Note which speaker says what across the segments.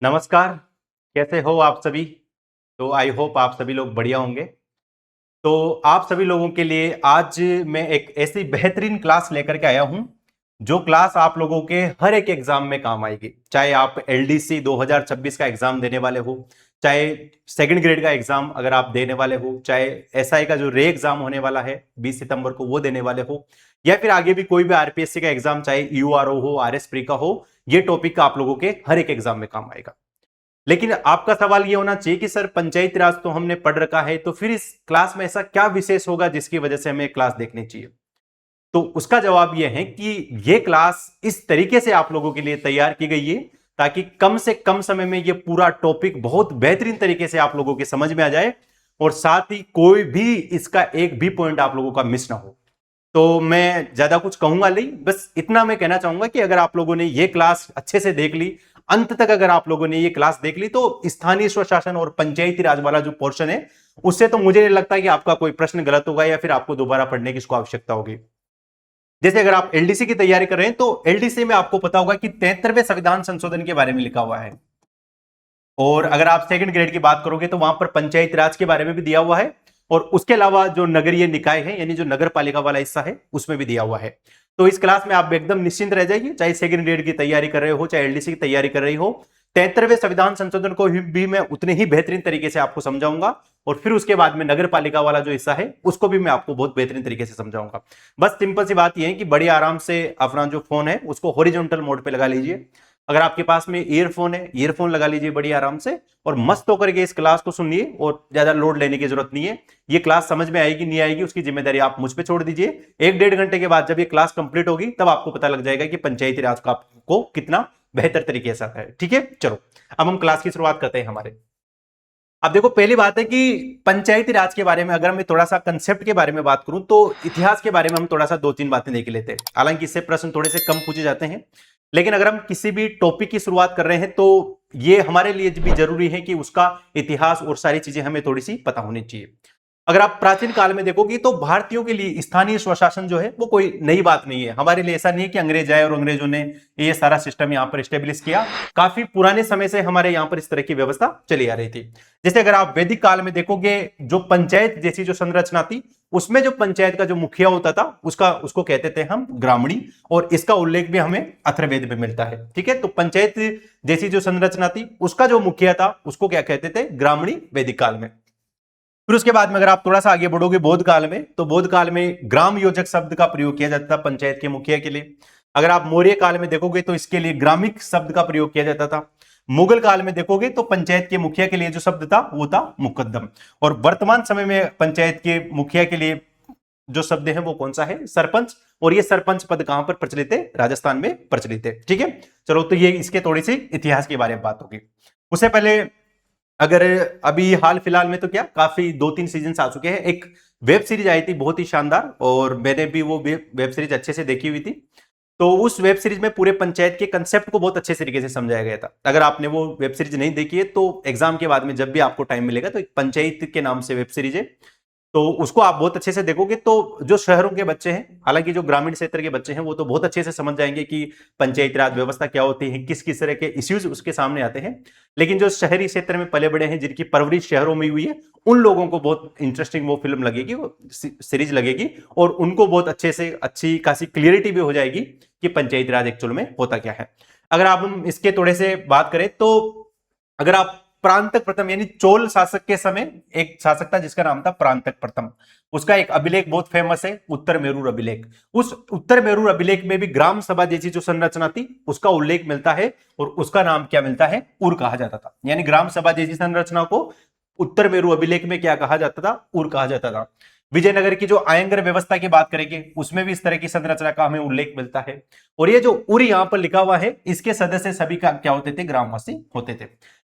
Speaker 1: नमस्कार। कैसे हो आप सभी। तो आई होप आप सभी लोग बढ़िया होंगे। तो आप सभी लोगों के लिए आज मैं एक ऐसी बेहतरीन क्लास लेकर के आया हूं जो क्लास आप लोगों के हर एक एग्जाम में काम आएगी। चाहे आप एलडीसी 2026 का एग्जाम देने वाले हो, चाहे सेकंड ग्रेड का एग्जाम अगर आप देने वाले हो, चाहे एसआई का जो रे एग्जाम होने वाला है 20 सितंबर को वो देने वाले हो, या फिर आगे भी कोई भी आरपीएससी का एग्जाम चाहे यूआरओ हो, आरएस प्री का हो, ये टॉपिक आप लोगों के हर एक एग्जाम में काम आएगा। लेकिन आपका सवाल यह होना चाहिए कि सर पंचायती राज तो हमने पढ़ रखा है, तो फिर इस क्लास में ऐसा क्या विशेष होगा जिसकी वजह से हमें क्लास देखनी चाहिए। तो उसका जवाब यह है कि यह क्लास इस तरीके से आप लोगों के लिए तैयार की गई है ताकि कम से कम समय में यह पूरा टॉपिक बहुत बेहतरीन तरीके से आप लोगों के समझ में आ जाए और साथ ही कोई भी इसका एक भी पॉइंट आप लोगों का मिस ना हो। तो मैं ज्यादा कुछ कहूंगा नहीं, बस इतना मैं कहना चाहूंगा कि अगर आप लोगों ने ये क्लास अच्छे से देख ली, अंत तक अगर आप लोगों ने ये क्लास देख ली, तो स्थानीय स्वशासन और पंचायती राज वाला जो पोर्शन है उससे तो मुझे नहीं लगता कि आपका कोई प्रश्न गलत होगा या फिर आपको दोबारा पढ़ने की इसको आवश्यकता होगी। जैसे अगर आप एलडीसी की तैयारी कर रहे हैं तो एलडीसी में आपको पता होगा कि 73वें संविधान संशोधन के बारे में लिखा हुआ है, और अगर आप सेकंड ग्रेड की बात करोगे तो वहां पर पंचायती राज के बारे में भी दिया हुआ है, और उसके अलावा जो नगरीय निकाय है यानी जो नगर पालिका वाला हिस्सा है उसमें भी दिया हुआ है। तो इस क्लास में आप एकदम निश्चिंत रह जाइए, चाहे सेकंड ग्रेड की तैयारी कर रहे हो चाहे एलडीसी की तैयारी कर रही हो। 73वें संविधान संशोधन को भी मैं उतने ही बेहतरीन तरीके से आपको समझाऊंगा, और फिर उसके बाद में नगर पालिका वाला जो हिस्सा है उसको भी मैं आपको बहुत बेहतरीन तरीके से समझाऊंगा। बस सिंपल सी बात यह है कि बड़ी आराम से अपना जो फोन है उसको हॉरिजॉन्टल मोड पे लगा लीजिए। अगर आपके पास में ईयरफोन है, ईयरफोन लगा लीजिए बड़ी आराम से, और मस्त होकर के इस क्लास को सुनिए, और ज्यादा लोड लेने की जरूरत नहीं है। ये क्लास समझ में आएगी नहीं आएगी उसकी जिम्मेदारी आप मुझ पे छोड़ दीजिए। 1-1.5 घंटे के बाद जब ये क्लास कंप्लीट होगी तब आपको पता लग जाएगा कि पंचायती राज का आपको कितना बेहतर तरीके से आता है। ठीक है, चलो अब हम क्लास की शुरुआत करते हैं हमारे। अब देखो, पहली बात है कि पंचायती राज के बारे में अगर मैं थोड़ा सा कंसेप्ट के बारे में बात करूं तो इतिहास के बारे में हम थोड़ा सा 2-3 बातें देख लेते हैं। हालांकि इससे प्रश्न थोड़े से कम पूछे जाते हैं, लेकिन अगर हम किसी भी टॉपिक की शुरुआत कर रहे हैं तो ये हमारे लिए भी जरूरी है कि उसका इतिहास और सारी चीजें हमें थोड़ी सी पता होनी चाहिए। अगर आप प्राचीन काल में देखोगे तो भारतीयों के लिए स्थानीय स्वशासन जो है वो कोई नई बात नहीं है। हमारे लिए ऐसा नहीं है कि अंग्रेज आए और अंग्रेजों ने ये सारा सिस्टम यहाँ पर स्टेब्लिश किया। काफी पुराने समय से हमारे यहाँ पर इस तरह की व्यवस्था चली आ रही थी। जैसे अगर आप वैदिक काल में देखोगे, जो पंचायत जैसी जो संरचना थी उसमें जो पंचायत का जो मुखिया होता था उसको कहते थे हम ग्रामणी, और इसका उल्लेख भी हमें अथर्ववेद में मिलता है। ठीक है, तो पंचायत जैसी जो संरचना थी उसका जो मुखिया था उसको क्या कहते थे, ग्रामणी, वैदिक काल में। फिर उसके बाद में अगर आप थोड़ा सा आगे बढ़ोगे बौद्ध काल में, तो बौद्ध काल में ग्राम योजक शब्द का प्रयोग किया जाता था पंचायत के मुखिया के लिए। अगर आप मौर्य काल में देखोगे तो इसके लिए ग्रामिक शब्द का प्रयोग किया जाता था। मुगल काल में देखोगे तो पंचायत के मुखिया के लिए जो शब्द था वो था मुकद्दम। और वर्तमान समय में पंचायत के मुखिया के लिए जो शब्द है वो कौन सा है, सरपंच। और ये सरपंच पद कहां पर प्रचलित है, राजस्थान में प्रचलित है। ठीक है, चलो तो ये इसके थोड़ी सी इतिहास के बारे में बात होगी। उससे पहले अगर अभी हाल फिलहाल में तो क्या काफी 2-3 सीजन आ चुके हैं, एक वेब सीरीज आई थी बहुत ही शानदार, और मैंने भी वो वेब सीरीज अच्छे से देखी हुई थी। तो उस वेब सीरीज में पूरे पंचायत के कंसेप्ट को बहुत अच्छे तरीके से समझाया गया था। अगर आपने वो वेब सीरीज नहीं देखी है तो एग्जाम के बाद में जब भी आपको टाइम मिलेगा तो एक पंचायत के नाम से वेब सीरीज है, तो उसको आप बहुत अच्छे से देखोगे तो जो शहरों के बच्चे हैं, हालांकि जो ग्रामीण क्षेत्र के बच्चे हैं वो तो बहुत अच्छे से समझ जाएंगे कि पंचायती राज व्यवस्था क्या होती है, किस किस तरह के इश्यूज उसके सामने आते हैं। लेकिन जो शहरी क्षेत्र में पले बड़े हैं, जिनकी परवरिश शहरों में हुई है, उन लोगों को बहुत इंटरेस्टिंग वो फिल्म लगेगी, वो सीरीज लगेगी, और उनको बहुत अच्छे से अच्छी खासी क्लियरिटी भी हो जाएगी कि पंचायती राज एक्चुअल में होता क्या है। अगर आप हम इसके थोड़े से बात करें तो अगर आप प्रांतक प्रथम यानी चोल शासक के समय एक शासक था जिसका नाम था प्रांतक प्रथम, उसका एक अभिलेख बहुत फेमस है, उत्तर मेरूर अभिलेख। उस उत्तर मेरूर अभिलेख में भी ग्राम सभा जैसी जो संरचना थी उसका उल्लेख मिलता है, और उसका नाम क्या मिलता है, उर कहा जाता था। यानी ग्राम सभा जैसी संरचना को उत्तर मेरू अभिलेख में क्या कहा जाता था, उर कहा जाता था। विजयनगर की जो आयंगर व्यवस्था की बात करेंगे उसमें भी इस तरह की संरचना का हमें उल्लेख मिलता है। और ये जो उर यहां पर लिखा हुआ है, इसके सदस्य सभी का क्या होते थे, ग्रामवासी होते थे।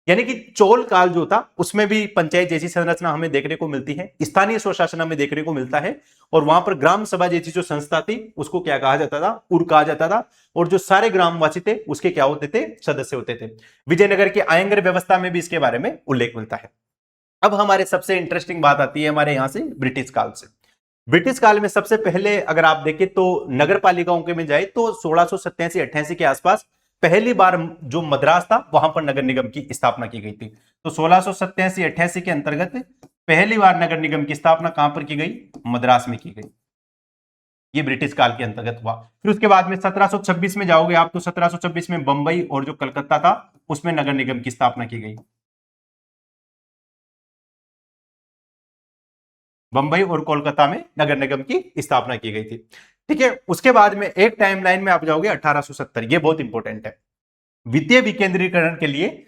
Speaker 1: यानी कि चोल काल जो था उसमें भी पंचायत जैसी संरचना हमें देखने को मिलती है, स्थानीय स्वशासन हमें देखने को मिलता है, और वहां पर ग्राम सभा जैसी जो संस्था थी उसको क्या कहा जाता था, उर कहा जाता था। और जो सारे ग्रामवासी थे उसके क्या होते थे, सदस्य होते थे। विजयनगर की आयंगर व्यवस्था में भी इसके बारे में उल्लेख मिलता है। अब हमारे सबसे इंटरेस्टिंग बात आती है हमारे यहां से ब्रिटिश काल से। ब्रिटिश काल में सबसे पहले अगर आप देखें तो नगर पालिकाओं के में जाए तो 1687-88 के आसपास पहली बार जो मद्रास था वहां पर नगर निगम की स्थापना की गई थी। तो 1687-88 के अंतर्गत पहली बार नगर निगम की स्थापना कहां पर की गई? मद्रास में की गई। ये ब्रिटिश काल के अंतर्गत हुआ। फिर उसके बाद में 1726 में जाओगे आप तो 1726 में बंबई और जो कलकत्ता था उसमें नगर निगम की स्थापना की गई। बंबई और कोलकाता में नगर निगम की स्थापना की गई थी। ठीक है, उसके बाद में एक टाइमलाइन में आप जाओगे 1870, ये बहुत इंपॉर्टेंट है। वित्तीय विकेंद्रीकरण के लिए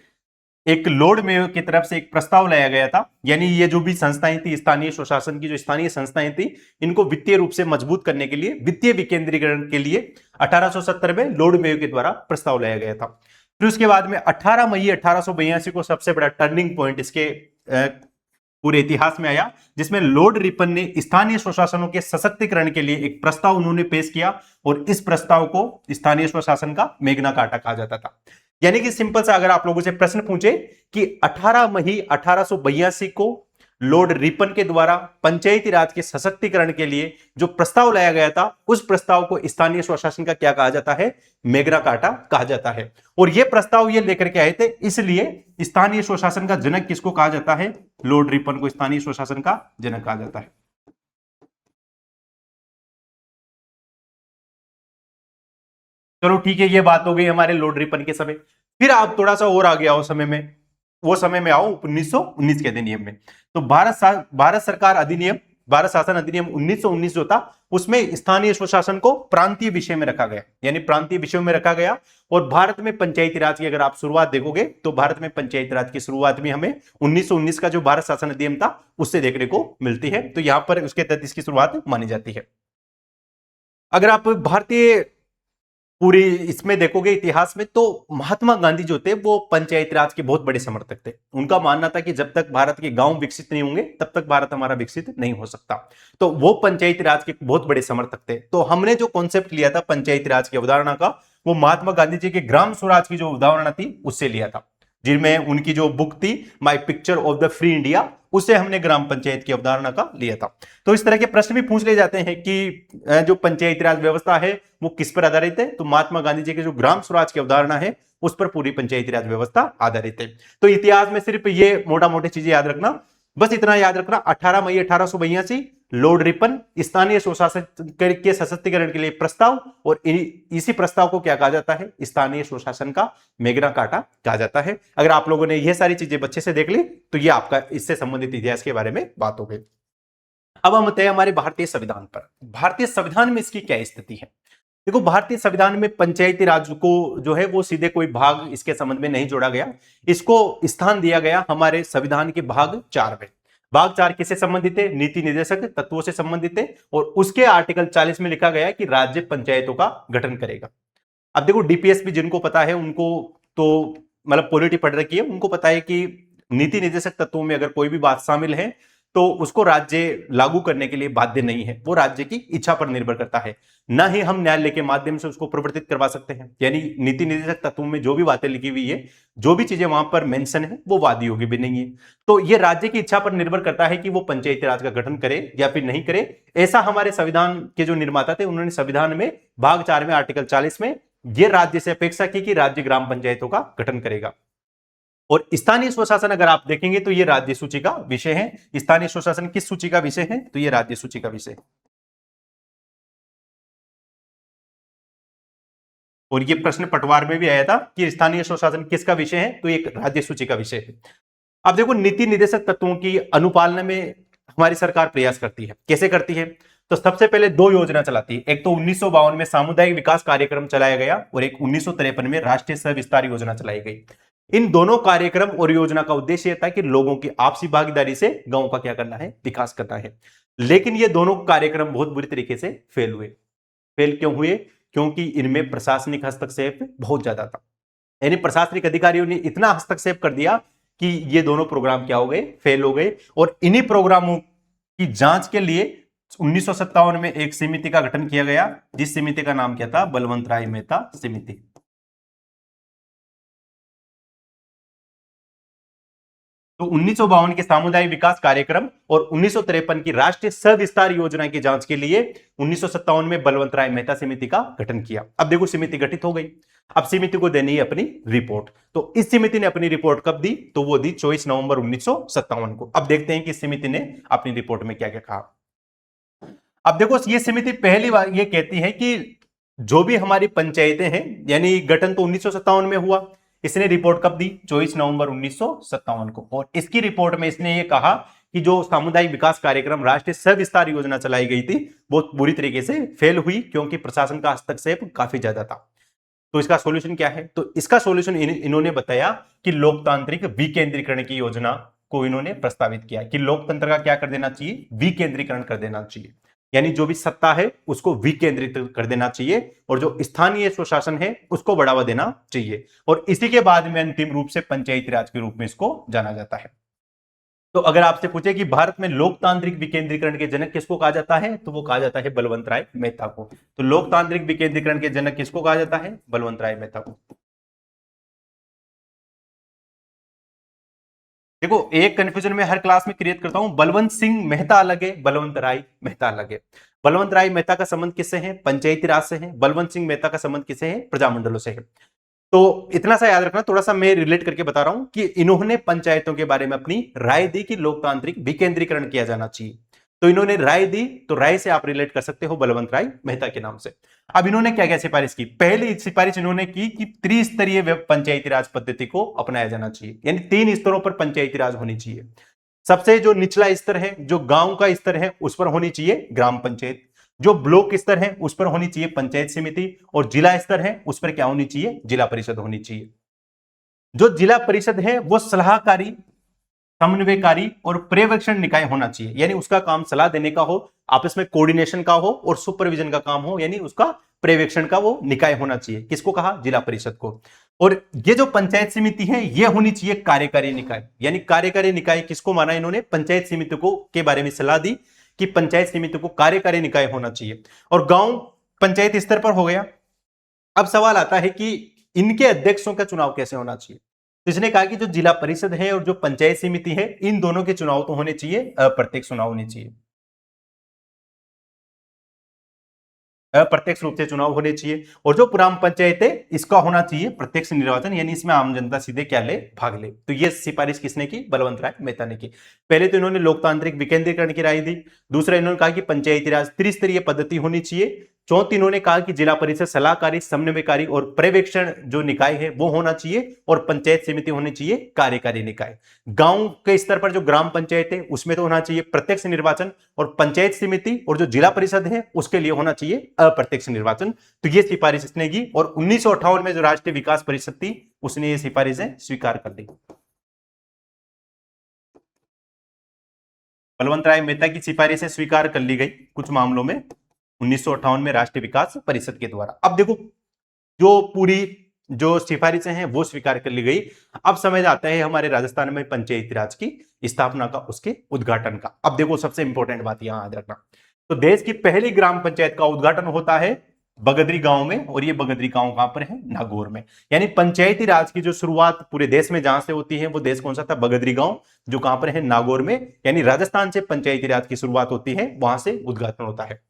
Speaker 1: एक लॉर्ड मेयो की तरफ से एक प्रस्ताव लाया गया था, यानी ये जो भी संस्थाएं थी स्थानीय स्वशासन की, जो स्थानीय संस्थाएं थी, इनको वित्तीय रूप से मजबूत करने के लिए, वित्तीय विकेंद्रीकरण के लिए 1870 में लॉर्ड मेयो के द्वारा प्रस्ताव लाया गया था। फिर उसके बाद में 18 मई 1882 को सबसे बड़ा टर्निंग पॉइंट इसके पूरे इतिहास में आया, जिसमें लॉर्ड रिपन ने स्थानीय स्वशासनों के सशक्तिकरण के लिए एक प्रस्ताव उन्होंने पेश किया, और इस प्रस्ताव को स्थानीय स्वशासन का मेग्ना कार्टा कहा जाता था। यानी कि सिंपल सा अगर आप लोगों से प्रश्न पूछे कि 18 मई 1882 को लॉर्ड रिपन के द्वारा पंचायती राज के सशक्तिकरण के लिए जो प्रस्ताव लाया गया था, उस प्रस्ताव को स्थानीय स्वशासन का क्या कहा जाता है? मेग्ना कार्टा कहा जाता है। और यह प्रस्ताव ये लेकर के आए थे, इसलिए स्थानीय स्वशासन का जनक किसको कहा जाता है? लॉर्ड रिपन को स्थानीय स्वशासन का जनक कहा जाता है। चलो ठीक है, ये बात हो गई हमारे लॉर्ड रिपन के समय। फिर आप थोड़ा सा और आगे आओ समय में, वो समय में आओ 1919 के अधिनियम में। तो भारत सरकार अधिनियम, भारत शासन अधिनियम 1919 जो था, उसमें स्थानीय स्वशासन को प्रांतीय विषय में रखा गया, यानी प्रांतीय विषयों में रखा गया। और भारत में पंचायती राज की अगर आप शुरुआत देखोगे तो भारत में पंचायती राज की शुरुआत भी हमें 1919 का जो भारत शासन अधिनियम था उससे देखने को मिलती है। तो यहां पर उसके तहत इसकी शुरुआत मानी जाती है। अगर आप भारतीय पूरी इसमें देखोगे इतिहास में, तो महात्मा गांधी जो थे वो पंचायती राज के बहुत बड़े समर्थक थे। उनका मानना था कि जब तक भारत के गांव विकसित नहीं होंगे तब तक भारत हमारा विकसित नहीं हो सकता। तो वो पंचायती राज के बहुत बड़े समर्थक थे। तो हमने जो कॉन्सेप्ट लिया था पंचायती राज की अवधारणा का, वो महात्मा गांधी जी के ग्राम स्वराज की जो अवधारणा थी उससे लिया था, जिनमें उनकी जो बुक थी my picture of the free India, उससे हमने ग्राम पंचायत की अवधारणा का लिया था। तो इस तरह के प्रश्न भी पूछ ले जाते हैं कि जो पंचायती राज व्यवस्था है वो किस पर आधारित है? तो महात्मा गांधी जी के जो ग्राम स्वराज की अवधारणा है उस पर पूरी पंचायती राज व्यवस्था आधारित है। तो इतिहास में सिर्फ ये मोटा मोटी चीजें याद रखना, बस इतना याद रखना। 18 मई 1882 लॉर्ड रिपन स्थानीय स्वशासन के सशक्तिकरण के लिए प्रस्ताव, और इसी प्रस्ताव को क्या कहा जाता है? स्थानीय स्वशासन का मेग्ना कार्टा कहा जाता है। अगर आप लोगों ने ये सारी चीजें अच्छे से देख ली तो ये आपका इससे संबंधित इतिहास के बारे में बात हो गई। अब हम आते हैं हमारे भारतीय संविधान पर। भारतीय संविधान में इसकी क्या स्थिति है? देखो, भारतीय संविधान में पंचायती राज को जो है वो सीधे कोई भाग इसके संबंध में नहीं जोड़ा गया, इसको स्थान दिया गया हमारे संविधान के भाग 4 में। भाग 4 किससे संबंधित है? नीति निर्देशक तत्वों से संबंधित है, और उसके आर्टिकल 40 में लिखा गया है कि राज्य पंचायतों का गठन करेगा। अब देखो, डीपीएसपी जिनको पता है उनको तो मतलब पॉलिटी पढ़ रखी है, उनको पता है कि नीति निर्देशक तत्वों में अगर कोई भी बात शामिल है तो उसको राज्य लागू करने के लिए बाध्य नहीं है, वो राज्य की इच्छा पर निर्भर करता है। ना ही हम न्यायालय के माध्यम से उसको प्रवर्तित करवा सकते हैं, यानी नीति निर्देशक तत्वों में जो भी बातें लिखी हुई है, जो भी चीजें वहां पर मेंशन है, वो वादी योग्य भी नहीं है। तो ये राज्य की इच्छा पर निर्भर करता है कि वो पंचायती राज का गठन करे या फिर नहीं करे। ऐसा हमारे संविधान के जो निर्माता थे उन्होंने संविधान में भाग 4 में आर्टिकल 40 में ये राज्य से अपेक्षा की कि राज्य ग्राम पंचायतों का गठन करेगा। और स्थानीय स्वशासन अगर आप देखेंगे तो ये राज्य सूची का विषय है। स्थानीय स्वशासन किस सूची का विषय है? तो ये राज्य सूची का विषय है। और ये प्रश्न पटवार में भी आया था कि स्थानीय स्वशासन किसका विषय है? तो एक राज्य सूची का विषय है। अब देखो, नीति निर्देशक तत्वों की अनुपालना में हमारी सरकार प्रयास करती है। कैसे करती है? तो सबसे पहले 2 योजना चलाती है। एक तो 1952 में सामुदायिक विकास कार्यक्रम चलाया गया, और एक 1953 में राष्ट्रीय सह-विस्तार योजना चलाई गई। इन दोनों कार्यक्रम और योजना का उद्देश्य था कि लोगों की आपसी भागीदारी से गांव का क्या करना है? विकास करना है। लेकिन ये दोनों कार्यक्रम बहुत बुरी तरीके से फेल हुए। फेल क्यों हुए? क्योंकि इनमें प्रशासनिक हस्तक्षेप बहुत ज्यादा था, यानी प्रशासनिक अधिकारियों ने इतना हस्तक्षेप कर दिया कि ये दोनों प्रोग्राम क्या हो गए? फेल हो गए। और इन्हीं प्रोग्रामों की जांच के लिए 1957 में एक समिति का गठन किया गया, जिस समिति का नाम क्या था? बलवंत राय मेहता समिति। तो 1952 के सामुदायिक विकास कार्यक्रम और 1953 की राष्ट्रीय सविस्तार योजना की जांच के लिए 1957 में बलवंत राय मेहता समिति का गठन किया। अब देखो समिति गठित हो गई, अब समिति को देनी है अपनी रिपोर्ट। तो इस समिति ने अपनी रिपोर्ट कब दी, तो वो दी 24 नवंबर 1957 को। अब देखते हैं कि समिति ने अपनी रिपोर्ट में क्या क्या कहा। अब देखो ये समिति पहली बार ये कहती है कि जो भी हमारी पंचायतें हैं, यानी गठन तो 1957 में हुआ, इसने रिपोर्ट कब दी, 24 नवंबर 1957 को। और इसकी रिपोर्ट में इसने ये कहा कि जो सामुदायिक विकास कार्यक्रम राष्ट्रीय सविस्तार योजना चलाई गई थी वो बुरी तरीके से फेल हुई, क्योंकि प्रशासन का हस्तक्षेप काफी ज्यादा था। तो इसका सॉल्यूशन क्या है, तो इसका सॉल्यूशन इन्होंने बताया कि लोकतांत्रिक विकेंद्रीकरण की योजना को इन्होंने प्रस्तावित किया कि लोकतंत्र का क्या कर देना चाहिए, विकेंद्रीकरण कर देना चाहिए, यानी जो भी सत्ता है उसको विकेंद्रित कर देना चाहिए और जो स्थानीय स्वशासन है उसको बढ़ावा देना चाहिए। और इसी के बाद में अंतिम रूप से पंचायती राज के रूप में इसको जाना जाता है। तो अगर आपसे पूछे कि भारत में लोकतांत्रिक विकेंद्रीकरण के जनक किसको कहा जाता है, तो वो कहा जाता है बलवंत राय मेहता को। तो लोकतांत्रिक विकेंद्रीकरण के जनक किसको कहा जाता है, बलवंत राय मेहता को। देखो एक कंफ्यूजन में हर क्लास में क्रिएट करता हूं, बलवंत सिंह मेहता अलग है, बलवंत राय मेहता अलग है। बलवंत राय मेहता का संबंध किससे है, पंचायती राज से है। बलवंत सिंह मेहता का संबंध किससे है, प्रजामंडलों से है। तो इतना सा याद रखना, थोड़ा सा मैं रिलेट करके बता रहा हूं कि इन्होंने पंचायतों के बारे में अपनी राय दी कि लोकतांत्रिक विकेंद्रीकरण किया जाना चाहिए। तो इन्होंने राय दी, तो राय से आप रिलेट कर सकते हो बलवंत राय मेहता के नाम से। अब इन्होंने क्या क्या सिफारिश की, पहली सिफारिश इन्होंने की कि त्रिस्तरीय पंचायती राज पद्धति को अपनाया जाना चाहिए, यानी 3 स्तरों पर पंचायती राज होनी चाहिए। सबसे जो निचला स्तर है, जो गांव का स्तर है, उस पर होनी चाहिए ग्राम पंचायत। जो ब्लॉक स्तर है उस पर होनी चाहिए पंचायत समिति, और जिला स्तर है उस पर क्या होनी चाहिए, जिला परिषद होनी चाहिए। जो जिला परिषद है वो सलाहकारी, समन्वयकारी और पर्यवेक्षण निकाय होना चाहिए, यानी उसका काम सलाह देने का हो, आपस में कोऑर्डिनेशन का हो और सुपरविजन का काम हो, यानी उसका पर्यवेक्षण का वो निकाय होना चाहिए। किसको कहा, जिला परिषद को। और ये जो पंचायत समिति है ये होनी चाहिए कार्यकारी निकाय, यानी कार्यकारी निकाय किसको माना इन्होंने, पंचायत समिति को के बारे में सलाह दी कि पंचायत समिति को कार्यकारी निकाय होना चाहिए। और गांव पंचायत स्तर पर हो गया। अब सवाल आता है कि इनके अध्यक्षों का चुनाव कैसे होना चाहिए। तो इसने कहा कि जो जिला परिषद है और जो पंचायत समिति है, इन दोनों के चुनाव तो होने चाहिए, अप्रत्यक्ष चुनाव होने चाहिए, अप्रत्यक्ष रूप से चुनाव होने चाहिए। और जो ग्राम पंचायत है इसका होना चाहिए प्रत्यक्ष निर्वाचन, यानी इसमें आम जनता सीधे क्या ले, भाग ले। तो ये सिफारिश किसने की, बलवंत राय मेहता ने की। पहले तो इन्होंने लोकतांत्रिक विकेंद्रीकरण की राय दी। दूसरा इन्होंने कहा कि पंचायती राज त्रिस्तरीय पद्धति होनी चाहिए। चौथी इन्होंने कहा कि जिला परिषद सलाहकारी, समन्वयकारी और पर्यवेक्षण जो निकाय है वो होना चाहिए, और पंचायत समिति होनी चाहिए कार्यकारी निकाय। गांव के स्तर पर जो ग्राम पंचायत है उसमें तो होना चाहिए प्रत्यक्ष निर्वाचन, और पंचायत समिति और जो जिला परिषद है उसके लिए होना चाहिए अप्रत्यक्ष निर्वाचन। तो ये सिफारिश इसने की, और 1958 में जो राष्ट्रीय विकास परिषद थी उसने ये सिफारिशें स्वीकार कर दी। बलवंत राय मेहता की सिफारिशें स्वीकार कर ली गई कुछ मामलों में 1958 में राष्ट्रीय विकास परिषद के द्वारा। अब देखो जो पूरी जो सिफारिशें हैं वो स्वीकार कर ली गई। अब समझ आता है हमारे राजस्थान में पंचायती राज की स्थापना का, उसके उद्घाटन का। अब देखो सबसे इंपॉर्टेंट बात यहां याद रखना, तो देश की पहली ग्राम पंचायत का उद्घाटन होता है बगदरी गांव में, और ये बगदरी गांव कहां पर है, नागौर में। यानी पंचायती राज की जो शुरुआत पूरे देश में जहां से होती है वो देश कौन सा था, बगदरी गांव, जो कहां पर है, नागौर में। यानी राजस्थान से पंचायती राज की शुरुआत होती है, वहां से उद्घाटन होता है।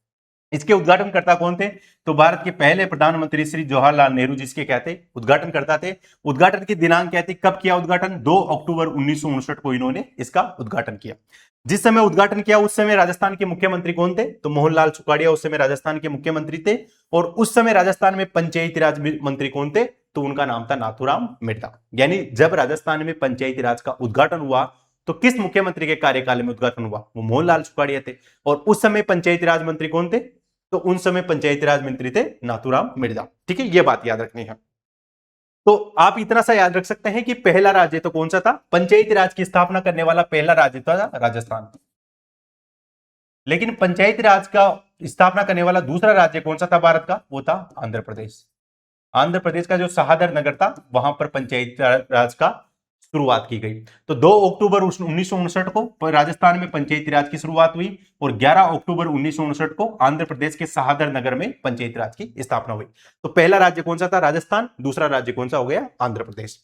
Speaker 1: इसके उद्घाटनकर्ता कौन थे, तो भारत के पहले प्रधानमंत्री श्री जवाहरलाल नेहरू जिसके कहते उद्घाटनकर्ता थे। उद्घाटन की दिनांक क्या थी, कब किया उद्घाटन, 2 अक्टूबर 1959 को इन्होंने इसका उद्घाटन किया। जिस समय उद्घाटन किया उस समय राजस्थान के मुख्यमंत्री कौन थे, तो मोहनलाल सुखाड़िया उस समय राजस्थान के मुख्यमंत्री थे। और उस समय राजस्थान में पंचायती राज मंत्री कौन थे, तो उनका नाम था नाथूराम मिर्धा। यानी जब राजस्थान में पंचायती राज का उद्घाटन हुआ तो किस मुख्यमंत्री के कार्यकाल में उद्घाटन हुआ, वो मोहनलाल सुखाड़िया थे। और उस समय पंचायती राज मंत्री कौन थे, तो उन समय पंचायती राज मंत्री थे नाथूराम मिर्धा। ठीक है, ये बात याद रखनी है। तो आप इतना सा याद रख सकते हैं कि पहला राज्य तो कौन सा था, पंचायती राज की स्थापना करने वाला पहला राज्य था राजस्थान। लेकिन पंचायती राज का स्थापना करने वाला दूसरा राज्य कौन सा था भारत का, वो था आंध्र प्रदेश। आंध्र प्रदेश का जो सहादर नगर था वहां पर पंचायती राज का शुरुआत की गई। तो 2 अक्टूबर 1959 को राजस्थान में पंचायती राज की शुरुआत हुई, और 11 अक्टूबर 1959 को आंध्र प्रदेश के सहादर नगर में पंचायती राज की स्थापना हुई। तो पहला राज्य कौन सा था, राजस्थान। दूसरा राज्य कौन सा हो गया, आंध्र प्रदेश।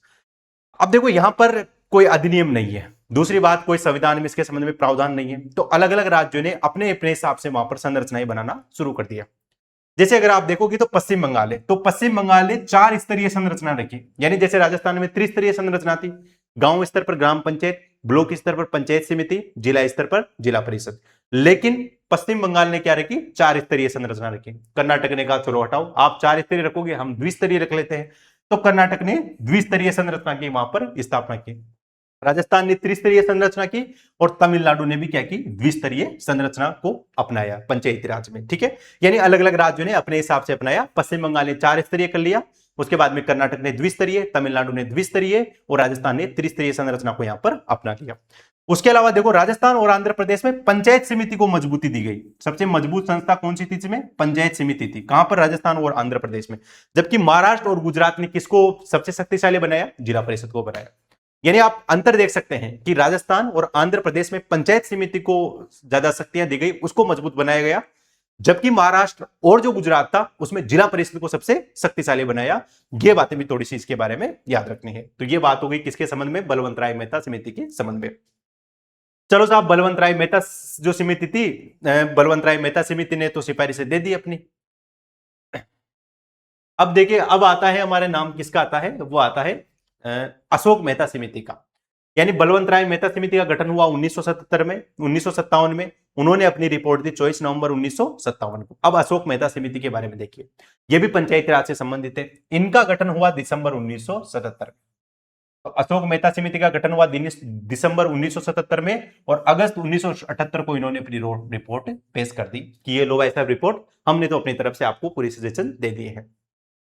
Speaker 1: अब देखो यहां पर कोई अधिनियम नहीं है, दूसरी बात, कोई संविधान में इसके संबंध में प्रावधान नहीं है, तो अलग अलग राज्यों ने अपने अपने हिसाब से वहां पर संरचनाएं बनाना शुरू कर दिया। जैसे अगर आप देखोगे तो पश्चिम बंगाल है, तो पश्चिम बंगाल ने 4 स्तरीय संरचना रखी, यानी जैसे राजस्थान में त्रिस्तरीय संरचना थी, गांव स्तर पर ग्राम पंचायत, ब्लॉक स्तर पर पंचायत समिति, जिला स्तर पर जिला परिषद। लेकिन पश्चिम बंगाल ने क्या रखी, 4 स्तरीय संरचना रखी। कर्नाटक ने कहा चलो हटाओ, आप 4 स्तरीय रखोगे, हम द्विस्तरीय रख लेते हैं, तो कर्नाटक ने द्विस्तरीय संरचना की वहां पर स्थापना की। राजस्थान ने त्रिस्तरीय संरचना की और तमिलनाडु ने भी क्या की, द्विस्तरीय संरचना को अपनाया पंचायती राज में। ठीक है, यानी अलग अलग राज्यों ने अपने हिसाब से अपनाया। पश्चिम बंगाल ने 4 स्तरीय कर लिया, उसके बाद में कर्नाटक ने द्विस्तरीय, तमिलनाडु ने द्विस्तरीय और राजस्थान ने त्रिस्तरीय संरचना को यहां पर अपना लिया। उसके अलावा देखो, राजस्थान और आंध्र प्रदेश में पंचायत समिति को मजबूती दी गई। सबसे मजबूत संस्था कौन सी थी इसमें, पंचायत समिति थी। कहां पर, राजस्थान और आंध्र प्रदेश में। जबकि महाराष्ट्र और गुजरात ने किसको सबसे शक्तिशाली बनाया, जिला परिषद को बनाया। यानी आप अंतर देख सकते हैं कि राजस्थान और आंध्र प्रदेश में पंचायत समिति को ज्यादा शक्तियां दी गई, उसको मजबूत बनाया गया, जबकि महाराष्ट्र और जो गुजरात था उसमें जिला परिषद को सबसे शक्तिशाली बनाया। ये बातें भी थोड़ी सी इसके बारे में याद रखनी है। तो ये बात हो गई किसके संबंध में, बलवंत राय मेहता समिति के संबंध में। चलो साहब, बलवंत राय मेहता जो समिति थी, बलवंत राय मेहता समिति ने तो सिफारिशें दे दी अपनी। अब देखिए, अब आता है हमारे नाम किसका आता है, वो आता है अशोक मेहता समिति का। यानी बलवंत राय मेहता समिति का गठन हुआ 1977 में, 1957 में उन्होंने अपनी रिपोर्ट दी 24 नवंबर 1957 को। अब अशोक मेहता समिति के बारे में देखिए, यह भी पंचायती राज से संबंधित है। इनका गठन हुआ दिसंबर 1977 में। तो अशोक मेहता समिति का गठन हुआ दिसंबर 1977 में और अगस्त 1978 को इन्होंने अपनी रिपोर्ट पेश कर दी कि ये लो भाई साहब रिपोर्ट हमने तो अपनी तरफ से आपको पूरी सजेशन दे दिए हैं।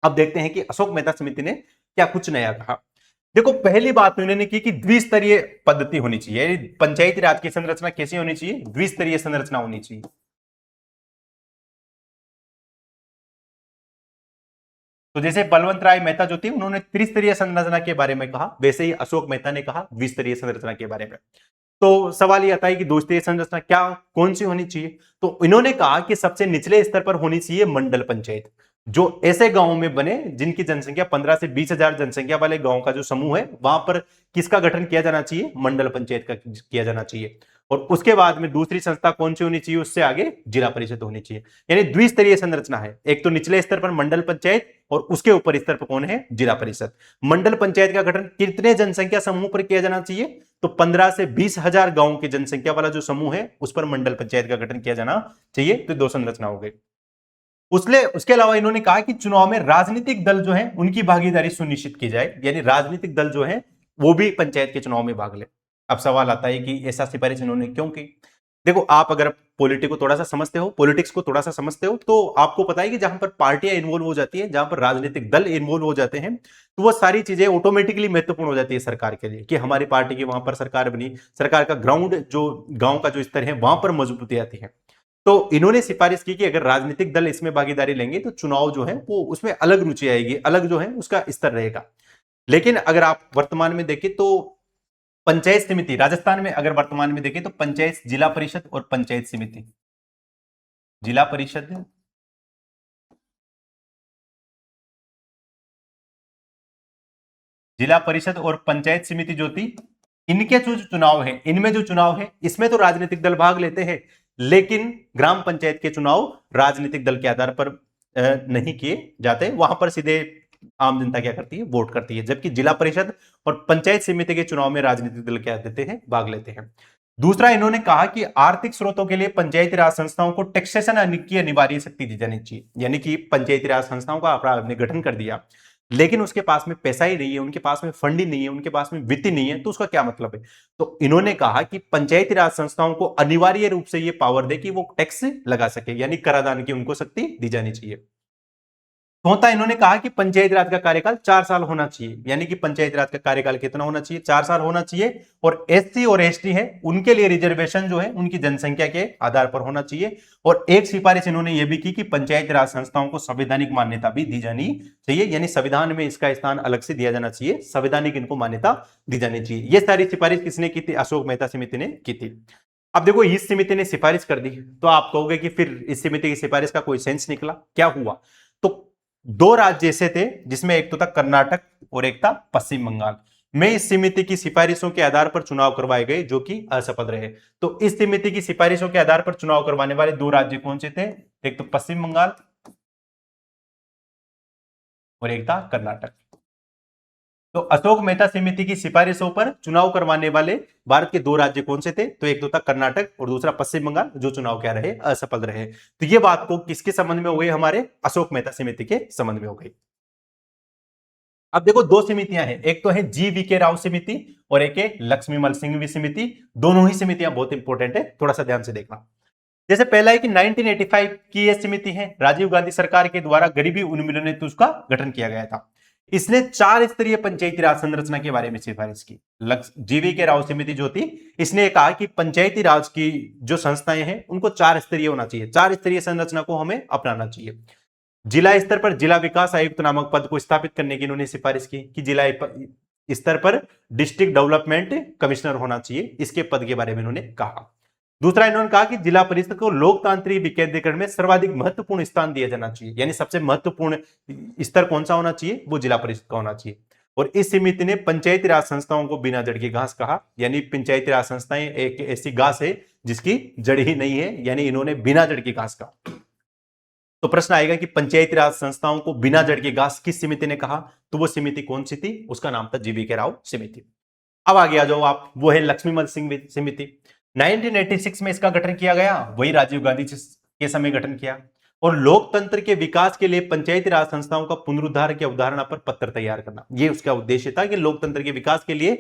Speaker 1: अब देखते हैं कि अशोक मेहता समिति ने क्या कुछ नया कहा। देखो, पहली बात तो इन्होंने की कि द्विस्तरीय पद्धति होनी चाहिए। पंचायती राज की संरचना कैसी होनी चाहिए, द्विस्तरीय संरचना होनी चाहिए। तो जैसे बलवंत राय मेहता जो थी उन्होंने त्रिस्तरीय संरचना के बारे में कहा, वैसे ही अशोक मेहता ने कहा द्विस्तरीय संरचना के बारे में। तो सवाल ये आता है कि द्विस्तरीय संरचना क्या कौन सी होनी चाहिए। तो इन्होंने कहा कि सबसे निचले स्तर पर होनी चाहिए मंडल पंचायत, जो ऐसे गांवों में बने जिनकी जनसंख्या 15 से 20 हजार जनसंख्या वाले गांव का जो समूह है, वहां पर किसका गठन किया जाना चाहिए, मंडल पंचायत का किया जाना चाहिए। और उसके बाद में दूसरी संस्था कौन सी होनी चाहिए, उससे आगे जिला परिषद होनी चाहिए। यानी द्विस्तरीय संरचना है, एक तो निचले स्तर पर मंडल पंचायत और उसके ऊपर स्तर पर कौन है, जिला परिषद। मंडल पंचायत का गठन कितने जनसंख्या समूह पर किया जाना चाहिए, तो 15 से 20 हजार गांव की जनसंख्या वाला जो समूह है उस पर मंडल पंचायत का गठन किया जाना चाहिए। तो 2 संरचना हो गई। उसके अलावा इन्होंने कहा कि चुनाव में राजनीतिक दल जो है उनकी भागीदारी सुनिश्चित की जाए, यानी राजनीतिक दल जो है वो भी पंचायत के चुनाव में भाग ले। अब सवाल आता है कि ऐसा सिफारिश इन्होंने क्यों की। देखो, आप अगर पॉलिटिक्स को थोड़ा सा समझते हो तो आपको पता है कि जहां पर पार्टियां इन्वॉल्व हो जाती हैं, जहां पर राजनीतिक दल इन्वॉल्व हो जाते हैं, तो वो सारी चीजें ऑटोमेटिकली महत्वपूर्ण हो जाती है सरकार के लिए, कि हमारी पार्टी की वहां पर सरकार बनी, सरकार का ग्राउंड जो गांव का जो स्तर है वहां पर मजबूती आती है। तो इन्होंने सिफारिश की कि अगर राजनीतिक दल इसमें भागीदारी लेंगे तो चुनाव जो है वो उसमें अलग रुचि आएगी, अलग जो है उसका स्तर रहेगा। लेकिन अगर आप वर्तमान में देखें तो पंचायत समिति राजस्थान में, अगर वर्तमान में देखें तो पंचायत, जिला परिषद और पंचायत समिति, जिला परिषद जिला परिषद और पंचायत समिति जो थी, इनके जो चुनाव है, इनमें जो चुनाव है इसमें तो राजनीतिक दल भाग लेते हैं, लेकिन ग्राम पंचायत के चुनाव राजनीतिक दल के आधार पर नहीं किए जाते, वहां पर सीधे आम जनता क्या करती है, वोट करती है। जबकि जिला परिषद और पंचायत समिति के चुनाव में राजनीतिक दल क्या देते हैं, भाग लेते हैं। दूसरा, इन्होंने कहा कि आर्थिक स्रोतों के लिए पंचायती राज संस्थाओं को टैक्सेशन की अनिवार्य शक्ति दी जानी चाहिए। यानी कि पंचायती राज संस्थाओं का आपने गठन कर दिया, लेकिन उसके पास में पैसा ही नहीं है, उनके पास में फंड ही नहीं है, उनके पास में वित्त ही नहीं है, तो उसका क्या मतलब है। तो इन्होंने कहा कि पंचायती राज संस्थाओं को अनिवार्य रूप से यह पावर दे कि वो टैक्स लगा सके, यानी करादान की उनको शक्ति दी जानी चाहिए। चौथा, इन्होंने कहा कि पंचायती राज का कार्यकाल 4 साल होना चाहिए, यानी कि पंचायती राज का कार्यकाल कितना होना चाहिए, 4 साल होना चाहिए। और एससी और एसटी है उनके लिए रिजर्वेशन जो है उनकी जनसंख्या के आधार पर होना चाहिए। और एक सिफारिश इन्होंने यह भी की कि पंचायती राज संस्थाओं को संवैधानिक मान्यता भी दी जानी चाहिए, यानी संविधान में इसका स्थान अलग से दिया जाना चाहिए, संवैधानिक इनको मान्यता दी जानी चाहिए। यह सारी सिफारिश किसने की थी, अशोक मेहता समिति ने की थी। अब देखो, इस समिति ने सिफारिश कर दी तो आप कहोगे कि फिर इस समिति की सिफारिश का कोई सेंस निकला, क्या हुआ। तो 2 राज्य ऐसे थे जिसमें एक तो था कर्नाटक और एक था पश्चिम बंगाल। में इस समिति की सिफारिशों के आधार पर चुनाव करवाए गए जो कि असफल रहे। तो इस समिति की सिफारिशों के आधार पर चुनाव करवाने वाले दो राज्य कौन से थे? एक तो पश्चिम बंगाल और एक था कर्नाटक। तो अशोक मेहता समिति की सिफारिशों पर चुनाव करवाने वाले भारत के दो राज्य कौन से थे? तो एक तो था कर्नाटक और दूसरा पश्चिम बंगाल, जो चुनाव क्या रहे? असफल रहे। तो ये बात को किसके संबंध में हो गई? हमारे अशोक मेहता समिति के संबंध में हो गई। अब देखो दो समितियां हैं, एक तो है जी.वी. के राव समिति और एक है लक्ष्मीमल सिंघवी समिति। दोनों ही समितियां बहुत इंपॉर्टेंट है, थोड़ा सा ध्यान से देखना। जैसे पहला है कि 1985 की यह समिति है, राजीव गांधी सरकार के द्वारा गरीबी उन्मूलन हेतु उसका गठन किया गया था। इसने 4 स्तरीय पंचायती राज संरचना के बारे में सिफारिश की। जी.वी. के राव समिति जो थी, इसने कहा कि पंचायती राज की जो संस्थाएं हैं उनको 4 स्तरीय होना चाहिए, 4 स्तरीय संरचना को हमें अपनाना चाहिए। जिला स्तर पर जिला विकास आयुक्त नामक पद को स्थापित करने की इन्होंने सिफारिश की कि जिला स्तर पर डिस्ट्रिक्ट डेवलपमेंट कमिश्नर होना चाहिए, इसके पद के बारे में इन्होंने कहा। दूसरा इन्होंने कहा कि जिला परिषद को लोकतांत्रिक विकेंद्रीकरण में सर्वाधिक महत्वपूर्ण स्थान दिया जाना चाहिए, यानी सबसे महत्वपूर्ण स्तर कौन सा होना चाहिए? वो जिला परिषद का होना चाहिए। और इस समिति ने पंचायती राज संस्थाओं को बिना जड़ की घास कहा, यानी पंचायती राज संस्थाएं एक ऐसी घास है जिसकी जड़ ही नहीं है, यानी इन्होंने बिना जड़ की घास कहा। तो प्रश्न आएगा कि पंचायती राज संस्थाओं को बिना जड़ की घास किस समिति ने कहा? तो वो समिति कौन सी थी? उसका नाम था जी.वी. के राव समिति। अब आगे आ जाओ आप, वो है लक्ष्मीमल सिंह समिति। 1986 में इसका गठन किया गया, वही राजीव गांधी के समय गठन किया। और लोकतंत्र के विकास के लिए पंचायती राज संस्थाओं का पुनरुद्धार की अवधारणा पर पत्र तैयार करना, ये उसका उद्देश्य था कि लोकतंत्र के विकास के लिए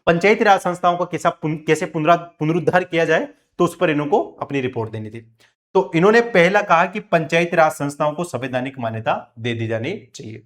Speaker 1: पंचायती राज संस्थाओं का कैसे पुनरुद्धार किया जाए, तो उस पर इनको अपनी रिपोर्ट देनी थी। तो इन्होंने पहला कहा कि पंचायती राज संस्थाओं को संवैधानिक मान्यता दे दी जानी चाहिए।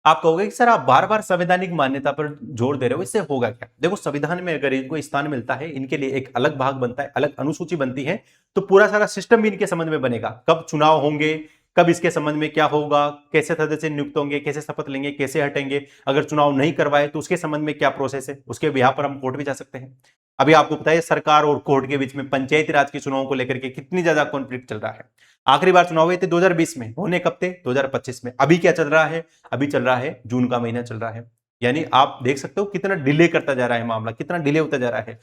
Speaker 1: आप कहोगे कि सर आप बार बार संवैधानिक मान्यता पर जोर दे रहे हो, इससे होगा क्या? देखो संविधान में अगर इनको स्थान मिलता है, इनके लिए एक अलग भाग बनता है, अलग अनुसूची बनती है, तो पूरा सारा सिस्टम भी इनके संबंध में बनेगा। कब चुनाव होंगे, कब इसके संबंध में क्या होगा, कैसे सदस्य नियुक्त होंगे, कैसे शपथ लेंगे, कैसे हटेंगे, अगर चुनाव नहीं करवाए तो उसके संबंध में क्या प्रोसेस है, उसके बिहाफ पर हम कोर्ट भी जा सकते हैं। अभी आपको पता है सरकार और कोर्ट के बीच में पंचायती राज के चुनाव को लेकर के कितनी ज्यादा कॉन्फ्लिक्ट चल रहा है। आखिरी बार चुनाव हुए थे 2020 में, होने कब थे? 2025 में। अभी क्या चल रहा है? अभी चल रहा है जून का महीना चल रहा है, यानी आप देख सकते हो कितना डिले करता जा रहा है मामला, कितना डिले होता जा रहा है।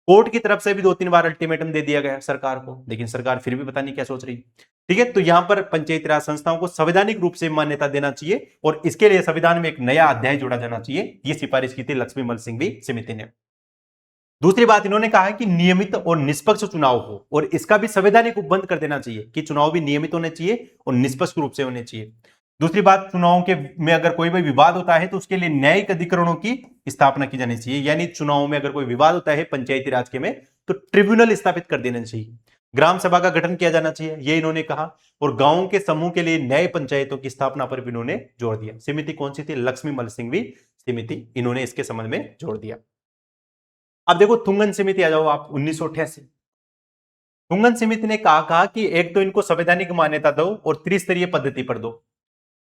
Speaker 1: कोर्ट की तरफ से भी 2-3 बार अल्टीमेटम दे दिया गया सरकार को, लेकिन सरकार फिर भी पता नहीं क्या सोच रही। ठीक है, तो यहां पर पंचायती राज संस्थाओं को संवैधानिक रूप से मान्यता देना चाहिए और इसके लिए संविधान में एक नया अध्याय जोड़ा जाना चाहिए। ये सिफारिश की थी लक्ष्मीमल सिंघवी समिति ने। दूसरी बात इन्होंने कहा है कि नियमित और निष्पक्ष चुनाव हो, और इसका भी संवैधानिक उपबंध कर देना चाहिए कि चुनाव भी नियमित होने चाहिए और निष्पक्ष रूप से होने चाहिए। दूसरी बात, चुनाव के में अगर कोई भी विवाद होता है तो उसके लिए न्यायिक अधिकरणों की स्थापना की जानी चाहिए, यानी चुनाव में अगर कोई विवाद होता है पंचायती राज के में तो ट्रिब्यूनल स्थापित कर देना चाहिए। ग्राम सभा का गठन किया जाना चाहिए, ये इन्होंने कहा। और गांवों के समूह के लिए न्याय पंचायतों की स्थापना पर भी इन्होंने जोर दिया। समिति कौन सी थी? लक्ष्मीमल सिंघवी समिति, इन्होंने इसके संबंध में जोर दिया। अब देखो थुंगन समिति आ जाओ आप, 1988। थुंगन समिति ने कहा कि एक तो इनको संवैधानिक मान्यता दो और त्रिस्तरीय पद्धति पर दो।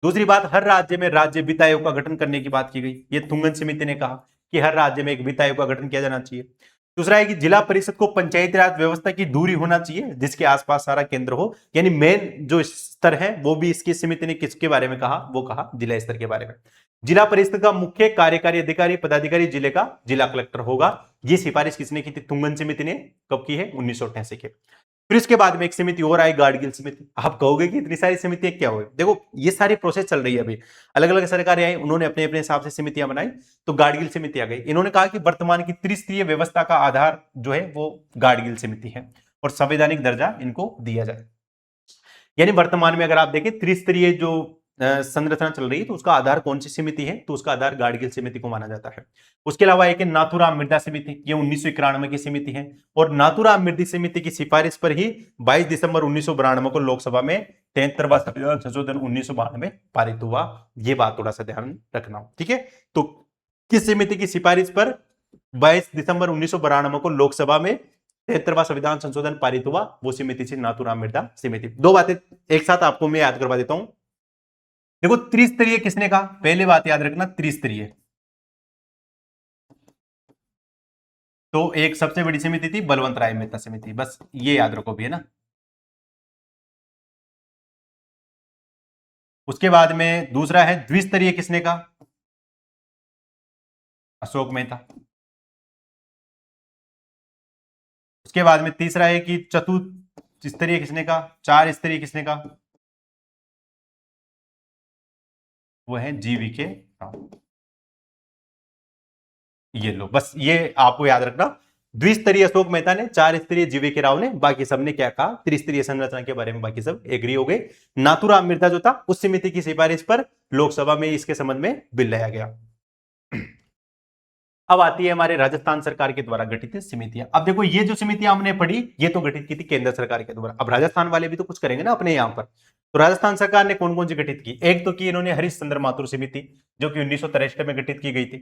Speaker 1: दूसरी बात, हर राज्य में राज्य वित्त आयोग का गठन करने की बात की गई। ये थुंगन समिति ने कहा कि हर राज्य में एक वित्त आयोग का गठन किया जाना चाहिए। दूसरा है कि जिला परिषद को पंचायती राज व्यवस्था की दूरी होना चाहिए जिसके आसपास सारा केंद्र हो, यानी मेन जो स्तर है वो भी इसकी समिति ने किसके बारे में कहा? वो कहा जिला स्तर के बारे में। जिला परिषद का मुख्य कार्यकारी अधिकारी पदाधिकारी जिले का जिला कलेक्टर होगा। ये सिफारिश किसने की थी? थुंगन समिति ने। कब की है? 1988 के। फिर इसके बाद में एक समिति और आई, गाडगिल समिति। आप कहोगे कि इतनी सारी समितियां क्या हो गई? देखो ये सारी प्रोसेस चल रही है, अभी अलग अलग सरकारें आई, उन्होंने अपने अपने हिसाब से समितियां बनाई, तो गाडगिल समिति आ गई। इन्होंने कहा कि वर्तमान की त्रिस्तरीय व्यवस्था का आधार जो है वो गाडगिल समिति है और संवैधानिक दर्जा इनको दिया जाए। यानी वर्तमान में अगर आप देखें त्रिस्तरीय जो संरचना चल रही है तो उसका आधार कौन सी समिति है? तो उसका आधार गाडगिल समिति को माना जाता है। उसके अलावा एक नाथूराम मिर्जा समिति, ये 1991 की समिति है और नाथूराम मिर्जा समिति की सिफारिश पर ही 22 दिसंबर 1992 को लोकसभा में 73वां संविधान संशोधन 1992 पारित हुआ। ये बात थोड़ा सा ध्यान रखना, ठीक है। तो किस समिति की सिफारिश पर 22 दिसंबर 1992 को लोकसभा में 73वां संविधान संशोधन पारित हुआ? वो समिति थी नाथूराम मिर्जा समिति। दो बातें एक साथ आपको मैं याद करवा देता हूं। देखो त्रिस्तरीय किसने कहा? पहले बात याद रखना, त्रिस्तरीय तो एक सबसे बड़ी समिति थी बलवंत राय मेहता समिति, बस ये याद रखो भी, है ना। उसके बाद में दूसरा है द्विस्तरीय, किसने कहा? अशोक मेहता। उसके बाद में तीसरा है कि चतुर्थ स्तरीय किसने का, 4 स्तरीय किसने का, वो है GV के राव। ये लो, बस ये आपको याद रखना, द्विस्तरीय अशोक मेहता ने, 4 स्तरीय GV के राव ने, बाकी सबने क्या कहा, त्रिस्तरीय संरचना के बारे में बाकी सब एग्री हो गए। नाथूराम मिर्जा जो था, उस समिति की सिफारिश पर लोकसभा में इसके संबंध में बिल लाया गया। अब आती है हमारे राजस्थान सरकार के द्वारा गठित समितियां। अब देखो ये जो समितियां हमने पढ़ी, ये तो गठित की थी केंद्र सरकार के द्वारा। अब राजस्थान वाले भी तो कुछ करेंगे ना अपने यहां पर। तो राजस्थान सरकार ने कौन कौन सी गठित की, एक तो की इन्होंने हरिश्चंद्र माथुर समिति, जो कि 1963 में गठित की गई थी।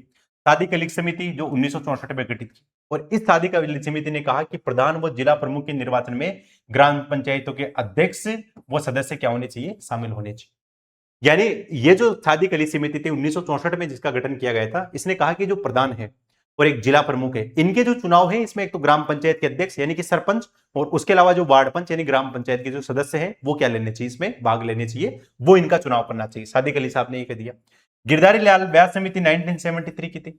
Speaker 1: सादिक अली समिति, जो 1964 में गठित की। और इस सादिक अली समिति ने कहा कि प्रधान व जिला प्रमुख के निर्वाचन में ग्राम पंचायतों के अध्यक्ष व सदस्य क्या होने चाहिए, शामिल होने चाहिए। यानी ये जो सादिक अली समिति थी 1964 में जिसका गठन किया गया था, इसने कहा कि जो प्रधान है और एक जिला प्रमुख है, इनके जो चुनाव है, इसमें एक तो ग्राम पंचायत के अध्यक्ष यानी कि सरपंच, और उसके अलावा जो वार्ड पंच यानी ग्राम पंचायत के जो सदस्य हैं, वो क्या लेने चाहिए, इसमें भाग लेने चाहिए, वो इनका चुनाव करना चाहिए। सादिक अली साहब ने ये कह दिया। गिरधारी लाल व्यास समिति 1973 की थी।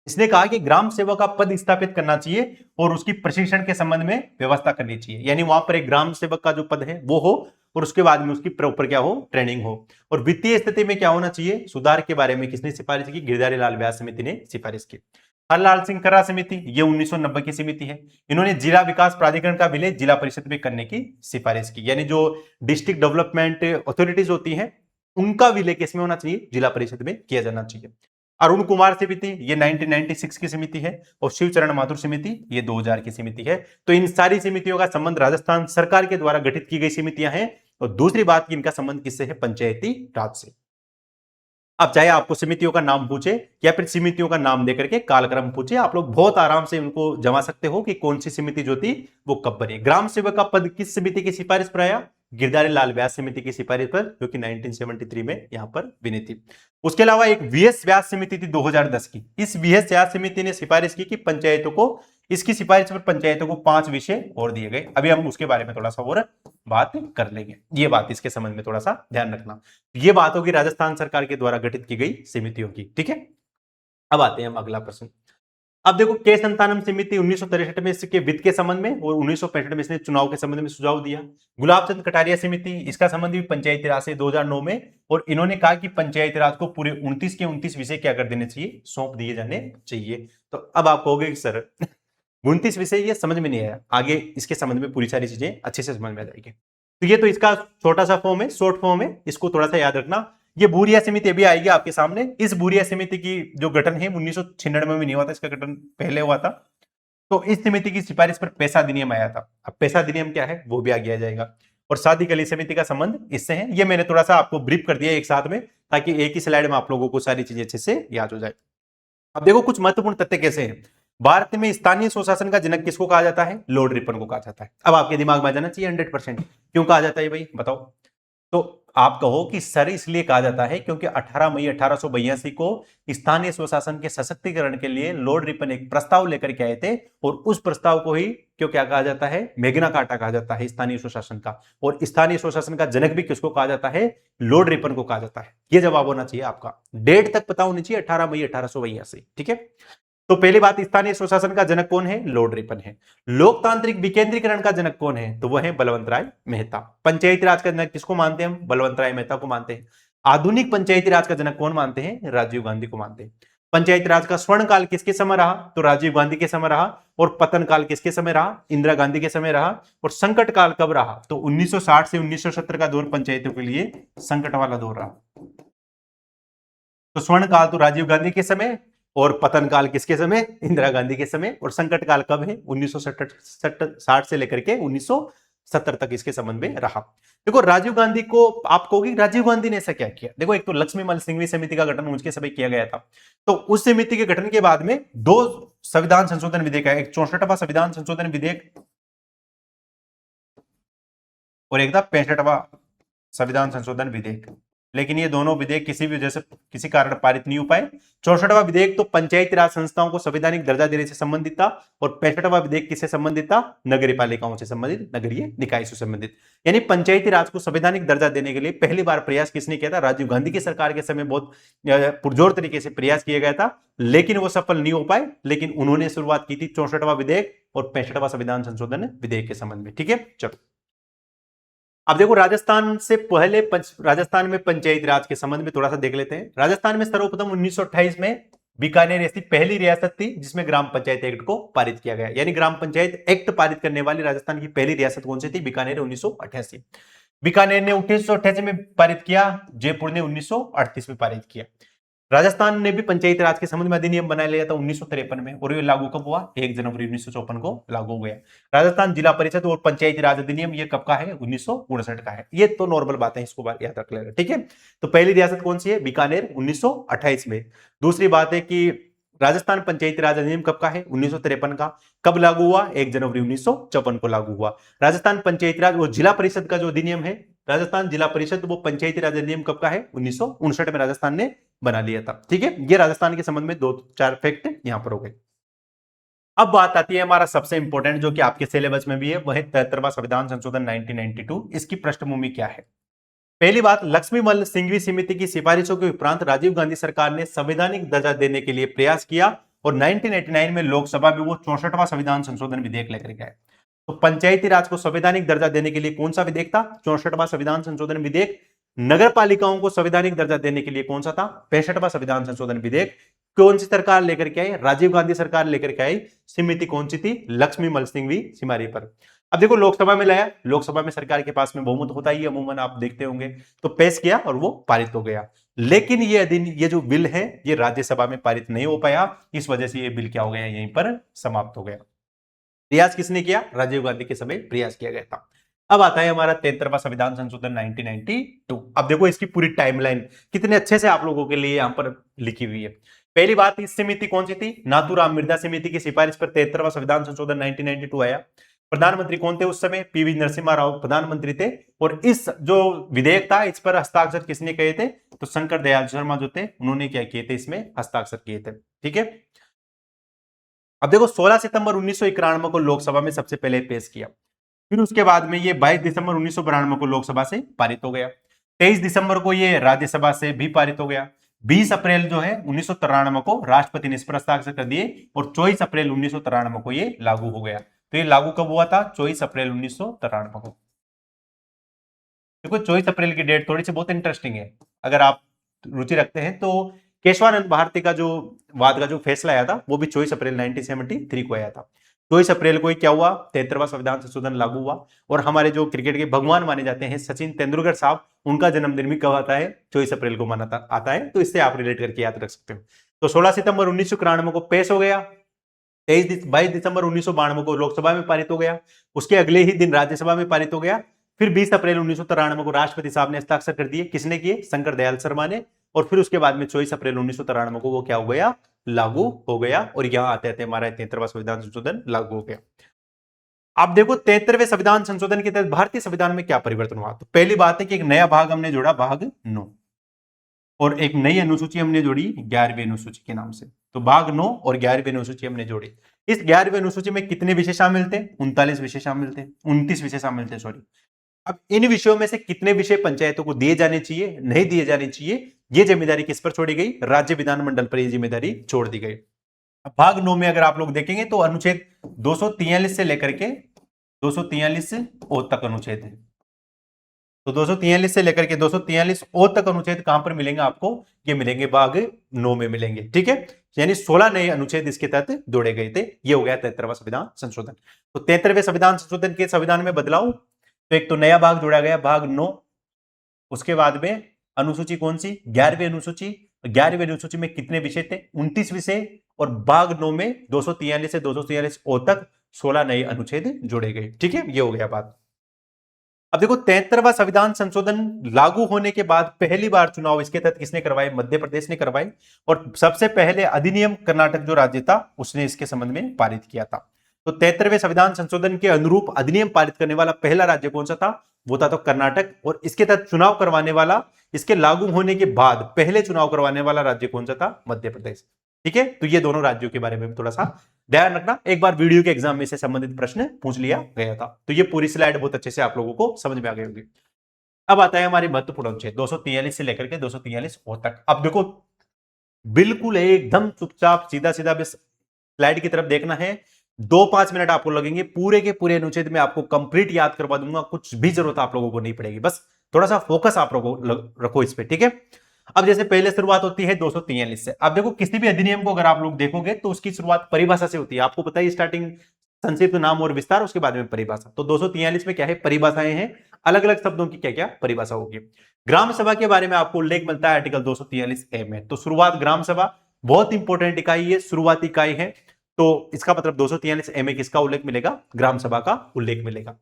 Speaker 1: इसने कहा कि ग्राम सेवक का पद स्थापित करना चाहिए और उसकी प्रशिक्षण के संबंध में व्यवस्था करनी चाहिए। यानी वहां पर एक ग्राम सेवक का जो पद है वो हो, और उसके बाद में उसकी प्रॉपर क्या हो, ट्रेनिंग हो। और वित्तीय स्थिति में क्या होना चाहिए, सुधार के बारे में किसने सिफारिश की, गिरधारी लाल व्यास समिति ने सिफारिश की। हरलाल सिंह करा समिति, ये 1990 की समिति है। इन्होंने जिला विकास प्राधिकरण का विलय जिला परिषद में करने की सिफारिश की। यानी जो डिस्ट्रिक्ट डेवलपमेंट अथॉरिटीज होती हैं, उनका विलय किसमें होना चाहिए, जिला परिषद में किया जाना चाहिए। अरुण कुमार समिति, ये 1996 की समिति है। और शिवचरण माथुर समिति, ये 2000 की समिति है। तो इन सारी समितियों का संबंध राजस्थान सरकार के द्वारा गठित की गई समितियां हैं। और दूसरी बात कि इनका संबंध किससे है, पंचायती राज से। अब चाहे आपको समितियों का नाम पूछे या फिर समितियों का नाम देकर के कालक्रम पूछे, आप लोग बहुत आराम से उनको जमा सकते हो कि कौन सी समिति जो थी वो कब बनी। ग्राम सेवक का पद किस समिति की सिफारिश पर आया, गिरधारी लाल व्यास समिति की सिफारिश पर, जो कि 1973 में यहां पर बनी थी। उसके अलावा एक VS व्यास समिति थी 2010 की। इस VS व्यास समिति ने सिफारिश की कि पंचायतों को, इसकी सिफारिश पर पंचायतों को 5 विषय और दिए गए। अभी हम उसके बारे में थोड़ा सा और बात कर लेंगे। ये बात इसके संबंध में थोड़ा सा ध्यान रखना। ये बात होगी राजस्थान सरकार के द्वारा गठित की गई समितियों की, ठीक है। अब आते हैं हम अगला प्रश्न। अब देखो के संतानम समिति 1963 में इसके वित्त के संबंध में, और 1965 में इसने चुनाव के संबंध में सुझाव दिया। गुलाब चंद कटारिया समिति, इसका संबंध भी पंचायती राज से 2009 में, और इन्होंने कहा कि पंचायती राज को पूरे 29 के 29 विषय क्या कर देने चाहिए, सौंप दिए जाने चाहिए। तो अब आप कहोगे कि सर 29 विषय ये समझ में नहीं आया, आगे इसके संबंध में पूरी सारी चीजें अच्छे से समझ में आ जाएगी। तो ये तो इसका छोटा सा फॉर्म है, शॉर्ट फॉर्म है, इसको थोड़ा सा याद रखना। ये बूरिया समिति अभी आएगी आपके सामने। इस बूरिया समिति की जो गठन है 1996 में नहीं हुआ था, इसका गठन पहले हुआ था। तो इस समिति की सिफारिश पर पैसा अधिनियम आया था। अब पैसा अधिनियम क्या है वो भी आगे आ जाएगा। और सादिक अली समिति का संबंध इससे है। ये मैंने थोड़ा सा आपको ब्रीफ कर दिया एक साथ में, ताकि एक ही स्लाइड में आप लोगों को सारी चीजें अच्छे से याद हो जाए। अब देखो कुछ महत्वपूर्ण तथ्य कैसे हैं। भारत में स्थानीय स्वशासन का जनक किसको कहा जाता है, लॉर्ड रिपन को कहा जाता है। अब आपके दिमाग में आ जाना चाहिए 100%, क्यों कहा जाता है भाई बताओ। तो आप कहो कि सर इसलिए कहा जाता है क्योंकि 18 मई 1882 को स्थानीय स्वशासन के सशक्तिकरण के लिए लॉर्ड रिपन एक प्रस्ताव लेकर के आए थे, और उस प्रस्ताव को ही क्यों क्या कहा जाता है, मैग्ना कार्टा कहा जाता है स्थानीय स्वशासन का। और स्थानीय स्वशासन का जनक भी किसको कहा जाता है, लॉर्ड रिपन को कहा जाता है। यह जवाब होना चाहिए आपका, डेट तक पता होनी चाहिए 18 मई 1882, ठीक है। तो पहली बात, स्थानीय स्वशासन का जनक कौन है, लॉर्ड रिपन है। लोकतांत्रिक विकेंद्रीकरण का जनक कौन है, तो वह है बलवंत राय मेहता। पंचायती राज का जनक किसको मानते हैं हम, बलवंत राय मेहता को मानते हैं। आधुनिक पंचायती राज का जनक कौन मानते हैं, राजीव गांधी को मानते हैं। पंचायती राज का स्वर्ण काल किसके समय रहा, तो राजीव गांधी के समय रहा। और पतन काल किसके समय रहा, इंदिरा गांधी के समय रहा। और संकट काल कब रहा, तो 1960 से 1970 का दौर पंचायतों के लिए संकट वाला दौर रहा। तो स्वर्ण काल तो राजीव गांधी के समय, और पतन काल किसके समय, इंदिरा गांधी के समय। और संकट काल कब है, 1960 से लेकर के 1970 तक इसके संबंध में रहा। देखो राजीव गांधी को आप कहोगे राजीव गांधी ने ऐसा क्या किया। देखो एक तो लक्ष्मीमल सिंघवी समिति का गठन उनके समय किया गया था। तो उस समिति के गठन के बाद में 2 संविधान संशोधन विधेयक है, एक 64वां संविधान संशोधन विधेयक और एक था 65वां संविधान संशोधन विधेयक। लेकिन ये दोनों विधेयक किसी भी वजह से किसी कारण पारित नहीं हो पाए। 64वां विधेयक तो पंचायती राज संस्थाओं को संवैधानिक दर्जा देने से संबंधित था, और 65वां विधेयक किससे संबंधित था? नगरीय पालिकाओं से संबंधित, नगरीय निकाय से संबंधित। यानी पंचायती राज को संवैधानिक दर्जा देने के लिए पहली बार प्रयास किसने किया था? राजीव गांधी की सरकार के समय बहुत पुरजोर तरीके से प्रयास किया गया था, लेकिन वो सफल नहीं हो पाए। लेकिन उन्होंने शुरुआत की थी 64वां विधेयक और 65वां संविधान संशोधन विधेयक के संबंध में। ठीक है, चलो अब देखो राजस्थान से पहले राजस्थान में पंचायती राज के संबंध में थोड़ा सा देख लेते हैं। राजस्थान में सर्वप्रथम 1928 में बीकानेर ऐसी पहली रियासत थी जिसमें ग्राम पंचायत एक्ट को पारित किया गया। यानी ग्राम पंचायत एक्ट पारित करने वाली राजस्थान की पहली रियासत कौन सी थी? बीकानेर, 1988। बीकानेर ने 1988 में पारित किया, जयपुर ने 1938 में पारित किया। राजस्थान ने भी पंचायती राज के संबंध में अधिनियम बना लिया था 1953 में, और ये लागू कब हुआ? 1 जनवरी 1954 को लागू हो गया। राजस्थान जिला परिषद और पंचायती राज अधिनियम ये कब का है? 1959 का है। ये तो नॉर्मल बात है, इसको याद रख लेना। ठीक है, तो पहली रियासत कौन सी है? बीकानेर, 1928 में। दूसरी बात है कि राजस्थान पंचायती राज अधिनियम कब का है? 1953 का। कब लागू हुआ? 1 जनवरी 1954 को लागू हुआ। राजस्थान पंचायती राज और जिला परिषद का जो अधिनियम है, राजस्थान जिला परिषद, वो पंचायती राज अधिनियम कब का है? 1959 में राजस्थान ने बना लिया था। ठीक है, ये राजस्थान के संबंध में 2-4 फैक्ट यहां पर हो गए। अब बात आती है हमारा सबसे इंपॉर्टेंट, जो कि आपके सिलेबस में भी है, वह 73वां संविधान संशोधन 1992। इसकी पृष्ठभूमि क्या है? पहली बात, लक्ष्मीमल सिंघवी समिति की सिफारिशों के उपरांत राजीव गांधी सरकार ने संवैधानिक दर्जा देने के लिए प्रयास किया, और 1989 में लोकसभा में वो 64वां संविधान संशोधन विधेयक लेकर गए। तो पंचायती राज को संवैधानिक दर्जा देने के लिए कौन सा विधेयक था? 64वां संविधान संशोधन विधेयक। नगर पालिकाओं को संवैधानिक दर्जा देने के लिए कौन सा था? 65वां संविधान संशोधन विधेयक। कौन सी सरकार लेकर के आई? राजीव गांधी सरकार लेकर के आई। समिति कौन सी थी? लक्ष्मीमल सिंघवी सिमारी पर। अब देखो लोकसभा में लाया, लोकसभा में सरकार के पास में बहुमत होता ही है अमूमन, आप देखते होंगे, तो पेश किया और वो पारित हो गया। लेकिन ये जो बिल है ये राज्यसभा में पारित नहीं हो पाया, इस वजह से ये बिल क्या हो गया? यहीं पर समाप्त हो गया। प्रयास किसने किया? राजीव गांधी के समय प्रयास किया गया था। अब आता है हमारा 73वां संविधान संशोधन 1992। अब देखो इसकी पूरी टाइमलाइन कितने अच्छे से आप लोगों के लिए यहां पर लिखी हुई है। पहली बात, इस समिति कौन सी थी? नाथूराम मिर्जा समिति की सिफारिश पर 73वां संविधान संशोधन 1992 आया। प्रधानमंत्री कौन थे उस समय? पीवी नरसिम्हा राव प्रधानमंत्री थे, और इस जो विधेयक था इस पर हस्ताक्षर किसने किए थे? तो शंकर दयाल शर्मा जो थे उन्होंने क्या किए थे? इसमें हस्ताक्षर किए थे। ठीक है, अब देखो 16 सितंबर 1991 को लोकसभा में सबसे पहले पेश किया, फिर उसके बाद में ये 22 दिसंबर 1992 को लोकसभा से पारित हो गया। 23 दिसंबर को ये राज्यसभा से भी पारित हो गया। 20 अप्रैल जो है 1993 को राष्ट्रपति ने इस पर हस्ताक्षर कर दिए, और 24 अप्रैल 1993 को ये लागू हो गया। तो ये लागू कब हुआ था? 24 अप्रैल 1993 को। देखो 24 अप्रैल की डेट थोड़ी सी बहुत इंटरेस्टिंग है, अगर आप रुचि रखते हैं तो। केशवानंद भारती का जो वाद का जो फैसला आया था वो भी 24 अप्रैल 1973 को आया था। 24 अप्रैल को ही क्या हुआ? 73वां संविधान संशोधन लागू हुआ। और हमारे जो क्रिकेट के भगवान माने जाते हैं सचिन तेंदुलकर साहब, उनका जन्मदिन भी कब आता है? 24 अप्रैल को माना आता है, तो इससे आप रिलेट करके याद रख सकते हो। तो 16 सितंबर 1991 को पेश हो गया। 22 दिसंबर 1992 को लोकसभा में पारित हो गया। उसके अगले ही दिन राज्यसभा में पारित हो गया। फिर 20 अप्रैल 1993 को राष्ट्रपति साहब ने हस्ताक्षर कर दिए। किसने किए? शंकर दयाल शर्मा ने। और फिर उसके बाद में 24 अप्रैल 1993 को वो क्या हो गया? लागू हो गया। और यहां आते आते हमारा 73वां संविधान संशोधन लागू हो गया। आप देखो 73वें संविधान संशोधन के तहत भारतीय संविधान में क्या परिवर्तन हुआ। तो पहली बात है कि एक नया भाग हमने जोड़ा, भाग 9, और एक नई अनुसूची हमने जोड़ी 11वीं अनुसूची के नाम से। तो भाग 9 और 11वीं अनुसूची हमने जोड़ी। इस 11वीं अनुसूची में कितने विषय शामिल थे? 39 विषय शामिल थे, 29 विषय शामिल थे, सॉरी। अब इन विषयों में से कितने विषय पंचायतों को दिए जाने चाहिए, नहीं दिए जाने चाहिए, ये जिम्मेदारी किस पर छोड़ी गई? राज्य विधानमंडल पर यह जिम्मेदारी छोड़ दी गई। भाग 9 में अगर आप लोग देखेंगे तो अनुच्छेद 243 से लेकर के 243 ओ तक अनुच्छेद है। तो 243 से लेकर के 243 ओ तक अनुच्छेद कहां पर मिलेंगे आपको? ये मिलेंगे भाग 9 में मिलेंगे। ठीक है, यानी 16 नए अनुच्छेद इसके तहत जोड़े गए थे। ये हो गया 73वां संविधान संशोधन। तो 73वें संविधान संशोधन के संविधान में बदलाव, तो एक तो नया भाग जोड़ा गया, भाग 9। उसके बाद में अनुसूची कौन सी? 11वीं अनुसूची। 11वीं अनुसूची में कितने विषय थे? 29 विषय। और भाग 9 में 243 से 243 ओ तक 16 नए अनुच्छेद जोड़े गए। ठीक है, ये हो गया बात। अब देखो 73वां संविधान संशोधन लागू होने के बाद पहली बार चुनाव इसके तहत किसने करवाए? मध्य प्रदेश ने करवाए। और सबसे पहले अधिनियम कर्नाटक जो राज्य था उसने इसके संबंध में पारित किया था। तो 73वें संविधान संशोधन के अनुरूप अधिनियम पारित करने वाला पहला राज्य कौन सा था? वो था तो कर्नाटक। और इसके तहत चुनाव करवाने वाला, इसके लागू होने के बाद पहले चुनाव करवाने वाला राज्य कौन सा था? मध्य प्रदेश। ठीक है, तो ये दोनों राज्यों के बारे में थोड़ा सा ध्यान रखना, एक बार वीडियो के एग्जाम में से संबंधित प्रश्न पूछ लिया गया था। तो ये पूरी स्लाइड बहुत अच्छे से आप लोगों को समझ में आ गई होगी। अब आता है हमारी महत्वपूर्ण अनुच्छेद 243 से लेकर के 243 तक। अब देखो बिल्कुल एकदम चुपचाप सीधा सीधा बस स्लाइड की तरफ देखना है। 2-5 मिनट आपको लगेंगे, पूरे के पूरे अनुच्छेद में आपको कंप्लीट याद करवा दूंगा, कुछ भी जरूरत आप लोगों को नहीं पड़ेगी, बस थोड़ा सा फोकस आप लोगों रखो इस पे। ठीक है, अब जैसे पहले शुरुआत होती है 243 से। अब देखो किसी भी अधिनियम को अगर आप लोग देखोगे तो उसकी शुरुआत परिभाषा से होती है। आपको पता है स्टार्टिंग संक्षिप्त नाम और विस्तार, उसके बाद में परिभाषा। तो 243 में क्या है? परिभाषाएं हैं, अलग अलग शब्दों की क्या क्या परिभाषा होगी। ग्राम सभा के बारे में आपको उल्लेख मिलता है आर्टिकल 243A में। तो शुरुआत ग्राम सभा बहुत इंपॉर्टेंट इकाई है, शुरुआती इकाई है। तो इसका मतलब 243A में किसका उल्लेख मिलेगा? ग्राम सभा का उल्लेख मिलेगा।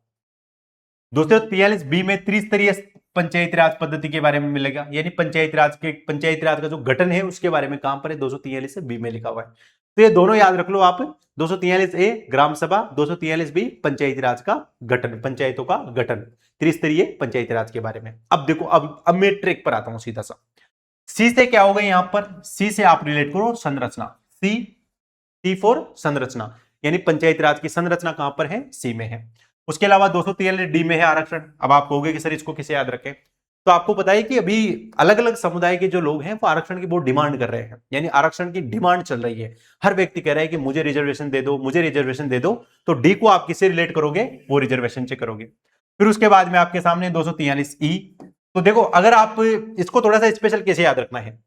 Speaker 1: 243B में त्रिस्तरीय पंचायती राज पद्धति के बारे में मिलेगा, यानी पंचायती राज का जो गठन है उसके बारे में कहां पर है? 243B में लिखा हुआ है। तो ये दोनों याद रख लो आप, 243A ग्राम सभा, 243B पंचायती राज का गठन, पंचायतों का गठन, त्रिस्तरीय पंचायती राज के बारे में। अब देखो, अब मैं ट्रैक पर आता हूं सीधा सा। सी से क्या होगा? यहां पर सी से आप रिलेट करो संरचना, सी फॉर संरचना, यानी पंचायती राज की संरचना कहां पर है? सी में है। उसके अलावा 243D में है आरक्षण। अब आप कहोगे कि सर इसको कैसे याद रखें? तो आपको पता है कि अभी अलग अलग समुदाय के जो लोग हैं वो आरक्षण की बहुत डिमांड कर रहे हैं, यानी आरक्षण की डिमांड चल रही है। हर व्यक्ति कह रहा है कि मुझे रिजर्वेशन दे दो, मुझे रिजर्वेशन दे दो। तो डी को आप किससे रिलेट करोगे? वो रिजर्वेशन से करोगे। फिर उसके बाद में आपके सामने 243E। तो देखो, अगर आप इसको थोड़ा सा स्पेशल कैसे याद रखना है,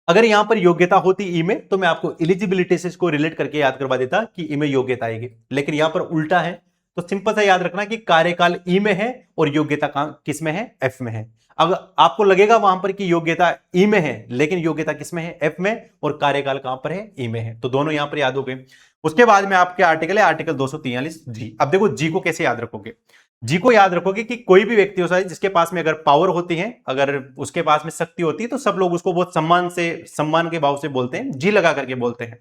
Speaker 1: अगर यहां पर योग्यता होती ई में तो मैं आपको एलिजिबिलिटी से इसको रिलेट करके याद करवा देता कि ई में योग्यता आएगी, लेकिन यहां पर उल्टा है। तो सिंपल सा याद रखना कि कार्यकाल ई में है और योग्यता किस में है? एफ में है। अगर आपको लगेगा वहां पर कि योग्यता ई में है, लेकिन योग्यता किस में है? एफ में, और कार्यकाल कहां पर है? ई में है। तो दोनों यहां पर याद हो गए। उसके बाद में आपके आर्टिकल है आर्टिकल 243G। अब देखो जी को कैसे याद रखोगे? जी को याद रखोगे कि कोई भी व्यक्ति हो सकता है जिसके पास में अगर पावर होती है, अगर उसके पास में शक्ति होती है, तो सब लोग उसको बहुत सम्मान के भाव से बोलते हैं, जी लगा करके बोलते हैं।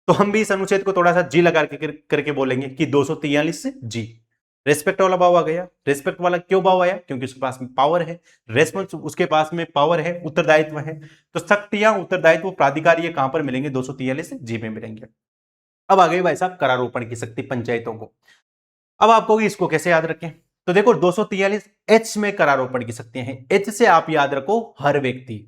Speaker 1: तो हम भी इस अनुच्छेद को थोड़ा सा जी लगा करके बोलेंगे कि 243 जी, रेस्पेक्ट वाला भाव आ गया। रेस्पेक्ट वाला क्यों भाव आया? क्योंकि उसके पास में पावर है, रेस्पॉन्स उसके पास में पावर है, उत्तरदायित्व है। तो शक्तियां, उत्तरदायित्व, प्राधिकार ये कहां पर मिलेंगे? 243G में मिलेंगे। अब आ गए भाई साहब करारोपण की शक्ति पंचायतों को। अब आप कहोगे इसको कैसे याद रखें? तो देखो 243H में करारोपण की शक्तियां हैं। H से आप याद रखो हर व्यक्ति,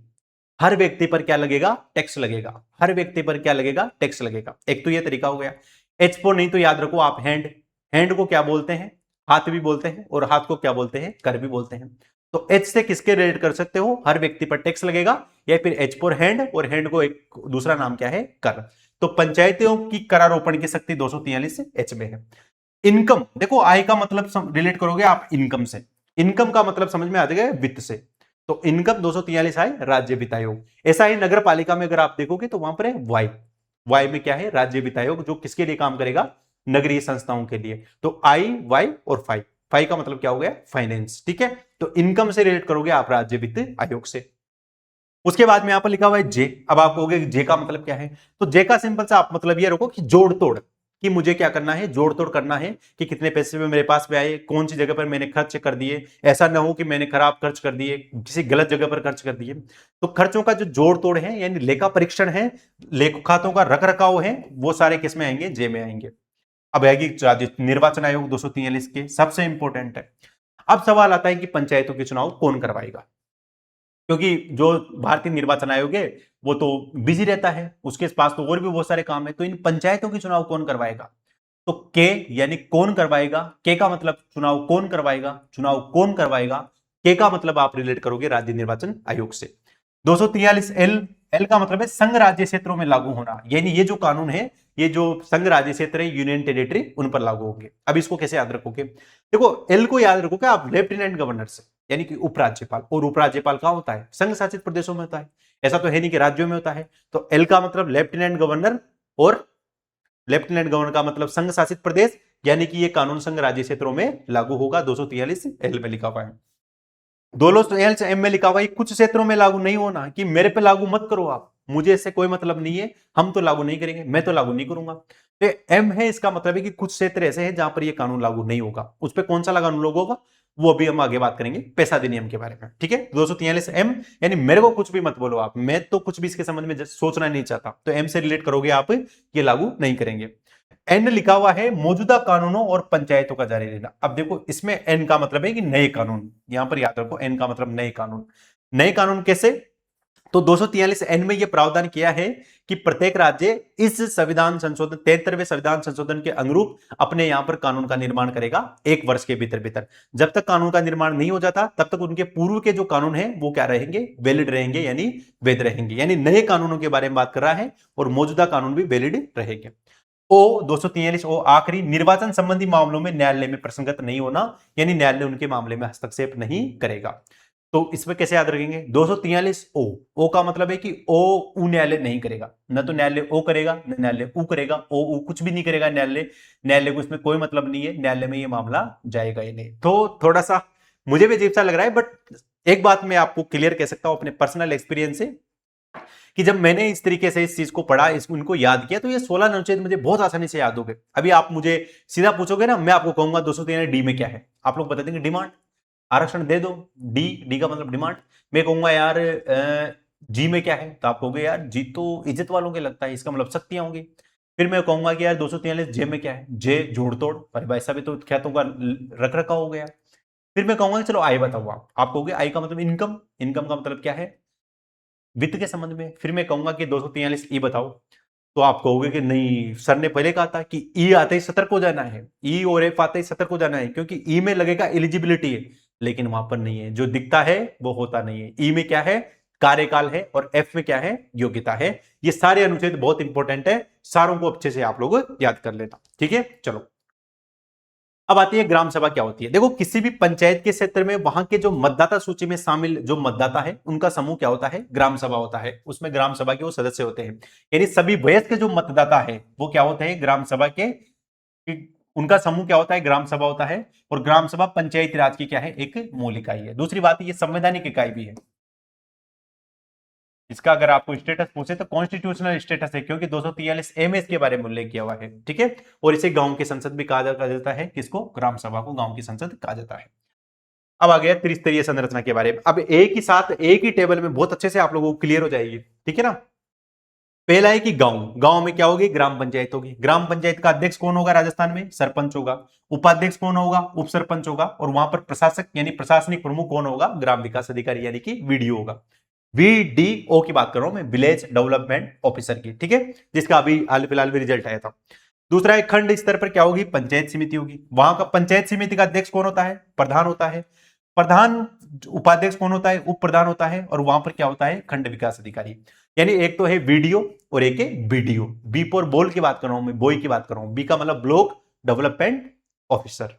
Speaker 1: हर व्यक्ति पर क्या लगेगा? टैक्स लगेगा। हर व्यक्ति पर क्या लगेगा? टैक्स लगेगा। एक तो ये तरीका हो गया। H पर नहीं तो याद रखो आप हैंड, हैंड को क्या बोलते हैं? हाथ भी बोलते हैं, और हाथ को क्या बोलते हैं? कर भी बोलते हैं। तो H से किसके रिलेट कर सकते हो? हर व्यक्ति पर टैक्स लगेगा, या फिर H पर हैंड, और हैंड को एक दूसरा नाम क्या है? कर। तो पंचायतों की करारोपण की शक्ति 243H में है। इनकम, देखो आय का मतलब रिलेट करोगे आप इनकम से, इनकम का मतलब समझ में आ जाएगा वित्त से। तो इनकम 243 आए राज्य वित्त आयोग। ऐसा ही नगर पालिका में अगर आप देखोगे तो वहां पर है वाई, वाई में क्या है? राज्य वित्त आयोग, जो किसके लिए काम करेगा? नगरीय संस्थाओं के लिए। तो आई, वाई और फाई, फाई का मतलब क्या हो गया? फाइनेंस। ठीक है, तो इनकम से रिलेट करोगे आप राज्य वित्त आयोग से। उसके बाद में यहां पर लिखा हुआ है जे। अब आप कहोगे जे का मतलब क्या है? तो जे का सिंपल सा आप मतलब ये रखो कि जोड़ तोड़, कि मुझे क्या करना है? जोड़ तोड़ करना है कि कितने पैसे में मेरे पास में आए, कौन सी जगह पर मैंने खर्च कर दिए। ऐसा ना हो कि मैंने खराब खर्च कर दिए, किसी गलत जगह पर खर्च कर दिए। तो खर्चों का जो जोड़ तोड़ है, यानी लेखा परीक्षण है, लेखा खातों का रख रखाव है, वो सारे किस में आएंगे? जे में आएंगे। अब आएगी निर्वाचन आयोग 243 के, सबसे इंपॉर्टेंट है। अब सवाल आता है कि पंचायतों के चुनाव कौन करवाएगा? क्योंकि जो भारतीय निर्वाचन आयोग है वो तो बिजी रहता है, उसके पास तो और भी बहुत सारे काम है। तो इन पंचायतों के चुनाव कौन करवाएगा? तो के यानी कौन करवाएगा। के का मतलब चुनाव कौन करवाएगा, चुनाव कौन करवाएगा। के का मतलब आप रिलेट करोगे राज्य निर्वाचन आयोग से। 243L, एल का मतलब है संघ राज्य क्षेत्रों में लागू होना, यानी ये जो कानून है, ये जो संघ राज्य क्षेत्र है, यूनियन टेरिटरी, उन पर लागू होंगे। अब इसको कैसे याद रखोगे? देखो एल को याद रखोगे आप लेफ्टिनेंट गवर्नर से, यानी कि उपराज्यपाल। और उपराज्यपाल कहां होता है? संघ शासित प्रदेशों में होता है, ऐसा तो है नहीं कि राज्यों में होता है। तो एल का मतलब लेफ्टिनेंट गवर्नर, और लेफ्टिनेंट गवर्नर का मतलब संघ शासित प्रदेश, यानी कि ये कानून संघ राज्य क्षेत्रों में लागू होगा। 243L में लिखा हुआ है। 243M में लिखा हुआ है कुछ क्षेत्रों में लागू नहीं होना, कि मेरे पे लागू मत करो आप, मुझे इससे कोई मतलब नहीं है, हम तो लागू नहीं करेंगे, मैं तो लागू नहीं करूंगा। तो एम है, इसका मतलब है कि कुछ क्षेत्र ऐसे हैं जहां पर ये कानून लागू नहीं होगा। उस पर कौन सा कानून लागू होगा वो अभी हम आगे बात करेंगे पेश अधिनियम के बारे में, ठीक है। 243 एम, यानी मेरे को कुछ भी मत बोलो आप, मैं तो कुछ भी इसके संबंध में सोचना नहीं चाहता, तो एम से रिलेट करोगे आप, ये लागू नहीं करेंगे। एन लिखा हुआ है मौजूदा कानूनों और पंचायतों का जारी रहना। अब देखो इसमें एन का मतलब है कि नए कानून, यहां पर याद रखो एन का मतलब नए कानून। नए कानून कैसे? तो 243 एन में यह प्रावधान किया है कि प्रत्येक राज्य इस संविधान संशोधन 73वें संविधान संशोधन के अनुरूप अपने यहां पर कानून का निर्माण करेगा 1 वर्ष के भीतर भीतर। जब तक कानून का निर्माण नहीं हो जाता तब तक उनके पूर्व के जो कानून हैं वो क्या रहेंगे, वैलिड रहेंगे, यानी वैध रहेंगे। यानी नए कानूनों के बारे में बात कर रहा है और मौजूदा कानून भी वैलिड रहेंगे। ओ 243 ओ आखिरी, निर्वाचन संबंधी मामलों में न्यायालय में प्रसंगत नहीं होना, यानी न्यायालय उनके मामले में हस्तक्षेप नहीं करेगा। तो इसमें कैसे याद रखेंगे? 243 ओ, ओ का मतलब है कि ओ उ न्यायालय नहीं करेगा, न तो न्यायालय ओ करेगा न न्यायालय उ करेगा, ओ उ कुछ भी नहीं करेगा न्यायालय, न्यायालय को इसमें कोई मतलब नहीं है, न्यायालय में ये मामला जाएगा ही नहीं। तो थोड़ा सा मुझे भी अजीब सा लग रहा है, बट एक बात मैं आपको क्लियर कह सकता हूं अपने पर्सनल एक्सपीरियंस से, कि जब मैंने इस तरीके से इस चीज को पढ़ा, इनको याद किया, तो ये 16 अनुच्छेद मुझे बहुत आसानी से याद हो गए। अभी आप मुझे सीधा पूछोगे ना, मैं आपको कहूंगा 203 डी में क्या है, आप लोग बता देंगे डिमांड, आरक्षण दे दो, डी, डी का मतलब डिमांड। मैं कहूंगा यार जी में क्या है, तो आप कहोगे यार जी तो इज्जत वालों के लगता है, इसका मतलब शक्तियां होंगी। फिर मैं कहूंगा कि यार 243 जे में क्या है, जे जोड़ तोड़, अरे भाई साहब तो खेतों का रख रखाव हो गया। फिर मैं कहूंगा चलो आई बताओ, आप कहोगे आई का मतलब इनकम, इनकम का मतलब क्या है, वित्त के संबंध में। फिर मैं कहूंगा कि 243 ई बताओ, तो आप कहोगे कि नहीं सर ने पहले कहा था कि ई आते ही सतर्क हो जाना है, ई और एफ आते ही सतर्क हो जाना है, क्योंकि ई में लगेगा एलिजिबिलिटी है, लेकिन वहां पर नहीं है, जो दिखता है वो होता नहीं है। ई में क्या है, कार्यकाल है, और एफ में क्या है, योग्यता है। ये सारे अनुच्छेद बहुत इंपॉर्टेंट है, सारों को अच्छे से आप लोग याद कर लेना, ठीक है। चलो अब आती है ग्राम सभा क्या होती है। देखो किसी भी पंचायत के क्षेत्र में वहां के जो मतदाता सूची में शामिल जो मतदाता है उनका समूह क्या होता है, ग्राम सभा होता है। उसमें ग्राम सभा के वो सदस्य होते हैं, यानी सभी वयस्क जो मतदाता है वो क्या होते हैं, ग्राम सभा के, उनका समूह क्या होता है, ग्राम सभा होता है। और ग्राम सभा पंचायती राज की क्या है, एक मूल इकाई है। दूसरी बात ये संवैधानिक इकाई भी है। इसका अगर आपको स्टेटस पूछे तो कॉन्स्टिट्यूशनल स्टेटस है, क्योंकि 243 एमएस के बारे में उल्लेख किया हुआ है, ठीक है। और इसे गांव की संसद भी कहा जाता है, किसको, ग्राम सभा को गांव की संसद कहा जाता है। अब आ गया त्रिस्तरीय संरचना के बारे में। अब एक ही साथ एक ही टेबल में बहुत अच्छे से आप लोगों को क्लियर हो जाएगी, ठीक है ना। पहला है कि गांव, गांव में क्या होगी, ग्राम पंचायत होगी। ग्राम पंचायत का अध्यक्ष कौन होगा, राजस्थान में सरपंच होगा। उपाध्यक्ष कौन होगा, उप सरपंच होगा। और वहां पर प्रशासक यानी प्रशासनिक प्रमुख कौन होगा, ग्राम विकास अधिकारी यानी कि वीडीओ होगा। वीडीओ की बात कर रहा हूं मैं, विलेज डेवलपमेंट ऑफिसर की, ठीक है, जिसका अभी हाल फिलहाल में रिजल्ट आया था। दूसरा है खंड स्तर पर क्या होगी, पंचायत समिति होगी। वहां का पंचायत समिति का अध्यक्ष कौन होता है, प्रधान होता है। प्रधान, उपाध्यक्ष कौन होता है, उप प्रधान होता है। और वहां पर क्या होता है, खंड विकास अधिकारी। यानी एक तो है वीडीओ और एक है बीडीओ। बी पर बोल की बात कर रहा हूं मैं, बोई की बात कर रहा हूं। बी का मतलब ब्लॉक डेवलपमेंट ऑफिसर।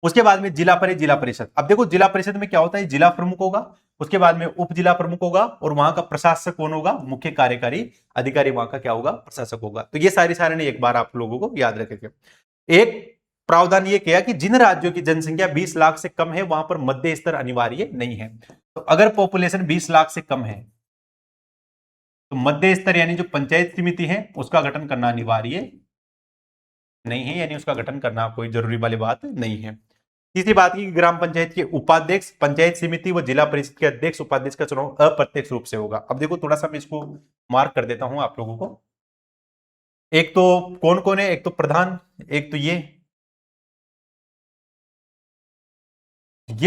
Speaker 1: उसके बाद में जिला परिषद। अब देखो जिला परिषद में क्या होता है, जिला प्रमुख होगा, उसके बाद में उप जिला प्रमुख होगा, और वहां का प्रशासक कौन होगा, मुख्य कार्यकारी अधिकारी वहां का क्या होगा, प्रशासक होगा। तो ये सारी ने एक बार आप लोगों को याद रखेंगे। एक प्रावधान ये किया कि जिन राज्यों की जनसंख्या 20 लाख से कम है वहां पर मध्य स्तर अनिवार्य नहीं है। तो अगर पॉपुलेशन 20 लाख से कम है तो मध्य स्तर यानी जो पंचायत समिति है उसका गठन करना अनिवार्य नहीं है, यानी उसका गठन करना कोई जरूरी वाली बात नहीं है। तीसरी बात की ग्राम पंचायत के उपाध्यक्ष, पंचायत समिति व जिला परिषद के अध्यक्ष उपाध्यक्ष का चुनाव अप्रत्यक्ष रूप से होगा। अब देखो थोड़ा सा मैं इसको मार्क कर देता हूं आप लोगों को। एक तो कौन कौन है, एक तो प्रधान, एक तो ये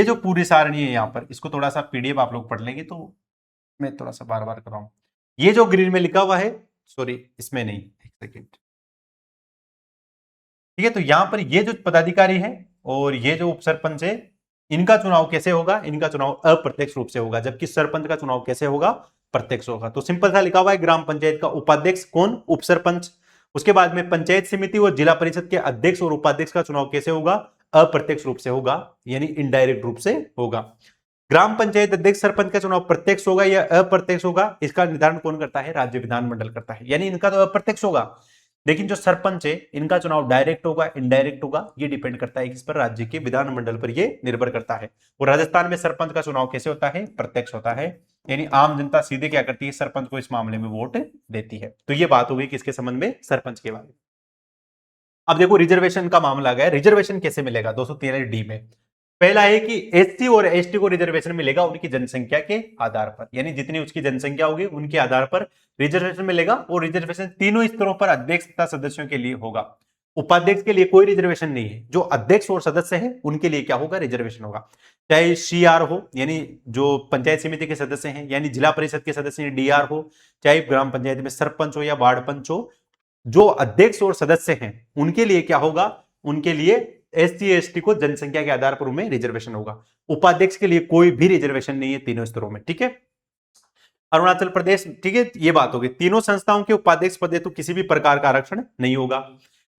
Speaker 1: जो पूरी सारणी है यहां पर, इसको थोड़ा सा पीडीएफ आप लोग पढ़ लेंगे तो मैं थोड़ा सा बार बार कर रहा हूं। ये जो ग्रीन में लिखा हुआ है, सॉरी इसमें नहीं, एक सेकेंड, ठीक है। तो यहां पर ये जो पदाधिकारी है और ये जो उप सरपंच है, इनका चुनाव कैसे होगा, इनका चुनाव अप्रत्यक्ष रूप से होगा, जबकि सरपंच का चुनाव कैसे होगा, प्रत्यक्ष होगा। तो सिंपल सा लिखा हुआ है, ग्राम पंचायत का उपाध्यक्ष कौन, उप सरपंच। उसके बाद में पंचायत समिति और जिला परिषद के अध्यक्ष और उपाध्यक्ष का चुनाव कैसे होगा, अप्रत्यक्ष रूप से होगा, यानी इनडायरेक्ट रूप से होगा। ग्राम पंचायत अध्यक्ष सरपंच का चुनाव प्रत्यक्ष होगा या अप्रत्यक्ष होगा, इसका निर्धारण कौन करता है, राज्य विधानमंडल करता है, यानी इनका तो अप्रत्यक्ष होगा। लेकिन जो सरपंच है इनका चुनाव डायरेक्ट होगा, इनडायरेक्ट होगा, ये डिपेंड करता है किस पर, राज्य के विधानमंडल पर ये निर्भर करता है। और राजस्थान में सरपंच का चुनाव कैसे होता है, प्रत्यक्ष होता है। यानी आम जनता सीधे क्या करती है, सरपंच को इस मामले में वोट देती है। तो ये बात हो गई किसके संबंध में, सरपंच के बारे में। अब देखो रिजर्वेशन का मामला गया, रिजर्वेशन कैसे मिलेगा 243D में। पहला है कि एससी और एसटी को रिजर्वेशन मिलेगा उनकी जनसंख्या के आधार पर, यानी जितनी उसकी जनसंख्या होगी उनके आधार पर रिजर्वेशन मिलेगा। और रिजर्वेशन तीनों स्तरों पर अध्यक्ष तथा सदस्यों के लिए होगा। उपाध्यक्ष के लिए कोई रिजर्वेशन नहीं है, जो अध्यक्ष और सदस्य हैं उनके लिए क्या होगा, रिजर्वेशन होगा। चाहे सीआर हो, यानी जो पंचायत समिति के सदस्य हैं, यानी जिला परिषद के सदस्य डीआर हो, चाहे ग्राम पंचायत में सरपंच हो या वार्ड पंच हो, जो अध्यक्ष और सदस्य हैं उनके लिए क्या होगा, उनके लिए एससी एसटी को जनसंख्या के आधार पर उनमें रिजर्वेशन होगा। उपाध्यक्ष के लिए कोई भी रिजर्वेशन नहीं है तीनों स्तरों में, ठीक है। अरुणाचल प्रदेश, ठीक है, ये बात होगी। तीनों संस्थाओं के उपाध्यक्ष पद तो किसी भी प्रकार का आरक्षण नहीं होगा।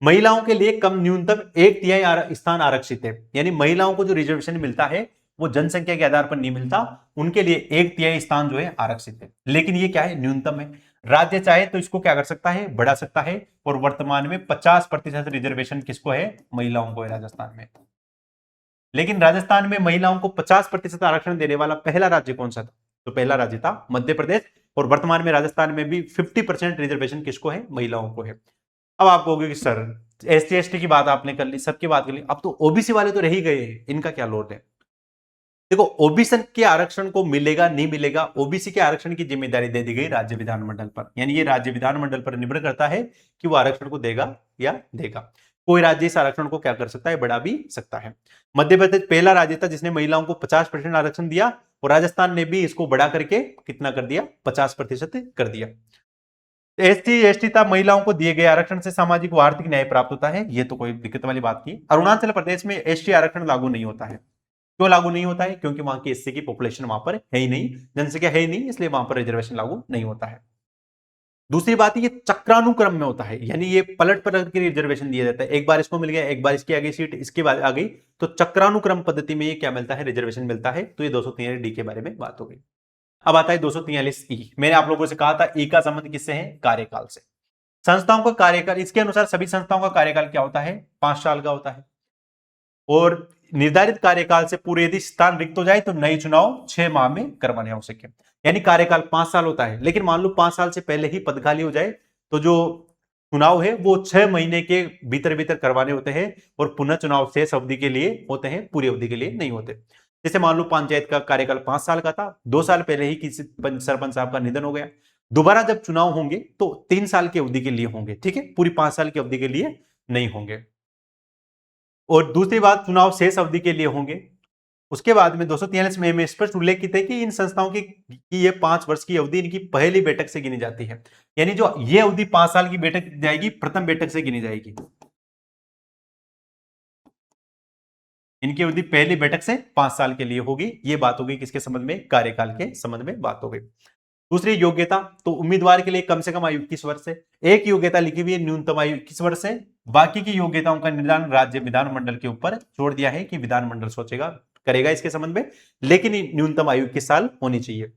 Speaker 1: महिलाओं के लिए कम न्यूनतम 1/3 स्थान आरक्षित है, यानी महिलाओं को जो रिजर्वेशन मिलता है वो जनसंख्या के आधार पर नहीं मिलता, उनके लिए 1/3 स्थान जो है आरक्षित है। लेकिन ये क्या है, न्यूनतम है। राज्य चाहे तो इसको क्या कर सकता है, बढ़ा सकता है। और वर्तमान में 50% रिजर्वेशन किसको है, महिलाओं को है राजस्थान में। लेकिन राजस्थान में महिलाओं को 50% आरक्षण देने वाला पहला राज्य कौन सा था, तो पहला राज्य था मध्य प्रदेश। और वर्तमान में राजस्थान में भी 50% रिजर्वेशन किसको है, महिलाओं को है। अब आप कहोगे कि सर एसटी एसटी की बात आपने कर ली, सबकी बात कर ली, अब तो ओबीसी वाले तो रह ही गए हैं, इनका क्या लोड है। देखो ओबीसी के आरक्षण को मिलेगा नहीं मिलेगा, ओबीसी के आरक्षण की जिम्मेदारी दे दी गई राज्य विधानमंडल पर, यानी ये राज्य विधानमंडल पर निर्भर करता है कि वो आरक्षण को देगा या देगा। कोई राज्य इस आरक्षण को क्या कर सकता है, बढ़ा भी सकता है। मध्य प्रदेश पहला राज्य था जिसने महिलाओं को 50% आरक्षण दिया, और राजस्थान ने भी इसको बढ़ा करके कितना कर दिया, 50% कर दिया। एसटी एसटी तथा महिलाओं को दिए गए आरक्षण से सामाजिक व आर्थिक न्याय प्राप्त होता है, ये तो कोई दिक्कत वाली बात की। अरुणाचल प्रदेश में एसटी आरक्षण लागू नहीं होता है। क्यों लागू नहीं होता है, क्योंकि वहां की एससी की पॉपुलेशन वहां पर है ही नहीं, जनसंख्या है ही नहीं, इसलिए वहां पर रिजर्वेशन लागू नहीं होता है। दूसरी बात ये चक्रानुक्रम में होता है, यानी ये पलट पलट के रिजर्वेशन दिया जाता है, एक बार इसको मिल गया, एक बार इसकी आ गई सीट, इसके बाद आ गई, तो चक्रानुक्रम पद्धति में ये क्या मिलता है, रिजर्वेशन मिलता है। तो ये 243D के बारे में बात हो गई। अब आता है 243E। मैंने आप लोगों से कहा था ई का संबंध किससे है, कार्यकाल से। संस्थाओं का कार्यकाल, इसके अनुसार सभी संस्थाओं का कार्यकाल क्या होता है, 5 साल का होता है। और निर्धारित कार्यकाल से पूरे यदि स्थान रिक्त हो जाए तो नए चुनाव 6 माह में करवाने आवश्यक है। यानी कार्यकाल 5 साल होता है, लेकिन मान लो 5 साल से पहले ही पद खाली हो जाए तो जो चुनाव है वो 6 महीने के भीतर भीतर करवाने होते हैं। और पुनः चुनाव शेष अवधि के लिए होते हैं, पूरी अवधि के लिए नहीं होते। जैसे मान लो पंचायत का कार्यकाल 5 साल का था, 2 साल पहले ही किसी सरपंच साहब का निधन हो गया, दोबारा जब चुनाव होंगे तो 3 साल की अवधि के लिए होंगे, ठीक है, पूरी 5 साल की अवधि के लिए नहीं होंगे। और दूसरी बात, चुनाव शेष अवधि के लिए होंगे। उसके बाद में 243 में स्पष्ट उल्लेखित है कि इन संस्थाओं की ये 5 वर्ष की अवधि इनकी पहली बैठक से गिनी जाती है, यानी जो ये अवधि 5 साल की बैठक जाएगी, प्रथम बैठक से गिनी जाएगी। इनकी अवधि पहली बैठक से 5 साल के लिए होगी। ये बात हो गई किसके संबंध में, कार्यकाल के संबंध में बात हो गई। दूसरी योग्यता, तो उम्मीदवार के लिए कम से कम आयु 21 वर्ष है। एक योग्यता लिखी हुई है, न्यूनतम आयु 21 वर्ष है। बाकी की योग्यताओं का निर्धारण राज्य विधानमंडल के ऊपर छोड़ दिया है कि विधानमंडल सोचेगा, करेगा इसके संबंध में, लेकिन न्यूनतम आयु 21 साल होनी चाहिए।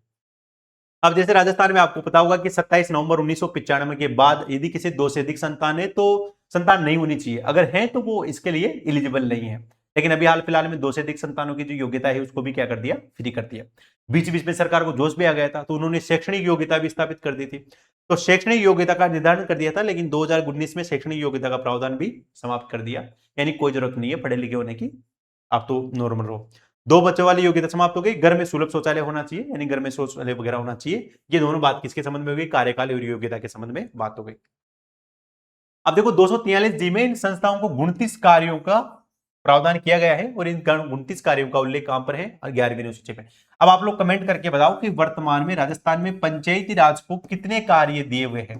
Speaker 1: अब जैसे राजस्थान में आपको पता होगा कि 27 नवंबर 1995 के बाद यदि किसी 2 से अधिक संतान है तो संतान नहीं होनी चाहिए, अगर है तो वो इसके लिए एलिजिबल नहीं है। लेकिन अभी हाल फिलहाल में 2 से अधिक संतानों की जो योग्यता है उसको भी क्या कर दिया, फ्री कर दिया। बीच बीच में सरकार को जोश भी आ गया था तो उन्होंने शैक्षणिक योग्यता भी स्थापित कर दी थी, तो शैक्षणिक योग्यता का निर्धारण कर दिया था, लेकिन 2019 में शैक्षणिक योग्यता का प्रावधान भी समाप्त कर दिया, यानी कोई जरूरत नहीं है पढ़े लिखे होने की, आप तो नॉर्मल रहो। 2 बच्चों वाली योग्यता समाप्त हो गई। घर में सुलभ शौचालय होना चाहिए, यानी घर में शौचालय वगैरह होना चाहिए। ये दोनों बात किसके संबंध में हो गई, कार्यकाल और योग्यता के संबंध में बात हो गई। अब देखो 243 में इन संस्थाओं को 29 कार्यों का प्रावधान किया गया है, और इन 29 कार्यों का उल्लेख कहां पर है, 11वीं अनुसूची में। अब आप लोग कमेंट करके बताओ कि वर्तमान में राजस्थान में पंचायती राज को कितने कार्य दिए हुए हैं,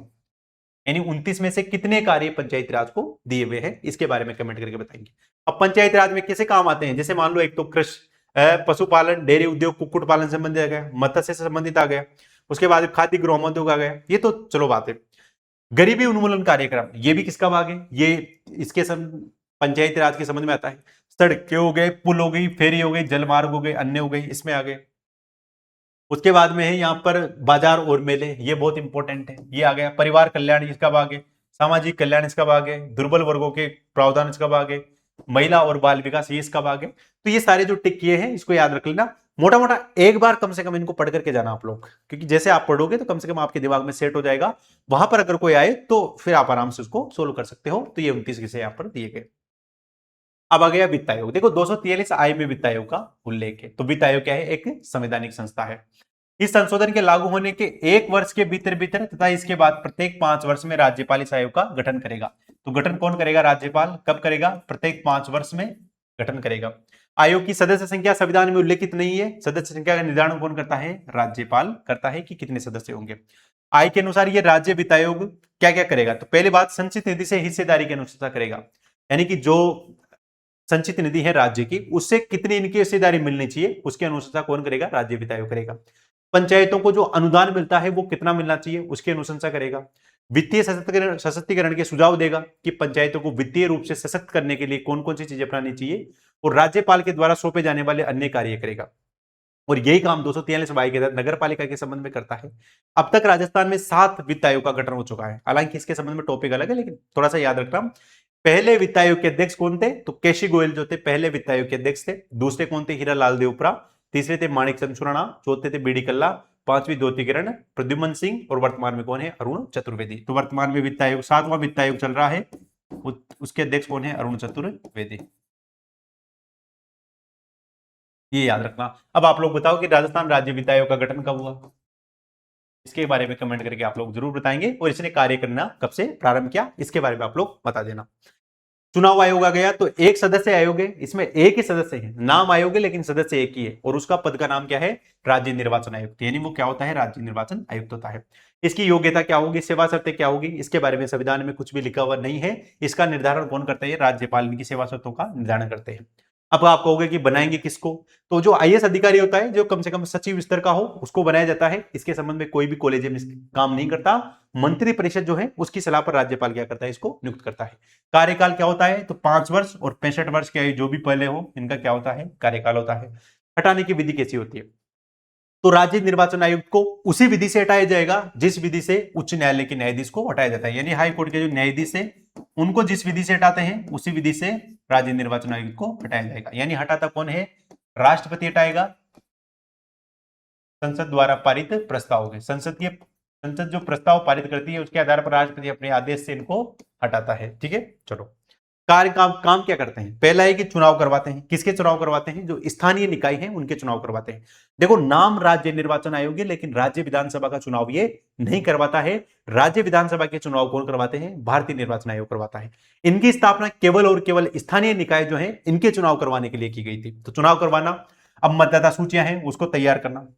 Speaker 1: यानी 29 में से कितने कार्य पंचायती राज को दिए हुए हैं, इसके बारे में कमेंट करके बताएंगे। अब पंचायती राज में कैसे काम आते हैं, जैसे मान लो एक तो कृषि, पशुपालन, डेयरी उद्योग, कुक्कुट पालन से संबंधित आ गया, मत्स्य से संबंधित आ गया, उसके बाद खाद्य ग्रामोद्योग आ गया, ये तो चलो बात है। गरीबी उन्मूलन कार्यक्रम, ये भी किसका भाग है, ये इसके पंचायती राज के संबंध में आता है। सड़कें हो गए, पुल हो गई, फेरी हो गई, जलमार्ग हो गए, अन्य हो गई, इसमें आ गए। उसके बाद में है यहाँ पर बाजार और मेले, ये बहुत इंपॉर्टेंट है, ये आ गया। परिवार कल्याण इसका भाग है, सामाजिक कल्याण इसका भाग है, दुर्बल वर्गों के प्रावधान इसका भाग है, महिला और बाल विकास ये इसका भाग है। तो ये सारे जो टिक किए हैं इसको याद रख लेना। मोटा मोटा एक बार कम से कम इनको पढ़ करके जाना आप लोग, क्योंकि जैसे आप पढ़ोगे तो कम से कम आपके दिमाग में सेट हो जाएगा। वहां पर अगर कोई आए तो फिर आप आराम से उसको सोल्व कर सकते हो। तो ये 29 विषय यहां पर दिए गए। अब आ गया वित्त आयोग। देखो 243 आय में वित्त आयोग का उल्लेख है। तो वित्त आयोग क्या है? एक संवैधानिक संस्था है। इस संशोधन के लागू होने के 1 वर्ष के भीतर भीतर तथा इसके बाद प्रत्येक 5 वर्ष में राज्यपाल इस आयोग का गठन करेगा। तो गठन कौन करेगा? राज्यपाल। कब करेगा? प्रत्येक 5 वर्ष में गठन करेगा। आयोग की सदस्य संख्या संविधान में उल्लेखित नहीं है। सदस्य संख्या का निर्धारण कौन करता है? राज्यपाल करता है कि कितने सदस्य होंगे। आय के अनुसार ये राज्य वित्त आयोग क्या क्या करेगा? तो पहली बात, संचित निधि से हिस्सेदारी की अनुशंसा करेगा। यानी कि जो संचित निधि है राज्य की, उससे कितनी इनकी हिस्सेदारी मिलनी चाहिए उसकी अनुशंसा कौन करेगा? राज्य वित्त आयोग करेगा। पंचायतों को जो अनुदान मिलता है वो कितना मिलना चाहिए उसकी अनुशंसा करेगा। वित्तीय सशक्तिकरण के सुझाव देगा कि पंचायतों को वित्तीय रूप से सशक्त करने के लिए कौन कौन सी चीजें अपनानी चाहिए। और राज्यपाल के द्वारा सौंपे जाने वाले अन्य कार्य करेगा। और यही काम 243 बाई के तहत नगर पालिका के संबंध में करता है। अब तक राजस्थान में 7 वित्त आयोग का गठन हो चुका है। हालांकि इसके संबंध में टॉपिक अलग है, लेकिन थोड़ा सा याद रखना। पहले वित्त आयोग के अध्यक्ष कौन थे? तो केसी गोयल जो थे पहले वित्त आयोग के अध्यक्ष थे। दूसरे कौन थे? हीरा लाल देवपरा। तीसरे थे माणिक चंद सुराणा। चौथे थे बीडी कल्ला। पांचवी ज्योति किरण, प्रद्युमन सिंह। और वर्तमान में कौन है? अरुण चतुर्वेदी। तो वर्तमान में वित्त आयोग 7वां वित्त आयोग चल रहा है। उसके अध्यक्ष कौन है? अरुण चतुर्वेदी। ये याद रखना। अब आप लोग बताओ कि राजस्थान राज्य वित्त आयोग का गठन कब हुआ? इसके बारे में कमेंट करके आप लोग जरूर बताएंगे। और इसने कार्य करना कब से प्रारंभ किया इसके बारे में आप लोग बता देना। चुनाव आयोग आ गया। तो एक सदस्य आयोग है, इसमें एक ही सदस्य है। नाम आयोग है लेकिन सदस्य एक ही है। और उसका पद का नाम क्या है? राज्य निर्वाचन आयुक्त। यानी वो क्या होता है? राज्य निर्वाचन आयुक्त होता है। इसकी योग्यता क्या होगी? सेवा शर्तें क्या होगी? इसके बारे में संविधान में कुछ भी लिखा हुआ नहीं है। इसका निर्धारण कौन करता है? राज्यपाल इनकी सेवा शर्तों का निर्धारण करते हैं। अब आप कहोगे कि बनाएंगे किसको? तो जो आईएएस अधिकारी होता है, जो कम से कम सचिव स्तर का हो, उसको बनाया जाता है। इसके संबंध में कोई भी कॉलेजियम काम नहीं करता। मंत्री परिषद जो है उसकी सलाह पर राज्यपाल क्या करता है? इसको नियुक्त करता है। कार्यकाल क्या होता है? तो 5 वर्ष और 65 वर्ष की आयु जो भी पहले हो, इनका क्या होता है? कार्यकाल होता है। हटाने की विधि कैसी होती है? तो राज्य निर्वाचन आयुक्त को उसी विधि से हटाया जाएगा जिस विधि से उच्च न्यायालय के न्यायाधीश को हटाया जाता है। यानी हाई कोर्ट के जो न्यायाधीश है उनको जिस विधि से हटाते हैं उसी विधि से राज्य निर्वाचन आयुक्त को हटाया जाएगा। यानी हटाता कौन है? राष्ट्रपति हटाएगा। संसद द्वारा पारित प्रस्ताव है। संसद जो प्रस्ताव पारित करती है उसके आधार पर राष्ट्रपति अपने आदेश से इनको हटाता है। ठीक है, चलो। कार्य काम क्या करते हैं? पहला है कि चुनाव करवाते हैं। किसके चुनाव करवाते हैं? जो स्थानीय निकाय हैं उनके चुनाव करवाते हैं। देखो, नाम राज्य निर्वाचन आयोग है लेकिन राज्य विधानसभा का चुनाव ये नहीं करवाता है। राज्य विधानसभा के चुनाव कौन करवाते हैं? भारतीय निर्वाचन आयोग करवाता है। इनकी स्थापना केवल और केवल स्थानीय निकाय जो है इनके चुनाव करवाने के लिए की गई थी। तो चुनाव करवाना, अब मतदाता सूचियां हैं उसको तैयार करना।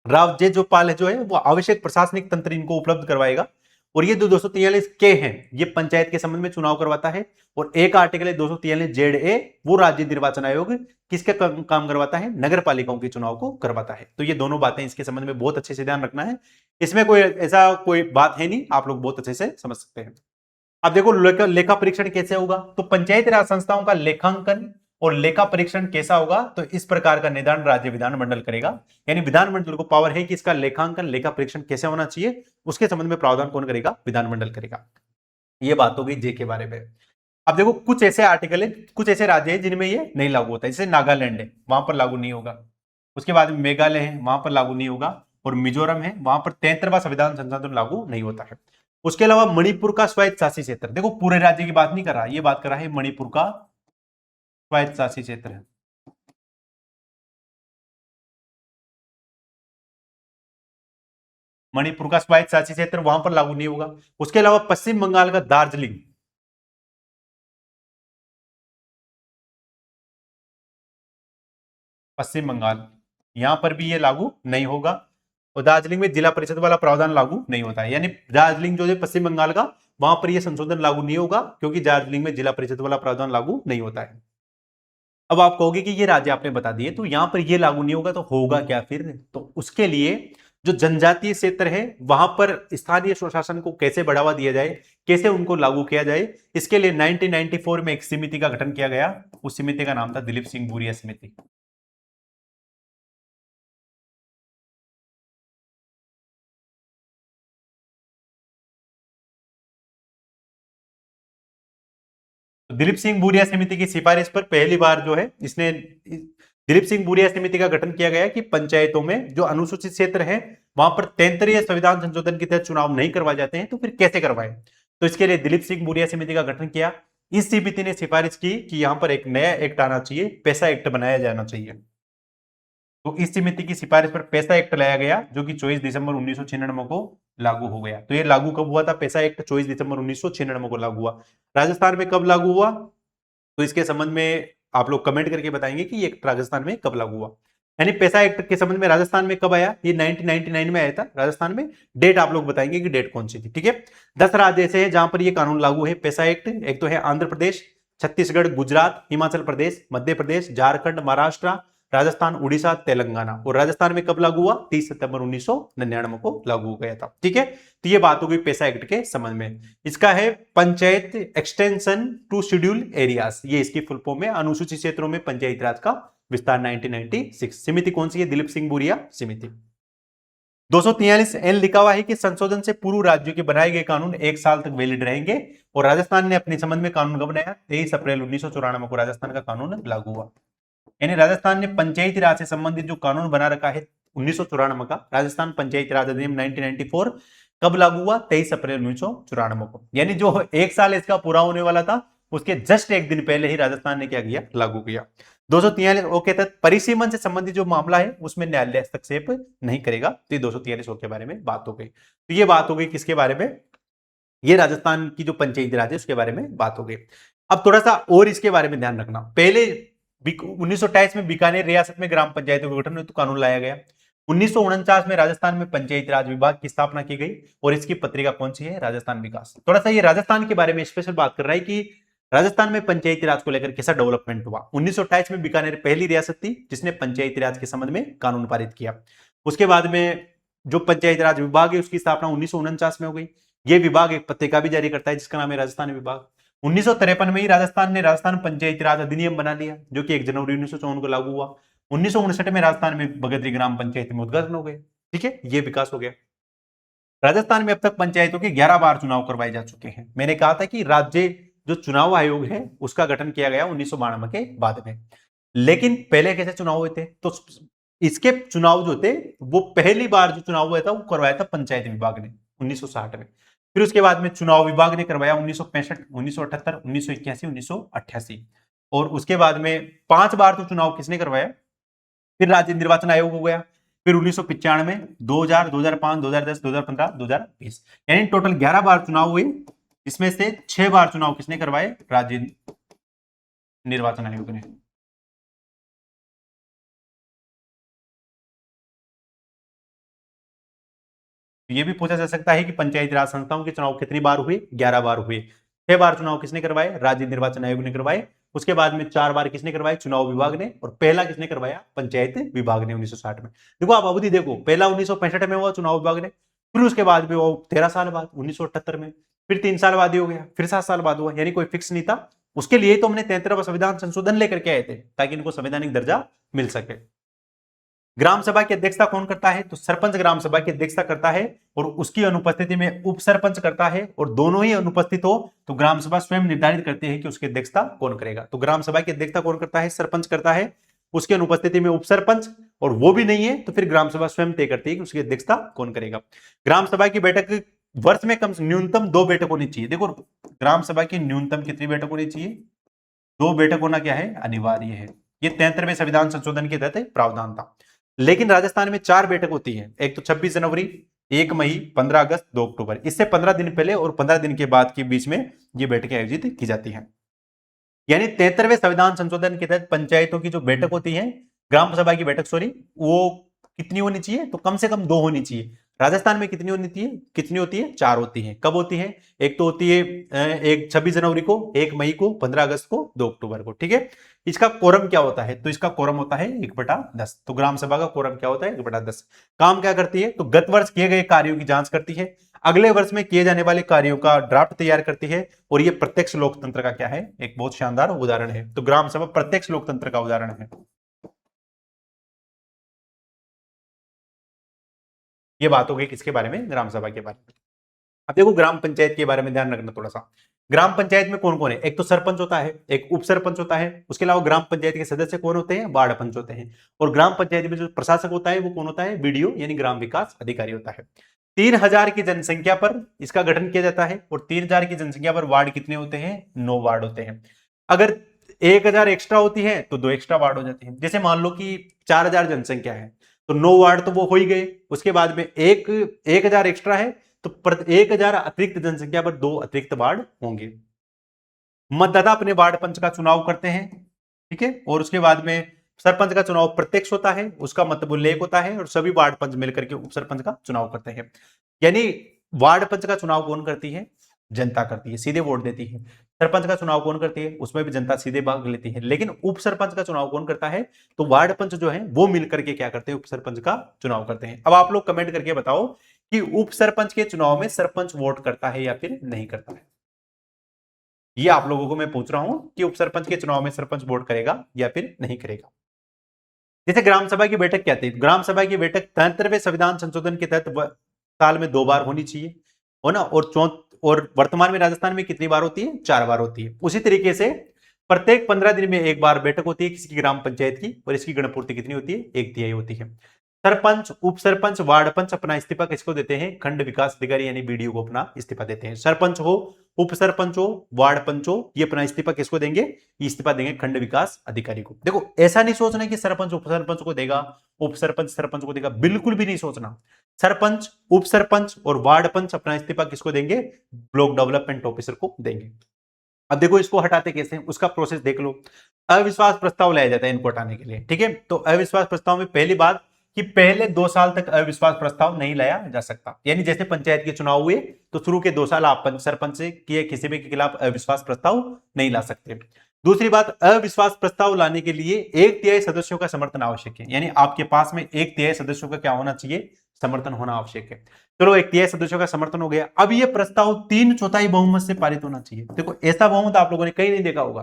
Speaker 1: राज्य जो पाल है जो है वो आवश्यक प्रशासनिक तंत्र इनको उपलब्ध करवाएगा। और ये 243 के हैं, ये पंचायत के संबंध में चुनाव करवाता है। और एक आर्टिकल है 243 जेड ए, वो राज्य निर्वाचन आयोग किसका काम करवाता है? नगर पालिकाओं के चुनाव को करवाता है। तो ये दोनों बातें इसके संबंध में बहुत अच्छे से ध्यान रखना है। इसमें कोई ऐसा कोई बात है नहीं, आप लोग बहुत अच्छे से समझ सकते हैं। अब देखो लेखा परीक्षण कैसे होगा? तो पंचायती राज संस्थाओं का लेखांकन और लेखा परीक्षण कैसा होगा? तो इस प्रकार का निर्धारण राज्य विधानमंडल करेगा। यानी विधानमंडल को पावर है कि इसका लेखांकन लेखा परीक्षण कैसे होना चाहिए, उसके संबंध में प्रावधान कौन करेगा? विधानमंडल करेगा। ये बात हो गई जे के बारे में। अब देखो, कुछ ऐसे आर्टिकल है, कुछ ऐसे राज्य है जिनमें ये नहीं लागू होता है। जैसे नागालैंड है, वहां पर लागू नहीं होगा। उसके बाद मेघालय है, वहां पर लागू नहीं होगा। और मिजोरम है, वहां पर 73वां संविधान संशोधन लागू नहीं होता है। उसके अलावा मणिपुर का स्वायत्त शासी क्षेत्र, देखो पूरे राज्य की बात नहीं कर रहा, ये बात कर रहा है मणिपुर का स्वायत्त शासी क्षेत्र है। मणिपुर का स्वायत्त शासी क्षेत्र वहां पर लागू नहीं होगा। उसके अलावा पश्चिम बंगाल का दार्जिलिंग, पश्चिम बंगाल, यहां पर भी ये लागू नहीं होगा। और दार्जिलिंग में जिला परिषद वाला प्रावधान लागू नहीं होता है। यानी दार्जिलिंग जो है पश्चिम बंगाल का, वहां पर यह संशोधन लागू नहीं होगा क्योंकि दार्जिलिंग में जिला परिषद वाला प्रावधान लागू नहीं होता है। अब आप कहोगे कि ये राज्य आपने बता दिए, तो यहां पर ये लागू नहीं होगा तो होगा क्या फिर? तो उसके लिए जो जनजातीय क्षेत्र है वहां पर स्थानीय स्वशासन को कैसे बढ़ावा दिया जाए, कैसे उनको लागू किया जाए, इसके लिए 1994 में एक समिति का गठन किया गया। उस समिति का नाम था दिलीप सिंह बुरिया समिति। तो दिलीप सिंह बुरिया समिति की सिफारिश पर पहली बार जो है इसने दिलीप सिंह बुरिया समिति का गठन किया गया कि पंचायतों में जो अनुसूचित क्षेत्र है वहां पर 73 संविधान संशोधन के तहत चुनाव नहीं करवाए जाते हैं, तो फिर कैसे करवाए। तो इसके लिए दिलीप सिंह बुरिया समिति का गठन किया। इस समिति ने सिफारिश की कि यहां पर एक नया एक्ट आना चाहिए, पैसा एक्ट बनाया जाना चाहिए। तो इस समिति की सिफारिश पर पैसा एक्ट लाया गया जो कि 24 दिसंबर 1996 को लागू हो गया। तो ये लागू कब हुआ था? पैसा एक्ट 24 दिसंबर 1996 को लागू हुआ। राजस्थान में कब लागू हुआ, तो इसके संबंध में आप लोग कमेंट करके बताएंगे कि ये राजस्थान में कब लागू हुआ। यानी पैसा एक्ट के संबंध में राजस्थान में कब आया? ये 1999 में आया था राजस्थान में। डेट आप लोग बताएंगे कि डेट कौन सी थी। ठीक है, 10 राज्य ऐसे हैं जहां पर ये कानून लागू है पैसा एक्ट। एक तो है आंध्र प्रदेश, छत्तीसगढ़, गुजरात, हिमाचल प्रदेश, मध्य प्रदेश, झारखंड, महाराष्ट्र, राजस्थान, उड़ीसा, तेलंगाना। और राजस्थान में कब लागू हुआ? 30 सितंबर 1999 को लागू हो गया था। ठीक है, तो ये बात हो गई पैसा एक्ट के संबंध में। इसका है panchayat extension to scheduled areas, ये इसकी फुल फॉर्म है, अनुसूचित क्षेत्रों में पंचायती राज का विस्तार 1996। समिति कौन सी है? दिलीप सिंह बुरिया समिति। 243 एन लिखा हुआ है कि संशोधन से पूर्व राज्यों के बनाए गए कानून 1 साल तक वैलिड रहेंगे। और राजस्थान ने अपने संबंध में कानून कब बनाया? 23 अप्रैल 1994 को राजस्थान का कानून लागू हुआ। यानी राजस्थान ने पंचायती राज से संबंधित जो कानून बना रखा है 1994 का, राजस्थान पंचायती राज अधिनियम 1994 कब लागू हुआ? 23 अप्रैल 1994 को। यानी जो 1 साल इसका पूरा होने वाला था उसके जस्ट एक दिन पहले ही राजस्थान ने क्या किया? लागू किया। 243 ओके तहत परिसीमन से संबंधित जो मामला है उसमें न्यायालय हस्तक्षेप नहीं करेगा। तो 243 के बारे में बात हो गई। तो ये बात हो गई किसके बारे में? ये राजस्थान की जो पंचायती राज है उसके बारे में बात हो गई। अब थोड़ा सा और इसके बारे में ध्यान रखना। पहले 1928 में बीकानेर रियासत में ग्राम पंचायतों के गठन हेतु कानून लाया गया। 1949 में राजस्थान में पंचायती राज विभाग की स्थापना की गई और इसकी पत्रिका कौन सी है? राजस्थान विकास। थोड़ा सा ये राजस्थान के बारे में स्पेशल बात कर रहा है कि राजस्थान में पंचायती राज को लेकर कैसा डेवलपमेंट हुआ। 1928 में बीकानेर पहली रियासत थी जिसने पंचायती राज के संबंध में कानून पारित किया। उसके बाद में जो पंचायती राज विभाग है उसकी स्थापना 1949 में हो गई। यह विभाग एक पत्रिका भी जारी करता है जिसका नाम है राजस्थान विभाग। 1953 में ही राजस्थान ने राजस्थान पंचायती राज अधिनियम बना लिया जो कि 1 जनवरी 1954 को लागू हुआ। 1959 में राजस्थान में बगदरी ग्राम पंचायत में उद्घाटन हो गए। ठीक है, ये विकास हो गया। राजस्थान में अब तक पंचायतों के 11 बार चुनाव करवाए जा चुके हैं। मैंने कहा था कि राज्य जो चुनाव आयोग है उसका गठन किया गया 1992 के बाद में। लेकिन पहले कैसे चुनाव हुए थे? तो इसके चुनाव जो थे वो पहली बार जो चुनाव हुआ था वो करवाया था पंचायत विभाग ने 1960 में। फिर उसके बाद में चुनाव विभाग ने करवाया 1965, 1978, 1981, 1988। और उसके बाद में 5 बार तो चुनाव किसने करवाया? फिर राज्य निर्वाचन आयोग हो गया। फिर 1995, 2000, 2005, 2010, 2015, 2020, यानी टोटल 11 बार चुनाव हुए। इसमें से 6 बार चुनाव किसने करवाए? राज्य निर्वाचन आयोग ने। ये भी पूछा जा सकता है कि पंचायती राज संस्थाओं के चुनाव कितनी बार हुए? 11 बार हुए। 6 बार चुनाव किसने करवाए? राज्य निर्वाचन आयोग ने करवाए। उसके बाद में 4 बार किसने करवाए? चुनाव विभाग ने। और पहला किसने करवाया? पंचायत विभाग ने 1960 में। देखो आप अवधि देखो, पहला 1965 में हुआ चुनाव विभाग ने, फिर उसके बाद में वो 13 साल बाद 1978 में, फिर 3 साल बाद ही हो गया, फिर 7 साल बाद हुआ। यानी कोई फिक्स नहीं था। उसके लिए तो हमने 73वां संविधान संशोधन लेकर के आए थे ताकि इनको संवैधानिक दर्जा मिल सके। ग्राम सभा की अध्यक्षता कौन करता है? तो सरपंच ग्राम सभा की अध्यक्षता करता है और उसकी अनुपस्थिति में उप सरपंच करता है। और दोनों ही अनुपस्थित हो तो ग्राम सभा स्वयं निर्धारित करती है कि उसकी अध्यक्षता कौन करेगा। तो ग्राम सभा की अध्यक्षता कौन करता है? सरपंच करता है, उसकी अनुपस्थिति में उप सरपंच, और वो भी नहीं है तो फिर ग्राम सभा स्वयं तय करती है कि उसकी अध्यक्षता कौन करेगा। ग्राम सभा की बैठक वर्ष में कम न्यूनतम 2 बैठक होनी चाहिए। देखो ग्राम सभा की न्यूनतम कितनी बैठक होनी चाहिए? 2 बैठक होना क्या है? अनिवार्य है। ये 73वें संविधान संशोधन के तहत प्रावधान था। लेकिन राजस्थान में 4 बैठक होती है। एक तो 26 जनवरी, 1 मई, 15 अगस्त, 2 अक्टूबर। इससे 15 दिन पहले और 15 दिन के बाद के बीच में ये बैठकें आयोजित की जाती हैं। यानी 73वें संविधान संशोधन के तहत पंचायतों की जो बैठक होती है, ग्राम सभा की बैठक सॉरी, वो कितनी होनी चाहिए? तो कम से कम 2 होनी चाहिए। राजस्थान में कितनी होनी चाहिए? कितनी होती है? 4 होती है। कब होती है? एक तो होती है एक 26 जनवरी को, 1 मई को, 15 अगस्त को, 2 अक्टूबर को। ठीक है, इसका कोरम क्या होता है? तो इसका कोरम होता है 1/10। तो ग्राम सभा का कोरम क्या होता है? 1/10। काम क्या करती है? तो गत वर्ष किए गए कार्यों की जांच करती है, अगले वर्ष में किए जाने वाले कार्यों का ड्राफ्ट तैयार करती है। और यह प्रत्यक्ष लोकतंत्र का क्या है? एक बहुत शानदार उदाहरण है। तो ग्राम सभा प्रत्यक्ष लोकतंत्र का उदाहरण है। ये बात हो गई किसके बारे में? ग्राम सभा के बारे में। अब देखो ग्राम पंचायत के बारे में ध्यान रखना थोड़ा सा। ग्राम पंचायत में कौन कौन है? एक तो सरपंच होता है, एक उप सरपंच होता है, उसके अलावा ग्राम पंचायत के सदस्य कौन होते हैं? वार्ड पंच होते हैं। और ग्राम पंचायत में जो प्रशासक होता है वो कौन होता है? बीडीओ यानी ग्राम विकास अधिकारी होता है। 3000 की जनसंख्या पर इसका गठन किया जाता है और 3000 की जनसंख्या पर वार्ड कितने होते हैं? 9 वार्ड होते हैं। अगर 1000 एक्स्ट्रा होती है तो 2 एक्स्ट्रा वार्ड हो जाते हैं। जैसे मान लो कि 4000 जनसंख्या है तो 9 वार्ड तो वो हो ही गए, उसके बाद में 1000 एक्स्ट्रा है तो 1000 अतिरिक्त जनसंख्या पर 2 अतिरिक्त वार्ड होंगे। मतदाता अपने वार्ड पंच का चुनाव करते हैं, ठीक है, और उसके बाद में सरपंच का चुनाव प्रत्यक्ष होता है, उसका मतलब उल्लेख होता है, और सभी वार्ड पंच मिलकर के उप सरपंच का चुनाव करते हैं। यानी वार्ड पंच का चुनाव कौन करती है? जनता करती है, सीधे वोट देती है। सरपंच का चुनाव कौन करती है? उसमें भी जनता सीधे भाग लेती है। लेकिन उप सरपंच का चुनाव कौन करता है? तो वार्ड पंच जो है वो मिलकर के क्या करते हैं? उप सरपंच का चुनाव करते हैं। अब आप लोग कमेंट करके बताओ कि उप सरपंच के चुनाव में सरपंच वोट करता है या फिर नहीं करता है। ये आप लोगों को मैं पूछ रहा हूं कि उप सरपंच के चुनाव में सरपंच वोट करेगा या फिर नहीं करेगा। जैसे ग्राम सभा की बैठक क्या थी? ग्राम सभा की बैठक 73वें संविधान संशोधन के तहत साल में 2 बार होनी चाहिए, हो ना, और वर्तमान में राजस्थान में कितनी बार होती है? 4 बार होती है। उसी तरीके से प्रत्येक 15 दिन में एक बार बैठक होती है किसी ग्राम पंचायत की, और इसकी गणपूर्ति कितनी होती है? 1/3 होती है। सरपंच, उप सरपंच, वार्ड पंच अपना इस्तीफा किसको देते हैं? खंड विकास अधिकारी यानी बीडीओ को अपना इस्तीफा देते हैं। सरपंच हो, उप सरपंच हो, वार्ड पंच हो, ये अपना इस्तीफा किसको देंगे? इस्तीफा देंगे खंड विकास अधिकारी को। देखो ऐसा नहीं सोचना कि सरपंच उप सरपंच को देगा, उप सरपंच सरपंच को देगा, बिल्कुल भी नहीं सोचना। सरपंच, उप सरपंच और वार्ड पंच अपना इस्तीफा किसको देंगे? ब्लॉक डेवलपमेंट ऑफिसर को देंगे। अब देखो इसको हटाते कैसे हैं, उसका प्रोसेस देख लो। अविश्वास प्रस्ताव लाया जाता है इनको हटाने के लिए, ठीक है। तो अविश्वास प्रस्ताव में पहली बात कि पहले 2 साल तक अविश्वास प्रस्ताव नहीं लाया जा सकता। यानी जैसे पंचायत के चुनाव हुए तो शुरू के 2 साल आप सरपंच के किसी भी के खिलाफ अविश्वास प्रस्ताव नहीं ला सकते। दूसरी बात, अविश्वास प्रस्ताव लाने के लिए 1/3 सदस्यों का समर्थन आवश्यक है। यानी आपके पास में 1/3 सदस्यों का क्या होना चाहिए? समर्थन होना आवश्यक है। चलो 1/3 सदस्यों का समर्थन हो गया। अब ये प्रस्ताव 3/4 बहुमत से पारित होना चाहिए। देखो ऐसा बहुमत आप लोगों ने कहीं नहीं देखा होगा।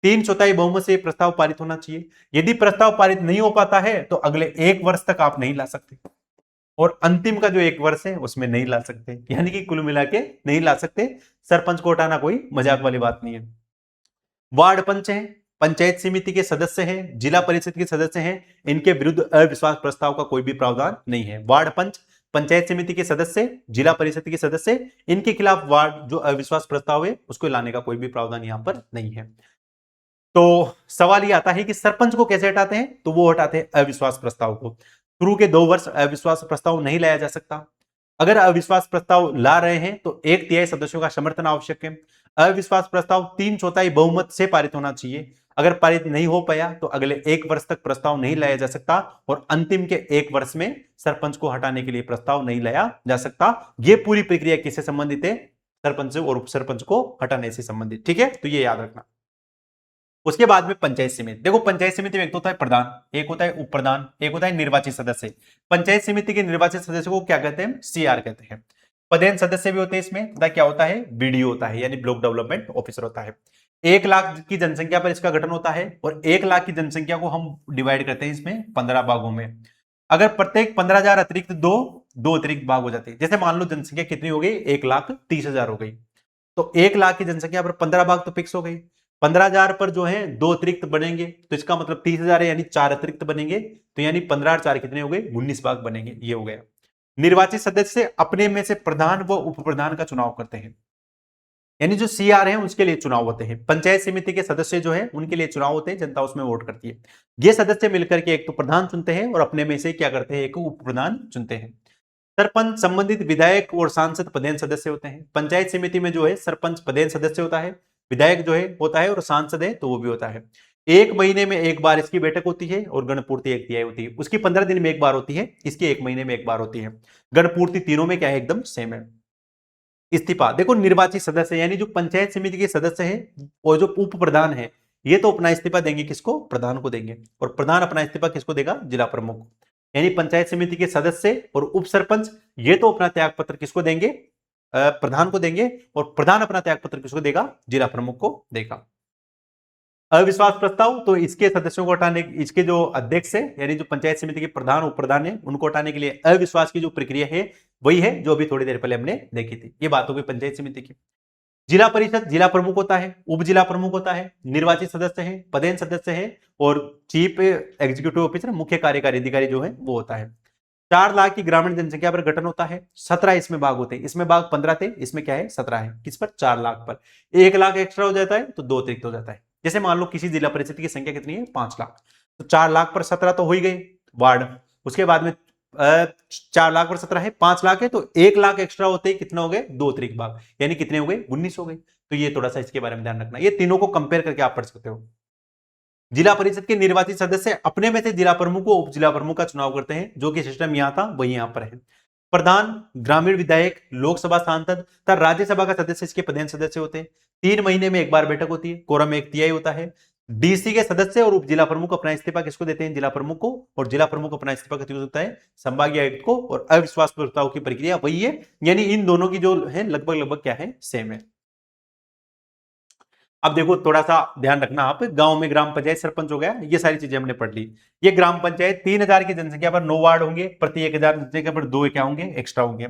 Speaker 1: 3/4 बहुमत से प्रस्ताव पारित होना चाहिए। यदि प्रस्ताव पारित नहीं हो पाता है तो अगले 1 वर्ष तक आप नहीं ला सकते, और अंतिम का जो 1 वर्ष है उसमें नहीं ला सकते। यानी कि कुल मिला के नहीं ला सकते। सरपंच को हटाना कोई मजाक वाली बात नहीं है। वार्ड पंच हैं, पंचायत समिति के सदस्य हैं, जिला परिषद के सदस्य हैं, इनके विरुद्ध अविश्वास प्रस्ताव का कोई भी प्रावधान नहीं है। वार्ड पंच, पंचायत समिति के सदस्य, जिला परिषद के सदस्य, इनके खिलाफ वार्ड जो अविश्वास प्रस्ताव है उसको लाने का कोई भी प्रावधान यहां पर नहीं है। तो सवाल ये आता है कि सरपंच को कैसे हटाते हैं? तो वो हटाते हैं अविश्वास प्रस्ताव को। शुरू के 2 वर्ष अविश्वास प्रस्ताव नहीं लाया जा सकता। अगर अविश्वास प्रस्ताव ला रहे हैं तो 1/3 सदस्यों का समर्थन आवश्यक है। अविश्वास प्रस्ताव 3/4 बहुमत से पारित होना चाहिए। अगर पारित नहीं हो पाया तो अगले 1 वर्ष तक प्रस्ताव नहीं लाया जा सकता, और अंतिम के 1 वर्ष में सरपंच को हटाने के लिए प्रस्ताव नहीं लाया जा सकता। यह पूरी प्रक्रिया किससे संबंधित है? सरपंच और उप सरपंच को हटाने से संबंधित, ठीक है, तो ये याद रखना। उसके बाद में पंचायत समिति। देखो पंचायत समिति में एक तो होता है प्रधान, एक होता है उप प्रधान, एक होता है निर्वाचित सदस्य। पंचायत समिति के निर्वाचित सदस्य को क्या कहते हैं? सीआर कहते हैं। पदेन सदस्य भी होते हैं इसमें, तथा क्या होता है? बीडीओ होता है, यानी ब्लॉक डेवलपमेंट ऑफिसर होता है। 1 लाख की जनसंख्या पर इसका गठन होता है, और 1 लाख की जनसंख्या को हम डिवाइड करते हैं इसमें 15 भागों में। अगर प्रत्येक 15,000 अतिरिक्त दो अतिरिक्त भाग हो जाते हैं। जैसे मान लो जनसंख्या कितनी हो गई? 1,30,000 हो गई, तो 1 लाख की जनसंख्या पर 15 भाग तो फिक्स हो गई। 15,000 पर जो है 2 अतिरिक्त बनेंगे, तो इसका मतलब 30,000 है, यानी 4 अतिरिक्त बनेंगे। तो यानी 15 और 4 कितने हो गए? 19 भाग बनेंगे। ये हो गया। निर्वाचित सदस्य अपने में से प्रधान व उप प्रधान का चुनाव करते हैं, यानी जो सीआर है उसके लिए चुनाव होते हैं। पंचायत समिति के सदस्य जो है उनके लिए चुनाव होते हैं, जनता उसमें वोट करती है। ये सदस्य मिलकर के एक तो प्रधान चुनते हैं और अपने में से क्या करते हैं? एक उप प्रधान चुनते हैं। सरपंच संबंधित विधायक और सांसद पदेन सदस्य होते हैं। पंचायत समिति में जो है सरपंच पदेन सदस्य होता है, विधायक जो है होता है, और सांसद है तो वो भी होता है। 1 महीने में 1 बार इसकी बैठक होती है, और गणपूर्ति 1/3 होती है। उसकी 15 दिन में 1 बार होती है, इसकी 1 महीने में 1 बार होती है। गणपूर्ति तीनों में क्या है? एकदम सेम है। इस्तीफा, देखो निर्वाचित सदस्य यानी जो पंचायत समिति के सदस्य हैं और जो उप प्रधान है, ये तो अपना इस्तीफा देंगे किसको? प्रधान को देंगे। और प्रधान अपना इस्तीफा किसको देगा? जिला प्रमुख को। यानी पंचायत समिति के सदस्य और उप सरपंच ये तो अपना त्याग पत्र किसको देंगे? प्रधान को देंगे, और प्रधान अपना त्याग पत्र किसको देगा? जिला प्रमुख को देगा। अविश्वास प्रस्ताव, तो इसके सदस्यों को हटाने, इसके जो अध्यक्ष है यानी जो पंचायत समिति के प्रधान उप प्रधान है उनको हटाने के लिए अविश्वास की जो प्रक्रिया है वही है जो अभी थोड़ी देर पहले हमने देखी थी। ये बात होगी पंचायत समिति की। जिला परिषद, जिला प्रमुख होता है, उप जिला प्रमुख होता है, निर्वाचित सदस्य है, पदेन सदस्य है और चीफ एग्जीक्यूटिव ऑफिसर, मुख्य कार्यकारी अधिकारी जो है वो होता है। 4 लाख की ग्रामीण जनसंख्या पर गठन होता है। 17 इसमें भाग होते हैं, इसमें भाग 15 थे, इसमें क्या है 17 है। किस पर? 4 लाख पर। 1 लाख एक्स्ट्रा हो जाता है तो 2 अतिरिक्त हो जाता है। जैसे मान लो किसी जिला परिषद की संख्या कितनी है 5 लाख, तो 4 लाख पर 17 तो हो ही गए वार्ड। उसके बाद में 4 लाख पर 17 है, 5 लाख है, तो 1 लाख एक्स्ट्रा होते ही कितना हो गए 2 अतिरिक्त भाग, यानी कितने हो गए 19 हो गए। तो ये थोड़ा सा इसके बारे में ध्यान रखना, ये तीनों को कंपेयर करके आप पढ़ सकते हो। जिला परिषद के निर्वाचित सदस्य अपने में से जिला प्रमुख को उप जिला प्रमुख का चुनाव करते हैं, जो कि सिस्टम यहां था वही यहां पर है। प्रधान, ग्रामीण विधायक, लोकसभा सांसद तथा राज्यसभा का सदस्य इसके पदेन सदस्य होते हैं। 3 महीने में एक बार बैठक होती है, कोरम 1/3 होता है। डीसी के सदस्य और उप जिला प्रमुख अपना इस्तीफा किसको देते हैं? जिला प्रमुख को, और जिला प्रमुख अपना इस्तीफा किसको देता है? संभागीय आयुक्त को। और अविश्वास प्रस्ताव की प्रक्रिया वही है, यानी इन दोनों की जो है लगभग लगभग क्या है, सेम है। अब देखो थोड़ा सा ध्यान रखना, आप गांव में ग्राम पंचायत सरपंच हो गया, ये सारी चीजें हमने पढ़ ली। ये ग्राम पंचायत 3000 की जनसंख्या पर 9 वार्ड होंगे, प्रति 1000 जनसंख्या पर 2 क्या होंगे? एक्स्ट्रा होंगे।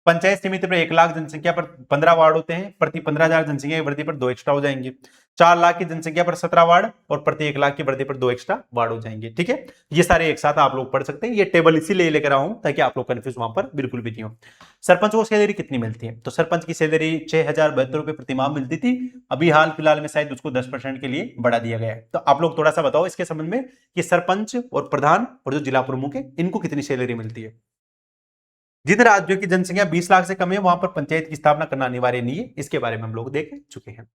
Speaker 1: पंचायत समिति पर 1 लाख जनसंख्या पर 15 वार्ड होते हैं, प्रति 15,000 जनसंख्या की वृद्धि पर 2 एक्स्ट्रा हो जाएंगे। 4 लाख की जनसंख्या पर 17 वार्ड और प्रति 1 लाख की वृद्धि पर 2 एक्स्ट्रा वार्ड हो जाएंगे। ठीक है, ये सारे एक साथ आप लोग पढ़ सकते हैं। ये टेबल इसीलिए लेकर आऊं ताकि आप लोग कंफ्यूज वहां पर बिल्कुल भी नहीं हो। सरपंच को सैलरी कितनी मिलती है? तो सरपंच की सैलरी 6,072 रुपए प्रति माह मिलती थी, अभी हाल फिलहाल में शायद उसको 10% के लिए बढ़ा दिया गया है। तो आप लोग थोड़ा सा बताओ इसके संबंध में कि सरपंच और प्रधान और जो जिला प्रमुख है इनको कितनी सैलरी मिलती है। जिन राज्यों की जनसंख्या 20 लाख से कम है वहां पर पंचायत की स्थापना करना अनिवार्य नहीं है, इसके बारे में हम लोग देख चुके हैं।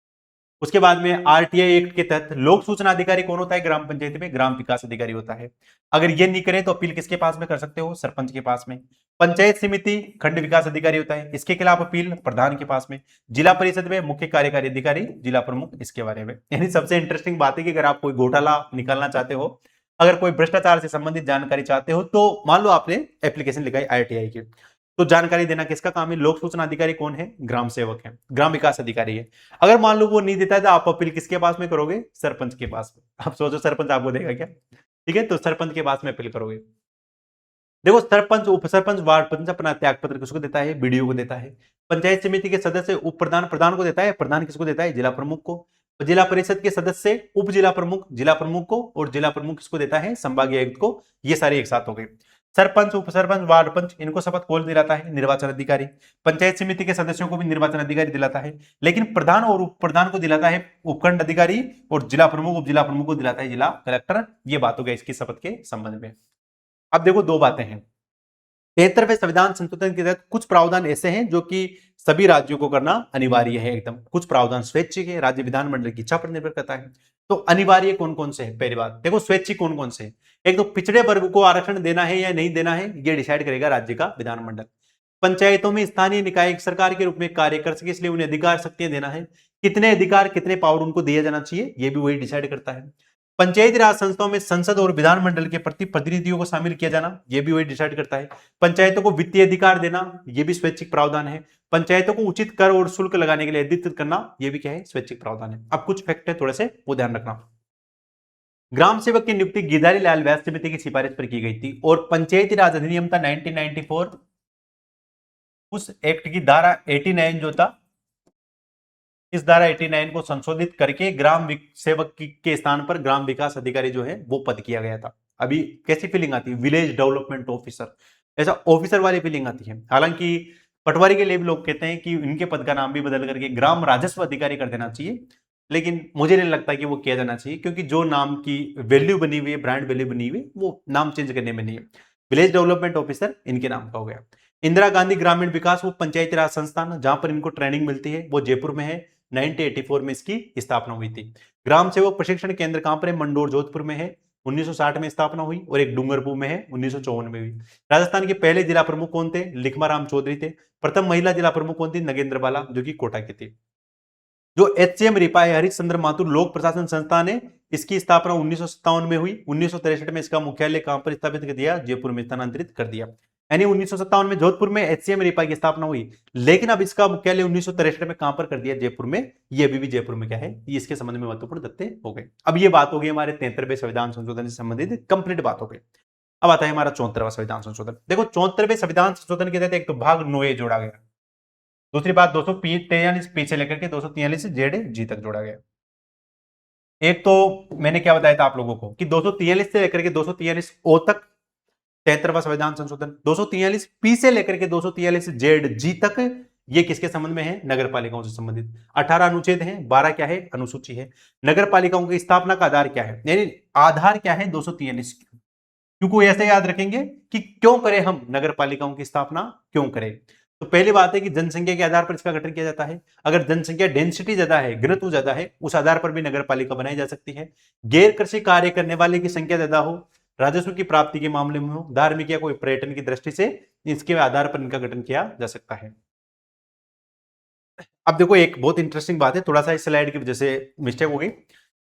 Speaker 1: उसके बाद में आरटीआई एक्ट के तहत लोक सूचना अधिकारी कौन होता है ग्राम पंचायत में? ग्राम विकास अधिकारी होता है। अगर ये नहीं करे तो अपील किसके पास में कर सकते हो? सरपंच के पास में। पंचायत समिति खंड विकास अधिकारी होता है, इसके खिलाफ अपील प्रधान के पास में। जिला परिषद में मुख्य कार्यकारी अधिकारी, जिला प्रमुख, इसके बारे में। यानी सबसे इंटरेस्टिंग बात है कि अगर आप कोई घोटाला निकालना चाहते हो, अगर कोई भ्रष्टाचार से संबंधित जानकारी चाहते हो, तो मान लो आपने एप्लीकेशन लिखाई आरटीआई की, तो जानकारी देना किसका काम है? लोक सूचना अधिकारी कौन है? ग्राम सेवक है, ग्राम विकास अधिकारी है। अगर मान लो वो नहीं देता है तो आप अपील किसके पास में करोगे? सरपंच के पास में। आप सोचो सरपंच आपको देगा क्या? ठीक है, तो सरपंच के पास में अपील करोगे। देखो सरपंच, उप सरपंच, वार्ड पंच अपना त्याग पत्र किसको देता है? बीडीओ को देता है। पंचायत समिति के सदस्य उप प्रधान प्रधान को देता है, प्रधान किसको देता है? जिला प्रमुख को। जिला परिषद के सदस्य उप जिला प्रमुख को, और जिला प्रमुख किसको देता है? संभागीय आयुक्त को। ये सारे एक साथ हो गए। सरपंच, उप सरपंच, वार्ड पंच, इनको शपथ कौन दिलाता है? निर्वाचन अधिकारी। पंचायत समिति के सदस्यों को भी निर्वाचन अधिकारी दिलाता है, लेकिन प्रधान और उप प्रधान को दिलाता है उपखंड अधिकारी, और जिला प्रमुख उप जिला प्रमुख को दिलाता है जिला कलेक्टर। ये बात हो गई इसकी शपथ के संबंध में। अब देखो दो बातें हैं। 73वें संविधान संशोधन के तहत कुछ प्रावधान ऐसे हैं जो कि सभी राज्यों को करना अनिवार्य है एकदम। कुछ प्रावधान स्वैच्छिक है, राज्य विधानमंडल की इच्छा पर निर्भर करता है। तो अनिवार्य कौन कौन से है? पहली बात देखो स्वैच्छिक कौन कौन से है। एक तो पिछड़े वर्ग को आरक्षण देना है या नहीं देना है, यह डिसाइड करेगा राज्य का विधानमंडल। पंचायतों में स्थानीय निकाय सरकार के रूप में कार्य कर सके, इसलिए उन्हें अधिकार शक्तियां देना है। कितने अधिकार, कितने पावर उनको दिया जाना चाहिए, यह भी वही डिसाइड करता है। पंचायती राज संस्थाओं में संसद और विधानमंडल के प्रति प्रतिनिधियों को शामिल किया जाना, यह भी वही डिसाइड करता है। पंचायतों को वित्तीय अधिकार देना, यह भी स्वैच्छिक प्रावधान है। पंचायतों को उचित कर और शुल्क लगाने के लिए अधिकृत करना, यह भी क्या है? स्वैच्छिक प्रावधान है। अब कुछ फैक्ट है थोड़े से, वो ध्यान रखना। ग्राम सेवक की नियुक्ति गिरधारी लाल व्यास समिति की सिफारिश पर की गई थी, और पंचायती राज अधिनियम था 1994, उस एक्ट की धारा 89 जो था, इस धारा 89 को संशोधित करके ग्राम सेवक के स्थान पर ग्राम विकास अधिकारी जो है वो पद किया गया था। अभी कैसी फीलिंग आती है? विलेज डेवलपमेंट ऑफिसर, ऐसा ऑफिसर वाली फीलिंग आती है। हालांकि पटवारी के लिए भी लोग कहते हैं कि इनके पद का नाम भी बदल करके ग्राम राजस्व अधिकारी कर देना चाहिए, लेकिन मुझे नहीं लगता कि वो किया जाना चाहिए, क्योंकि जो नाम की वैल्यू बनी हुई है, ब्रांड वैल्यू बनी हुई है, वो नाम चेंज करने में नहीं है। विलेज डेवलपमेंट ऑफिसर इनके नाम का हो गया। इंदिरा गांधी ग्रामीण विकास वो पंचायती राज संस्थान जहां पर इनको ट्रेनिंग मिलती है वो जयपुर में है। 1984 में इसकी स्थापना हुई थी। ग्राम सेवक प्रशिक्षण केंद्र कहां पर है? मंडोर जोधपुर में है, 1960 में स्थापना हुई, और एक डूंगरपुर में है, 1954 में हुई। राजस्थान के पहले जिला प्रमुख कौन थे? लिखमाराम चौधरी थे। प्रथम महिला जिला प्रमुख कौन थी? नगेंद्र बाला, जो कि कोटा की थी। जो एचसीएम रिपा है, हरिश्चंद्र माथुर लोक प्रशासन संस्थान है, इसकी स्थापना 1957 में हुई। 1963 में इसका मुख्यालय कहां पर स्थापित कर दिया? जयपुर में स्थानांतरित कर दिया। यानी 1957 में जोधपुर में एचसीएम रीपा की स्थापना हुई, लेकिन अब इसका मुख्यालय 1963 में कहां पर कर दिया, जयपुर में। ये अभी भी जयपुर में क्या है, ये इसके संबंध में महत्वपूर्ण तथ्य हो गए। अब ये बात हो गई हमारे 73वें संविधान संशोधन से संबंधित कंप्लीट बात हो गई। अब आता है हमारा 74वां संविधान संशोधन। देखो 74वें संविधान संशोधन के तहत एक तो भाग 9A जोड़ा गया, दूसरी बात 243 पी से लेकर के 243 जेड जी तक जोड़ा गया। एक तो मैंने क्या बताया था आप लोगों को कि 243 से लेकर के 243 ओ तक 73वां संविधान संशोधन, 243 पी से लेकर के 243 जेड जी तक ये किसके संबंध में है, नगर पालिकाओं से संबंधित। 18 अनुच्छेद हैं, 12 क्या है, अनुसूची है। नगर पालिकाओं की स्थापना का आधार क्या है, यानी आधार क्या है 243, क्योंकि ऐसे याद रखेंगे कि क्यों करें हम नगर पालिकाओं की स्थापना, क्यों करें। तो पहली बात है कि जनसंख्या के आधार पर इसका गठन किया जाता है। अगर जनसंख्या डेंसिटी ज्यादा है, घनत्व ज्यादा है, उस आधार पर भी नगर पालिका बनाई जा सकती है। गैर कृषि कार्य करने वाले की संख्या ज्यादा हो, राजस्व की प्राप्ति के मामले में हो, धार्मिक या कोई पर्यटन की दृष्टि से, इसके आधार पर इनका गठन किया जा सकता है। अब देखो एक बहुत इंटरेस्टिंग बात है, थोड़ा सा इस स्लाइड की वजह से मिस्टेक हो गई।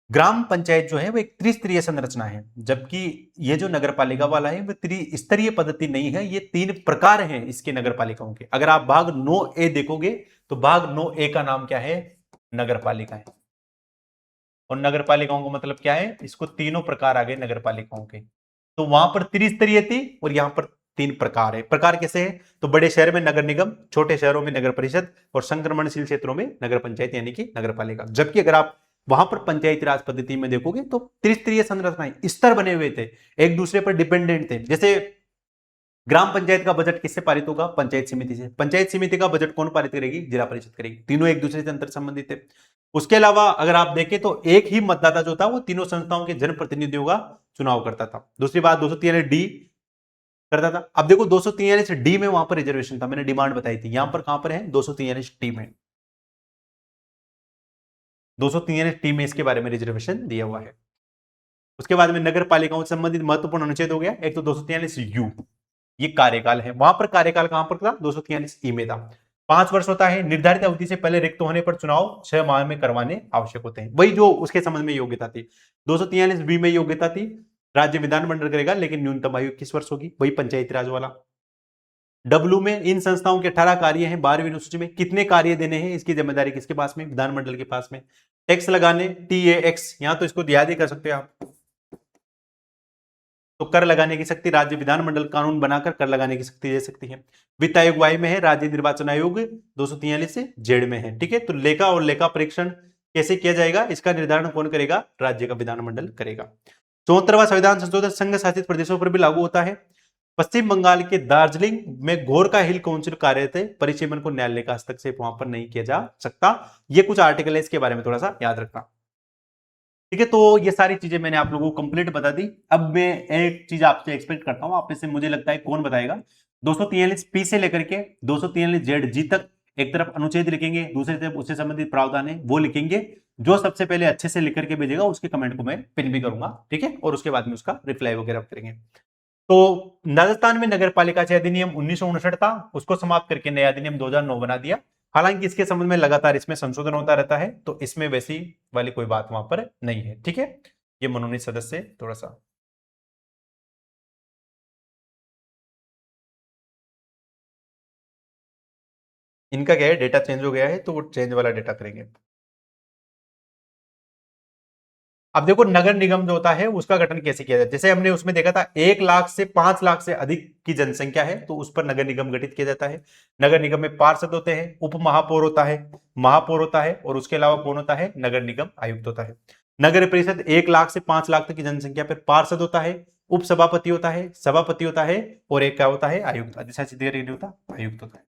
Speaker 1: ग्राम पंचायत जो है वो एक त्रिस्तरीय संरचना है, जबकि ये जो नगर पालिका वाला है वो त्रिस्तरीय पद्धति नहीं है, ये 3 प्रकार हैं इसके नगर पालिकाओं के। अगर आप भाग 9A देखोगे तो भाग 9A का नाम क्या है, नगर पालिका है। और नगर पालिकाओं का मतलब क्या है, इसको तीनों प्रकार आ गए नगर पालिकाओं के। तो वहां पर त्रिस्तरीय थी और यहां पर 3 प्रकार है। प्रकार कैसे है, तो बड़े शहर में नगर निगम, छोटे शहरों में नगर परिषद और संक्रमणशील क्षेत्रों में नगर पंचायत यानी कि नगर पालिका। जबकि अगर आप वहां पर पंचायती राज पद्धति में देखोगे तो त्रिस्तरीय संरचनाएं, स्तर बने हुए थे, एक दूसरे पर डिपेंडेंट थे। जैसे ग्राम पंचायत का बजट किससे पारित होगा, पंचायत समिति से। पंचायत समिति का बजट कौन पारित करेगी, जिला परिषद करेगी। तीनों एक दूसरे से अंतर संबंधित है। उसके अलावा अगर आप देखें तो एक ही मतदाता जो था वो तीनों संस्थाओं के जनप्रतिनिधियों का चुनाव करता था। दूसरी बात 243 डी करता था। अब देखो 243 डी में वहां पर रिजर्वेशन था, मैंने डिमांड बताई थी। यहां पर कहां पर है, 243 टी में, 243 टी में इसके बारे में रिजर्वेशन दिया हुआ है। उसके बाद में नगर पालिकाओं से संबंधित महत्वपूर्ण अनुच्छेद हो गया। एक तो 243 यू, ये कार्यकाल है। वहां पर कार्यकाल कहां पर था, 243 ई में था। 5 वर्ष होता है। निर्धारित अवधि से पहले रिक्त होने पर चुनाव 6 माह में करवाने आवश्यक होते हैं। वही जो उसके संबंध में योग्यता थी। 243 बी में योग्यता थी, राज्य विधानमंडल करेगा, लेकिन न्यूनतम आयु 21 वर्ष होगी, वही पंचायती राज वाला। डब्ल्यू में इन संस्थाओं के 18 कार्य हैं। 12वीं अनुसूची में कितने कार्य देने हैं, इसकी जिम्मेदारी किसके पास में, विधानमंडल के पास में। टैक्स लगाने, TAX, यहां तो इसको याद ही कर सकते हो आप। तो कर लगाने की शक्ति राज्य विधानमंडल कानून बनाकर कर लगाने की शक्ति दे सकती है। वित्त आयोग वाई में है, राज्य निर्वाचन आयोग 243 से जेड में है। ठीक है, तो लेखा और लेखा परीक्षण कैसे किया जाएगा, इसका निर्धारण कौन करेगा, राज्य का विधानमंडल करेगा। 74वां संविधान संशोधन संघ शासित प्रदेशों पर भी लागू होता है। पश्चिम बंगाल के दार्जिलिंग में गोरखा हिल काउंसिल कार्यरत है, परिसीमन को न्यायालय का हस्तक्षेप वहां पर नहीं किया जा सकता। ये कुछ आर्टिकल है, इसके बारे में थोड़ा सा याद रखना। ठीक है, तो ये सारी चीजें मैंने आप लोगों को कंप्लीट बता दी। अब मैं एक चीज आपसे एक्सपेक्ट करता हूं, आप में से मुझे लगता है कौन बताएगा। 243 पी से लेकर के 243 जेड जी तक एक तरफ अनुच्छेद लिखेंगे, दूसरी तरफ उससे संबंधित प्रावधान है वो लिखेंगे। जो सबसे पहले अच्छे से लिख करके भेजेगा उसके कमेंट को मैं पिन भी करूंगा। ठीक है, और उसके बाद में उसका रिप्लाई वगैरह करेंगे। तो राजस्थान में नगर पालिका अधिनियम 1959 था, उसको समाप्त करके नया अधिनियम 2009 बना दिया। हालांकि इसके संबंध में लगातार इसमें संशोधन होता रहता है, तो इसमें वैसी वाली कोई बात वहां पर नहीं है। ठीक है, ये मनोनीत सदस्य थोड़ा सा इनका क्या है, डेटा चेंज हो गया है तो वो चेंज वाला डेटा करेंगे। अब देखो नगर निगम जो होता है उसका गठन कैसे किया जाता है। जैसे हमने उसमें देखा था 1 लाख से 5 लाख से अधिक की जनसंख्या है तो उस पर नगर निगम गठित किया जाता है। नगर निगम में पार्षद होते हैं, उप महापौर होता है, महापौर होता है, और उसके अलावा कौन होता है, नगर निगम आयुक्त होता है। नगर परिषद 1 लाख से 5 लाख तक की जनसंख्या पर पार्षद होता है, उप सभापति होता है, सभापति होता है, और एक क्या होता है, आयुक्त। अधिशासी अधिकारी नहीं होता, आयुक्त होता है।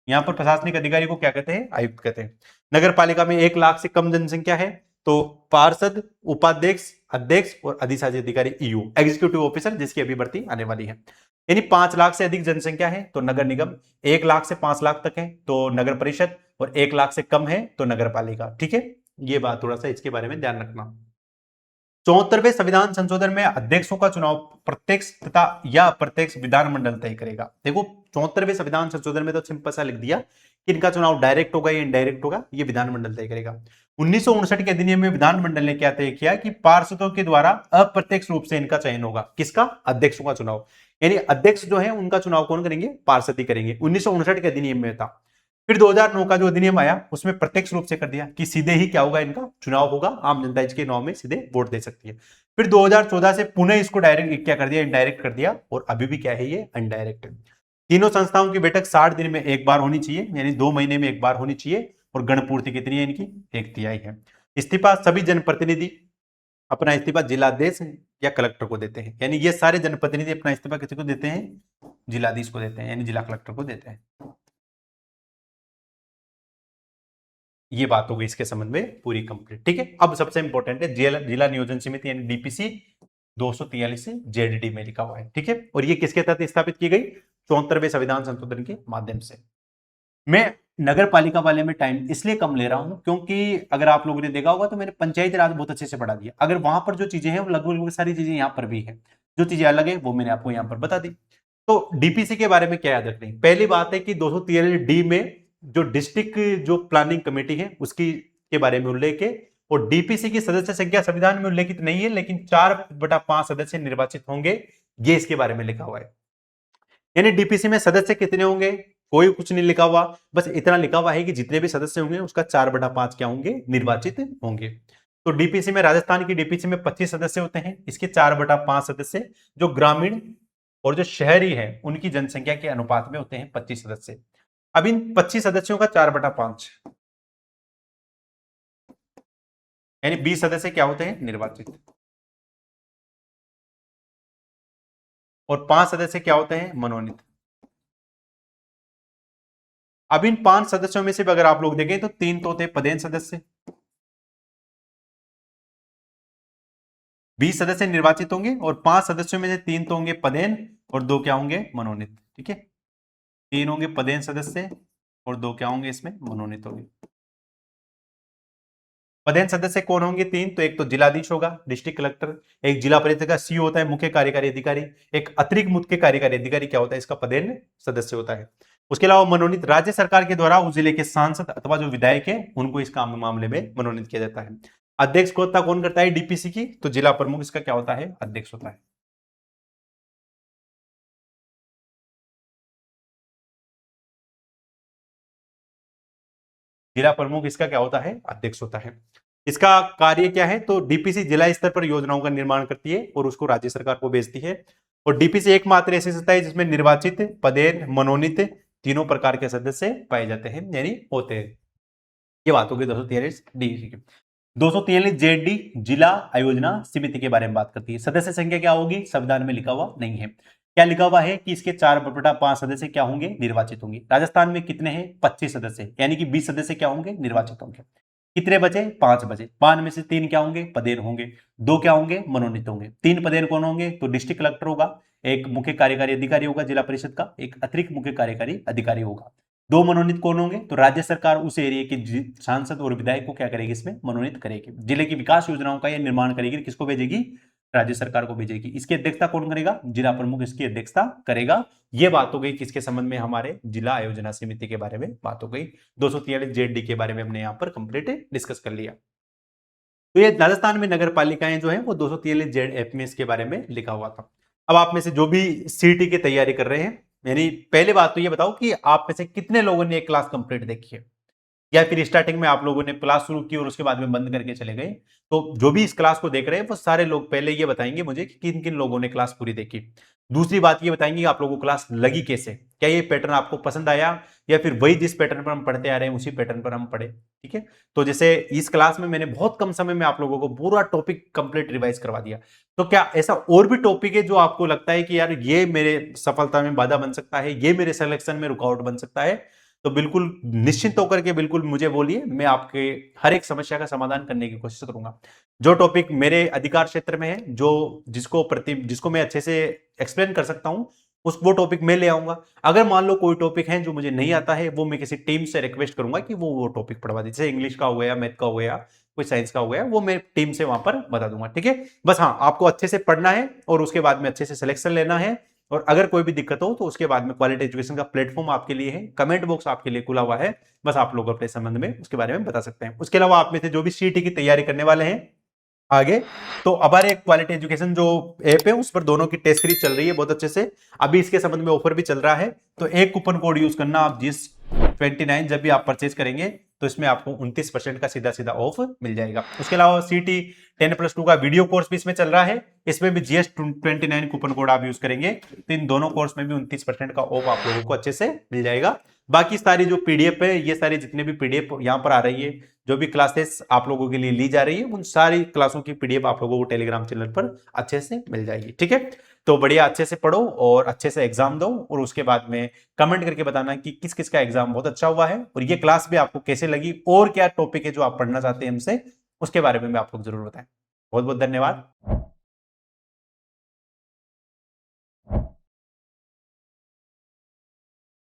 Speaker 1: यहां पर प्रशासनिक अधिकारी को क्या कहते हैं, आयुक्त कहते हैं। नगर पालिका में 1 लाख से कम जनसंख्या है तो पार्षद, उपाध्यक्ष, अध्यक्ष और अधिशासी अधिकारी ईओ, एग्जीक्यूटिव ऑफिसर, जिसकी अभी भर्ती आने वाली है। यानी 5 लाख से अधिक जनसंख्या है तो नगर निगम, 1 लाख से 5 लाख तक है तो नगर परिषद, और 1 लाख से कम है तो नगर पालिका। ठीक है, ये बात थोड़ा सा इसके बारे में ध्यान रखना। 74वें संविधान संशोधन में अध्यक्षों का चुनाव प्रत्यक्ष तथा या अप्रत्यक्ष विधानमंडल तय करेगा। देखो 74वें संविधान संशोधन में तो सिंपल सा लिख दिया कि इनका चुनाव डायरेक्ट होगा या इनडायरेक्ट होगा, ये विधानमंडल तय करेगा। 1959 के अधिनियम में विधानमंडल ने क्या तय किया कि पार्षदों के द्वारा अप्रत्यक्ष रूप से इनका चयन होगा। किसका? अध्यक्षों का चुनाव। यानी अध्यक्ष जो है उनका चुनाव कौन करेंगे? पार्षद ही करेंगे। 1959 के अधिनियम में था। फिर 2009 का जो अधिनियम आया उसमें प्रत्यक्ष रूप से कर दिया कि सीधे ही क्या होगा, इनका चुनाव होगा, आम जनता इसके नाम में सीधे वोट दे सकती है। फिर 2014 से पुनः इसको डायरेक्ट क्या कर दिया? इनडायरेक्ट कर दिया, और अभी भी क्या है, ये अनडायरेक्ट। तीनों संस्थाओं की बैठक 60 दिन में एक बार होनी चाहिए, यानी 2 महीने में एक बार होनी चाहिए। और गणपूर्ति कितनी है इनकी? 1/3 है। इस्तीफा सभी जनप्रतिनिधि अपना इस्तीफा जिलाधीश या कलेक्टर को देते हैं। यानी ये सारे जनप्रतिनिधि अपना इस्तीफा किसी को देते हैं? जिलाधीश को देते हैं, यानी जिला कलेक्टर को देते हैं। ये बात हो गई इसके संबंध में पूरी कंप्लीट। ठीक है, अब सबसे इंपॉर्टेंट है जिला नियोजन समिति यानी डीपीसी 243 से जेडडी में लिखा हुआ है। ठीक है, और ये किसके तहत स्थापित की गई? 74वें संविधान संशोधन के माध्यम से। मैं नगर पालिका वाले में टाइम इसलिए कम ले रहा हूं क्योंकि अगर आप लोगों ने देखा होगा तो मैंने पंचायती राज बहुत अच्छे से पढ़ा दिया। अगर वहां पर जो चीजें हैं वो लगभग सारी चीजें यहां पर भी है, जो चीजें अलग है वो मैंने आपको यहां पर बता दी। तो डीपीसी के बारे में क्या याद रखनी? पहली बात है कि 243 डी में जो डिस्ट्रिक्ट जो प्लानिंग कमेटी है उसकी के बारे में उल्लेख है, और डीपीसी की सदस्य संख्या संविधान में उल्लेखित नहीं है, लेकिन 4/5 सदस्य निर्वाचित होंगे, ये इसके बारे में लिखा हुआ है। यानी डीपीसी में सदस्य कितने होंगे? कोई कुछ नहीं लिखा हुआ, बस इतना लिखा हुआ है कि जितने भी सदस्य होंगे उसका 4/5 क्या होंगे? निर्वाचित होंगे। तो डीपीसी में, राजस्थान की डीपीसी में 25 सदस्य होते हैं, इसके 4/5 सदस्य जो ग्रामीण और जो शहरी है उनकी जनसंख्या के अनुपात में होते हैं 25 सदस्य। अब इन 25 सदस्यों का 4/5 यानी 20 सदस्य क्या होते हैं? निर्वाचित। और 5 सदस्य क्या होते हैं? मनोनीत। अब इन 5 सदस्यों में से अगर आप लोग देखें तो 3 तो होते हैं पदेन सदस्य, 20 सदस्य निर्वाचित होंगे, और 5 सदस्यों में से 3 तो होंगे पदेन और 2 क्या होंगे? मनोनीत। ठीक है, 3 होंगे पदेन सदस्य और 2 क्या होंगे? इसमें मनोनीत होंगे। पदेन सदस्य कौन होंगे? 3। तो एक तो जिलाधीश होगा, डिस्ट्रिक्ट कलेक्टर, एक जिला परिषद का सीईओ होता है, मुख्य कार्यकारी अधिकारी, एक अतिरिक्त मुख्य कार्यकारी अधिकारी क्या होता है? इसका पदेन सदस्य होता है। उसके अलावा मनोनीत राज्य सरकार के द्वारा उस जिले के सांसद अथवा जो विधायक है उनको इस काम मामले में मनोनीत किया जाता है। अध्यक्ष को कौन करता है डीपीसी की? तो जिला प्रमुख इसका क्या होता है? अध्यक्ष होता है। जिला प्रमुख इसका क्या होता है? अध्यक्ष होता है। इसका कार्य क्या है? तो डीपीसी जिला स्तर पर योजनाओं का निर्माण करती है और उसको राज्य सरकार को भेजती है। और डीपीसी एकमात्र ऐसी संस्था है जिसमें निर्वाचित, पदेन, मनोनीत तीनों प्रकार के सदस्य पाए जाते हैं, यानी होते हैं। ये बात होगी 243 डी की। 243 जेडी जिला आयोजना समिति के बारे में बात करती है। सदस्य संख्या क्या होगी? संविधान में लिखा हुआ नहीं है। क्या लिखा हुआ है कि इसके 4/5 सदस्य क्या होंगे? निर्वाचित होंगे। राजस्थान में कितने हैं? 25 सदस्य, यानी कि 20 सदस्य क्या होंगे? निर्वाचित होंगे। कितने बचे? 5 बचे। 5 में से 3 क्या होंगे? पदेन होंगे, 2 क्या होंगे? मनोनीत होंगे। 3 पदेन कौन होंगे? तो डिस्ट्रिक्ट कलेक्टर होगा, एक मुख्य कार्यकारी अधिकारी होगा जिला परिषद का, एक अतिरिक्त मुख्य कार्यकारी अधिकारी होगा। 2 मनोनीत कौन होंगे? तो राज्य सरकार उस एरिया के सांसद और विधायक को क्या करेगी? इसमें मनोनीत करेगी। जिले की विकास योजनाओं का यह निर्माण करेगी, किसको भेजेगी? राज्य सरकार को भेजेगी। इसकी अध्यक्षता कौन करेगा? जिला प्रमुख इसकी अध्यक्षता करेगा। यह बात हो गई किसके संबंध में? हमारे जिला आयोजना समिति के बारे में बात हो गई। 243 जेडी के बारे में हमने यहां पर कंप्लीट डिस्कस कर लिया। तो ये राजस्थान में नगर पालिकाएं जो है वो 243 जेड में इसके बारे में लिखा हुआ था। अब आप में से जो भी सीटी की तैयारी कर रहे हैं, यानी पहले बात तो ये बताओ कि आप में से कितने लोगों ने एक क्लास कंप्लीट देखी है, या फिर स्टार्टिंग में आप लोगों ने क्लास शुरू की और उसके बाद में बंद करके चले गए। तो जो भी इस क्लास को देख रहे हैं वो सारे लोग पहले ये बताएंगे मुझे कि किन किन लोगों ने क्लास पूरी देखी। दूसरी बात ये बताएंगे आप लोगों को क्लास लगी कैसे, क्या ये पैटर्न आपको पसंद आया, या फिर वही जिस पैटर्न पर हम पढ़ते आ रहे हैं उसी पैटर्न पर हम पढ़े। ठीक है, तो जैसे इस क्लास में मैंने बहुत कम समय में आप लोगों को पूरा टॉपिक कंप्लीट रिवाइज करवा दिया। तो क्या ऐसा और भी टॉपिक है जो आपको लगता है कि यार ये मेरे सफलता में बाधा बन सकता है, ये मेरे सिलेक्शन में रुकावट बन सकता है? तो बिल्कुल निश्चिंत होकर के बिल्कुल मुझे बोलिए, मैं आपके हर एक समस्या का समाधान करने की कोशिश करूंगा। जो टॉपिक मेरे अधिकार क्षेत्र में है, जो जिसको मैं अच्छे से एक्सप्लेन कर सकता हूं, वो टॉपिक मैं ले आऊंगा। अगर मान लो कोई टॉपिक है जो मुझे नहीं आता है, वो मैं किसी टीम से रिक्वेस्ट करूंगा कि वो टॉपिक पढ़वा दे। जैसे इंग्लिश का हो गया, मैथ का हो गया, कोई साइंस का हो गया, वो मैं टीम से वहां पर बता दूंगा। ठीक है, बस हाँ, आपको अच्छे से पढ़ना है और उसके बाद में अच्छे से सिलेक्शन लेना है। और अगर कोई भी दिक्कत हो तो उसके बाद में क्वालिटी एजुकेशन का प्लेटफॉर्म आपके लिए है, कमेंट बॉक्स आपके लिए खुला हुआ है, बस आप लोग अपने संबंध में उसके बारे में बता सकते हैं। उसके अलावा आप में से जो भी सीईटी की तैयारी करने वाले हैं आगे, तो हमारे क्वालिटी एजुकेशन जो ऐप है उस पर दोनों की टेस्ट सीरीज चल रही है बहुत अच्छे से। अभी इसके संबंध में ऑफर भी चल रहा है, तो एक कूपन कोड यूज करना आप जिस 29 जब भी आप परचेज करेंगे तो इसमें आपको 29% का सीधा सीधा ऑफ मिल जाएगा। उसके अलावा सीटी 10+2 का वीडियो कोर्स भी इसमें चल रहा है, इसमें भी GS29 कूपन कोड आप यूज करेंगे तो इन दोनों कोर्स में भी 29% का ऑफ आप लोगों को अच्छे से मिल जाएगा। बाकी सारी जो पीडीएफ है, ये सारी जितने भी पीडीएफ यहाँ पर आ रही है, जो भी क्लासेस आप लोगों के लिए ली जा रही है, उन सारी क्लासों की पीडीएफ आप लोगों को टेलीग्राम चैनल पर अच्छे से मिल जाएगी। ठीक है, तो बढ़िया अच्छे से पढ़ो और अच्छे से एग्जाम दो और उसके बाद में कमेंट करके बताना कि किस किस का एग्जाम बहुत अच्छा हुआ है और ये क्लास भी आपको कैसे लगी और क्या टॉपिक है जो आप पढ़ना चाहते हैं हमसे, उसके बारे में आप लोग जरूर बताएं। बहुत बहुत धन्यवाद।